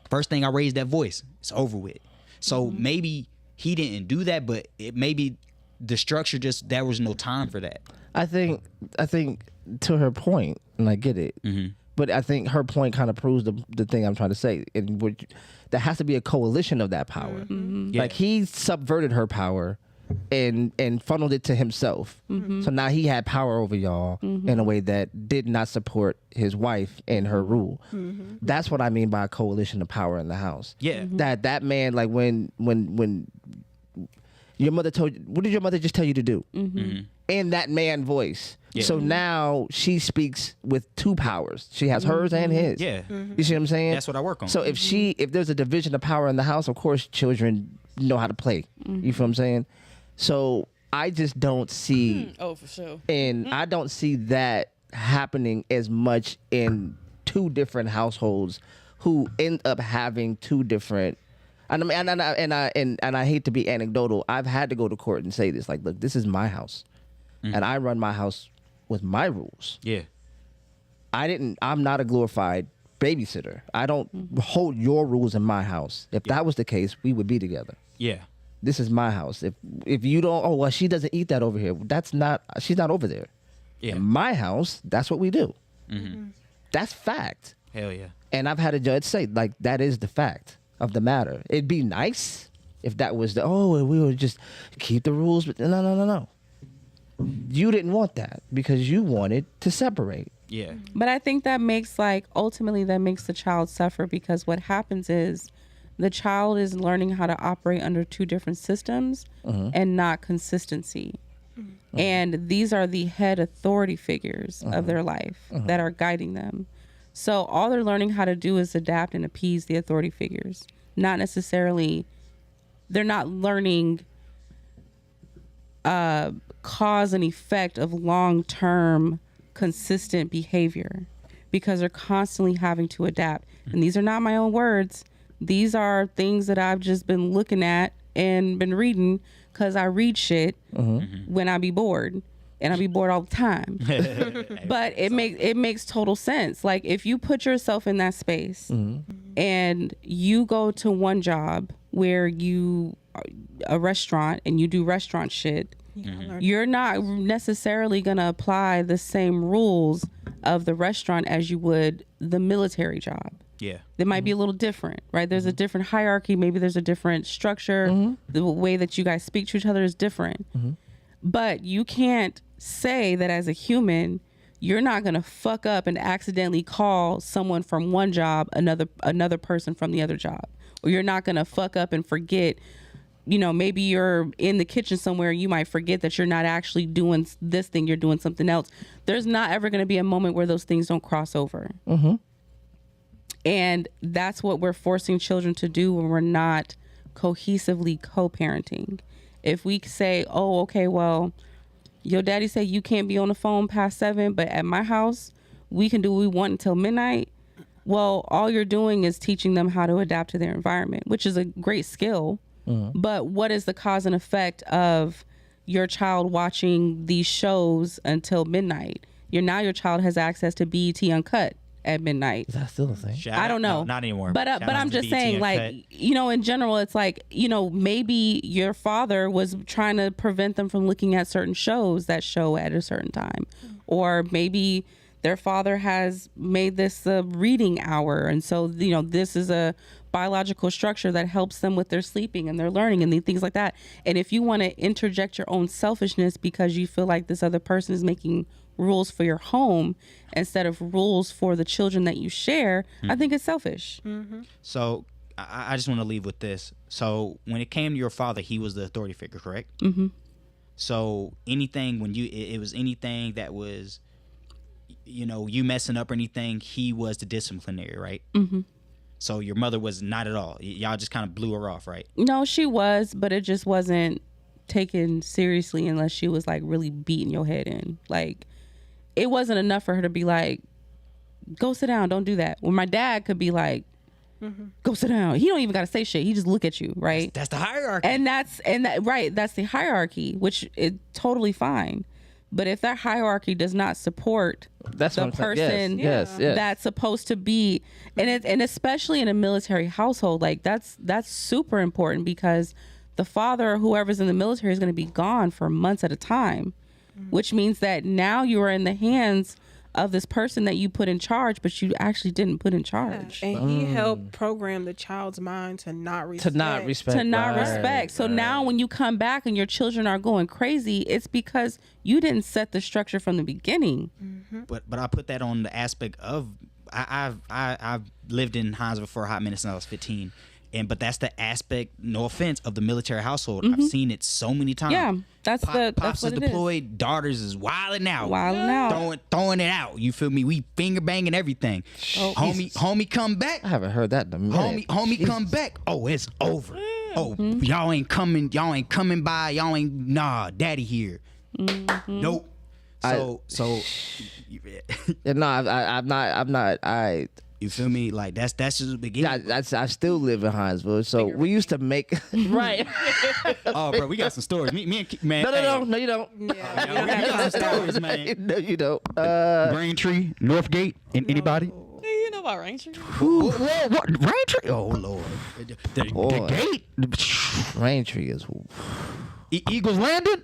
first thing I raise that voice. It's over with. So maybe he didn't do that, but it maybe the structure just there was no time for that. I think to her point, and I get it, but I think her point kind of proves the thing I'm trying to say. There has to be a coalition of that power. Like he subverted her power and funneled it to himself. So now he had power over y'all in a way that did not support his wife and her rule. That's what I mean by a coalition of power in the house. Yeah. That man, like when your mother told you, what did your mother just tell you to do? In that man voice. Yeah. So now she speaks with two powers. She has hers and his. Yeah. You see what I'm saying? That's what I work on. So if there's a division of power in the house, of course children know how to play. You feel what I'm saying? So I just don't see for sure. And I don't see that happening as much in two different households who end up having two different. And I mean, and I hate to be anecdotal. I've had to go to court and say this, like, look, this is my house, and I run my house with my rules. Yeah. I'm not a glorified babysitter. I don't hold your rules in my house. If that was the case, we would be together. Yeah. This is my house. If you don't, oh well, she doesn't eat that over here. She's not over there. Yeah. In my house, that's what we do. That's fact. Hell yeah. And I've had a judge say, like, that is the fact of the matter. It'd be nice if that was we would just keep the rules, but no. You didn't want that because you wanted to separate. Yeah. But I think that makes ultimately that makes the child suffer, because what happens is the child is learning how to operate under two different systems and not consistency. And these are the head authority figures of their life that are guiding them. So all they're learning how to do is adapt and appease the authority figures. Not necessarily, they're not learning cause and effect of long-term consistent behavior, because they're constantly having to adapt. And these are not my own words. These are things that I've just been looking at and been reading, because I read shit when I be bored. And I be bored all the time. But it makes total sense. Like, if you put yourself in that space and you go to one job where a restaurant and you do restaurant shit, you're not necessarily going to apply the same rules of the restaurant as you would the military job. Yeah. They might be a little different, right? There's a different hierarchy. Maybe there's a different structure. The way that you guys speak to each other is different. But you can't say that as a human, you're not going to fuck up and accidentally call someone from one job another person from the other job. Or you're not going to fuck up and forget maybe you're in the kitchen somewhere, you might forget that you're not actually doing this thing, you're doing something else. There's not ever going to be a moment where those things don't cross over. Mm-hmm. And that's what we're forcing children to do when we're not cohesively co-parenting. If we say, oh, okay, well, your daddy said you can't be on the phone past 7, but at my house, we can do what we want until midnight. Well, all you're doing is teaching them how to adapt to their environment, which is a great skill. Mm-hmm. But what is the cause and effect of your child watching these shows until midnight? Your child has access to BET Uncut at midnight. Is that still a thing? I don't know. No, not anymore. But I'm just saying, like, in general, it's like, maybe your father was trying to prevent them from looking at certain shows that show at a certain time. Or maybe their father has made this a reading hour. And so, this is a biological structure that helps them with their sleeping and their learning and things like that. And if you want to interject your own selfishness because you feel like this other person is making rules for your home instead of rules for the children that you share, I think it's selfish. Mm-hmm. So I just want to leave with this. So when it came to your father, he was the authority figure, correct? Mm-hmm. So anything when it was anything that was, you messing up or anything, he was the disciplinary, right? Mm-hmm. So your mother was not at all. Y'all just kind of blew her off, right? No, she was, but it just wasn't taken seriously unless she was like really beating your head in. Like, it wasn't enough for her to be like, go sit down, don't do that. When my dad could be like, go sit down. He don't even got to say shit. He just look at you, right? That's the hierarchy. And that's the hierarchy, which is totally fine. But if that hierarchy does not support the person that's supposed to be, and especially in a military household, like that's super important because the father or whoever's in the military is going to be gone for months at a time, which means that now you are in the hands of this person that you put in charge, but you actually didn't put in charge. Yeah. And he helped program the child's mind to not respect. So now when you come back and your children are going crazy, it's because you didn't set the structure from the beginning. Mm-hmm. But I put that on the aspect of I've lived in Hinesville for a hot minute since I was 15. But that's the aspect, no offense, of the military household. I've seen it so many times. Yeah, that's Pops what is it deployed, is. daughters is wilding out. Throwing it out. You feel me? We finger banging everything. Homie come back. I haven't heard that in a minute. Homie come back. Oh, it's over. Oh, y'all ain't coming by. Y'all ain't, nah, daddy here. Nope. I'm not. You feel me? Like that's just the beginning. I still live in Hinesville, so we used to make right. Oh, bro, we got some stories. Me and man. No, you don't. We got some stories, man. No, you don't. Braintree, Northgate, and anybody? You know about Braintree? What? Braintree? Oh Lord, the gate. Braintree is. Eagles Landing.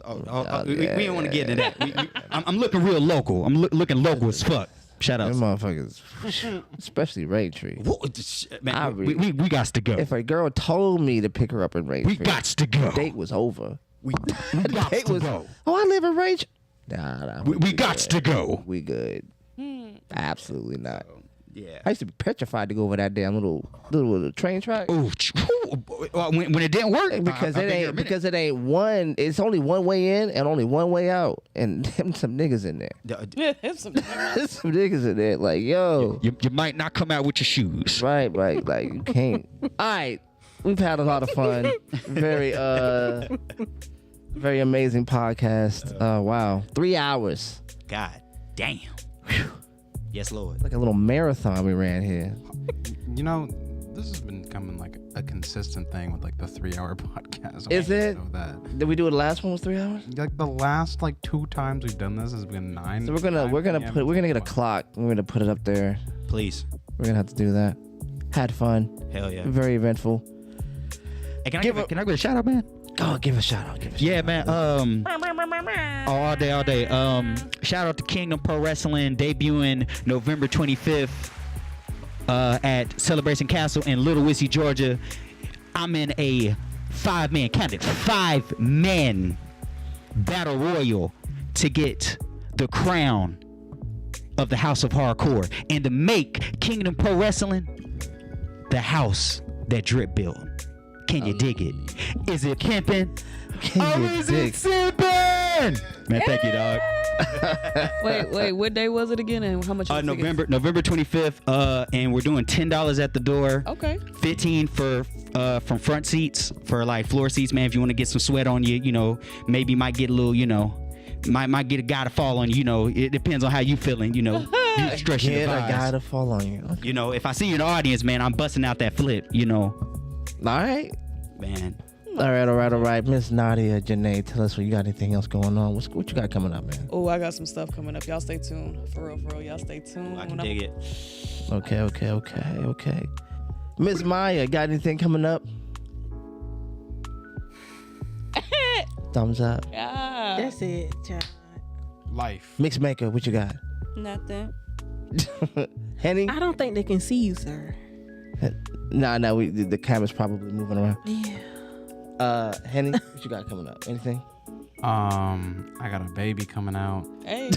We didn't want to get into that. I'm looking real local. I'm looking local as fuck. Shout out. Them motherfuckers, especially Braintree. Man, we got to go. If a girl told me to pick her up in Braintree, we got to go. The date was over. We got to go. Oh, I live in Braintree. Nah, we got to go. We good. Absolutely not. Yeah. I used to be petrified to go over that damn little train track. Ooh, when it didn't work because it ain't one. It's only one way in and only one way out, and them some niggas in there. There's some niggas in there. Like, yo, you might not come out with your shoes. Right. Like you can't. All right, we've had a lot of fun. Very amazing podcast. Wow, 3 hours. God damn. Yes, Lord. Like a little marathon we ran here. This has been becoming like a consistent thing with like the 3-hour podcast. Is it? Did we do it? The last one was 3 hours. Like the last 2 times we've done this has been 9. So we're gonna get a clock. We're gonna put it up there. Please. We're gonna have to do that. Had fun. Hell yeah. Very eventful. Hey, can I give a shout out, man? Oh, give a shout out. Yeah, man. All day. Shout out to Kingdom Pro Wrestling debuting November 25th at Celebration Castle in Little Whiskey, Georgia. I'm in a 5-man battle royal to get the crown of the House of Hardcore and to make Kingdom Pro Wrestling the house that Drip built. Can you dig it? Is it pimping? Can you dig? Simping? Man, thank you, dog. Wait, what day was it again, and how much? are the tickets? November 25th. And we're doing $10 at the door. Okay. 15 for from front seats for like floor seats, man. If you want to get some sweat on you, you know, maybe might get a little, you know, might get a guy to fall on you. You know, it depends on how you feeling. You know, you stretching the Get a vibes. guy to fall on you. You know, if I see you in the audience, man, I'm busting out that flip. You know, All right. man. All right. Miss Nadia, Janae, tell us what you got. Anything else going on? What you got coming up, man? Oh, I got some stuff coming up. Y'all stay tuned. For real. Y'all stay tuned. I can dig it. Okay. Miss Maya, got anything coming up? Thumbs up. Yeah. That's it, child. Life. Mix maker, what you got? Nothing. Henny? I don't think they can see you, sir. Nah, the camera's probably moving around. Yeah. Henny, what you got coming up? Anything? I got a baby coming out. Hey.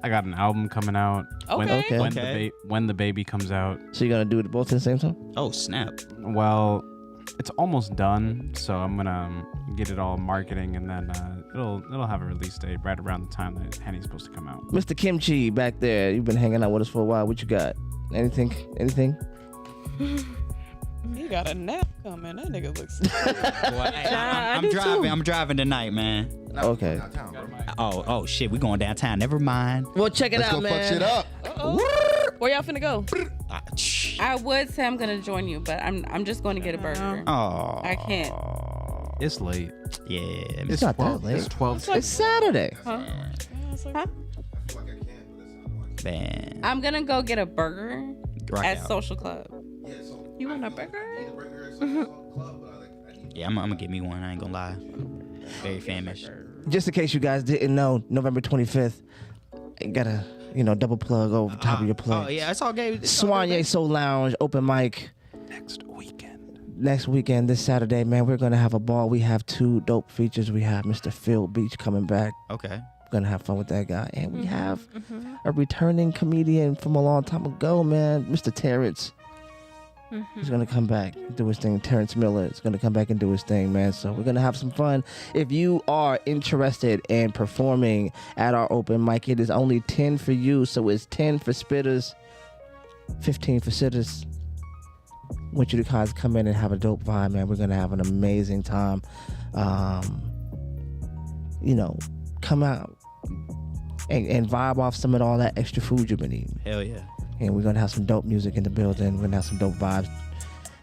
I got an album coming out. Okay. When the baby comes out. So you're gonna do it both at the same time? Oh, snap. Well, it's almost done, so I'm gonna get it all marketing, and then it'll have a release date right around the time that Henny's supposed to come out. Mr. Kymcci back there, you've been hanging out with us for a while. What you got? Anything? He got a nap coming. That nigga looks. I'm driving tonight, man. Okay. Oh shit, we going downtown. Never mind. Well, check it Let's out, go man. fuck shit up. Where y'all finna go? I would say I'm gonna join you, but I'm just going to get a burger. Oh, I can't. It's late. yeah. It's not that late. It's 12. It's Saturday. Huh? Man. I'm gonna go get a burger Rock at out. Social Club. You want a burger? Yeah, I'm gonna get me one. I ain't gonna lie. Very famished. Just in case you guys didn't know, November 25th, you gotta, double plug over the top of your plug. Oh yeah, it's all good. Soigné Soul Lounge, open mic. Next weekend, this Saturday, man, we're gonna have a ball. We have 2 dope features. We have Mr. Phil Beach coming back. Okay. We're gonna have fun with that guy. And we have a returning comedian from a long time ago, man, Mr. Terrence. He's gonna come back, do his thing. Terrence Miller is gonna come back and do his thing, man. So we're gonna have some fun. If you are interested in performing at our open mic, it is only 10 for you. So it's 10 for spitters, 15 for sitters. I want you to guys come in and have a dope vibe, man. We're gonna have an amazing time. Come out and vibe off some of all that extra food you've been eating. Hell yeah. And we're gonna have some dope music in the building. We're gonna have some dope vibes.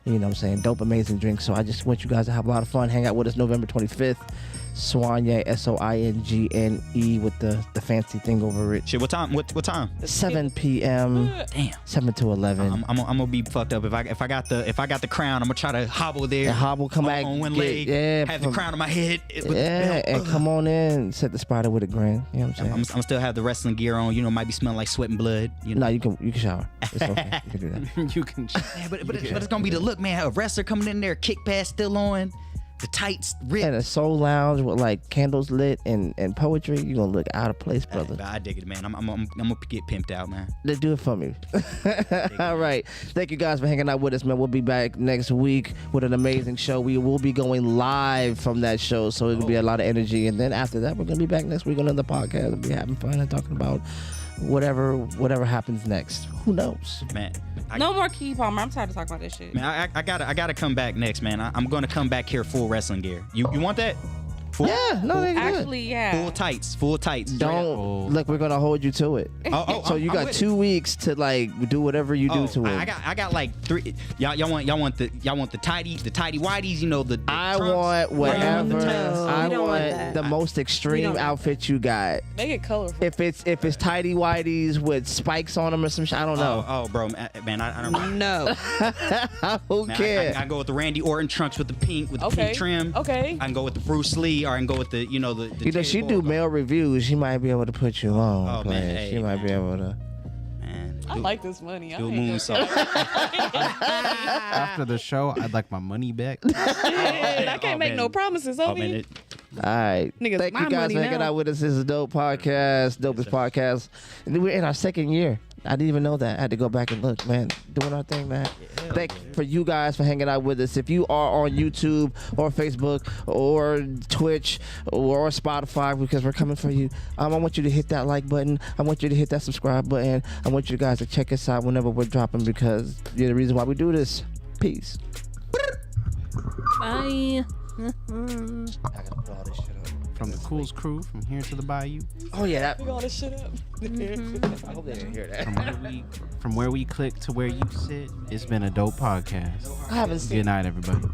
You know what I'm saying? Dope, amazing drinks. So I just want you guys to have a lot of fun. Hang out with us November 25th. Soigné, Soingne, with the fancy thing over it. Shit, what time? What time? 7 p.m. Damn. 7 to 11. I'm gonna be fucked up if I got the crown. I'm gonna try to hobble there. And hobble, come back, on one get- leg. yeah, have the crown on my head. With the Yeah, belt. and come on in, set the spot with a grin. You know what I'm saying? I'm still have the wrestling gear on. Might be smelling like sweat and blood. No, you can shower. It's okay. You can do that. you can. Yeah, but it's gonna be the look, man. A wrestler coming in there, kick pass still on, the tights ripped. And a soul lounge with like candles lit and poetry, you're gonna look out of place, brother. I dig it, man. I'm gonna get pimped out, man. Let's do it for me. All right. Thank you guys for hanging out with us, man. We'll be back next week with an amazing show. We will be going live from that show, so it'll be a lot of energy. And then after that, we're gonna be back next week on another podcast. We'll be having fun and talking about whatever happens next. Who knows? Man, No more Key Palmer. I'm tired of talking about this shit. man, I gotta come back next, man. I'm gonna come back here full wrestling gear. You want that? Full, Yeah, no, they good. Actually, yeah. full tights. Don't look. We're gonna hold you to it. So you I'm got with 2 weeks to like do whatever you do to it. I got like 3. Y'all want the tidy whities. The I trunks? want whatever. No, I we don't want want that. the most extreme outfit you got. Make it colorful. If it's tidy whities with spikes on them or some shit, I don't know. Oh, bro, man, I don't. No. I don't Man, care. I can go with the Randy Orton trunks with the pink pink trim. Okay. I can go with the Bruce Lee, or I can go with the She do male reviews. She might be able to put you on. Oh, man, player. hey, She might be able to. Man, I like this money. I do a ain't moonsault. After the show, I'd like my money back. I can't make no promises, Oh homie. man, All right. Niggas, Thank my you guys money for hanging now. out with us. This is a dope podcast. Dopest podcast. We're in our second year. I didn't even know that. I had to go back and look, man. Doing our thing, man. Thank for you guys for hanging out with us. If you are on YouTube or Facebook or Twitch or Spotify, because we're coming for you, I want you to hit that like button. I want you to hit that subscribe button. I want you guys to check us out whenever we're dropping, because you're the reason why we do this. Peace. Bye. I gotta put all this shit up. From the Cool's crew, from here to the Bayou. Oh yeah, that. Pick all this shit up. I hope they didn't hear that. From where we click to where you sit, it's been a dope podcast. I haven't seen. Good night, everybody.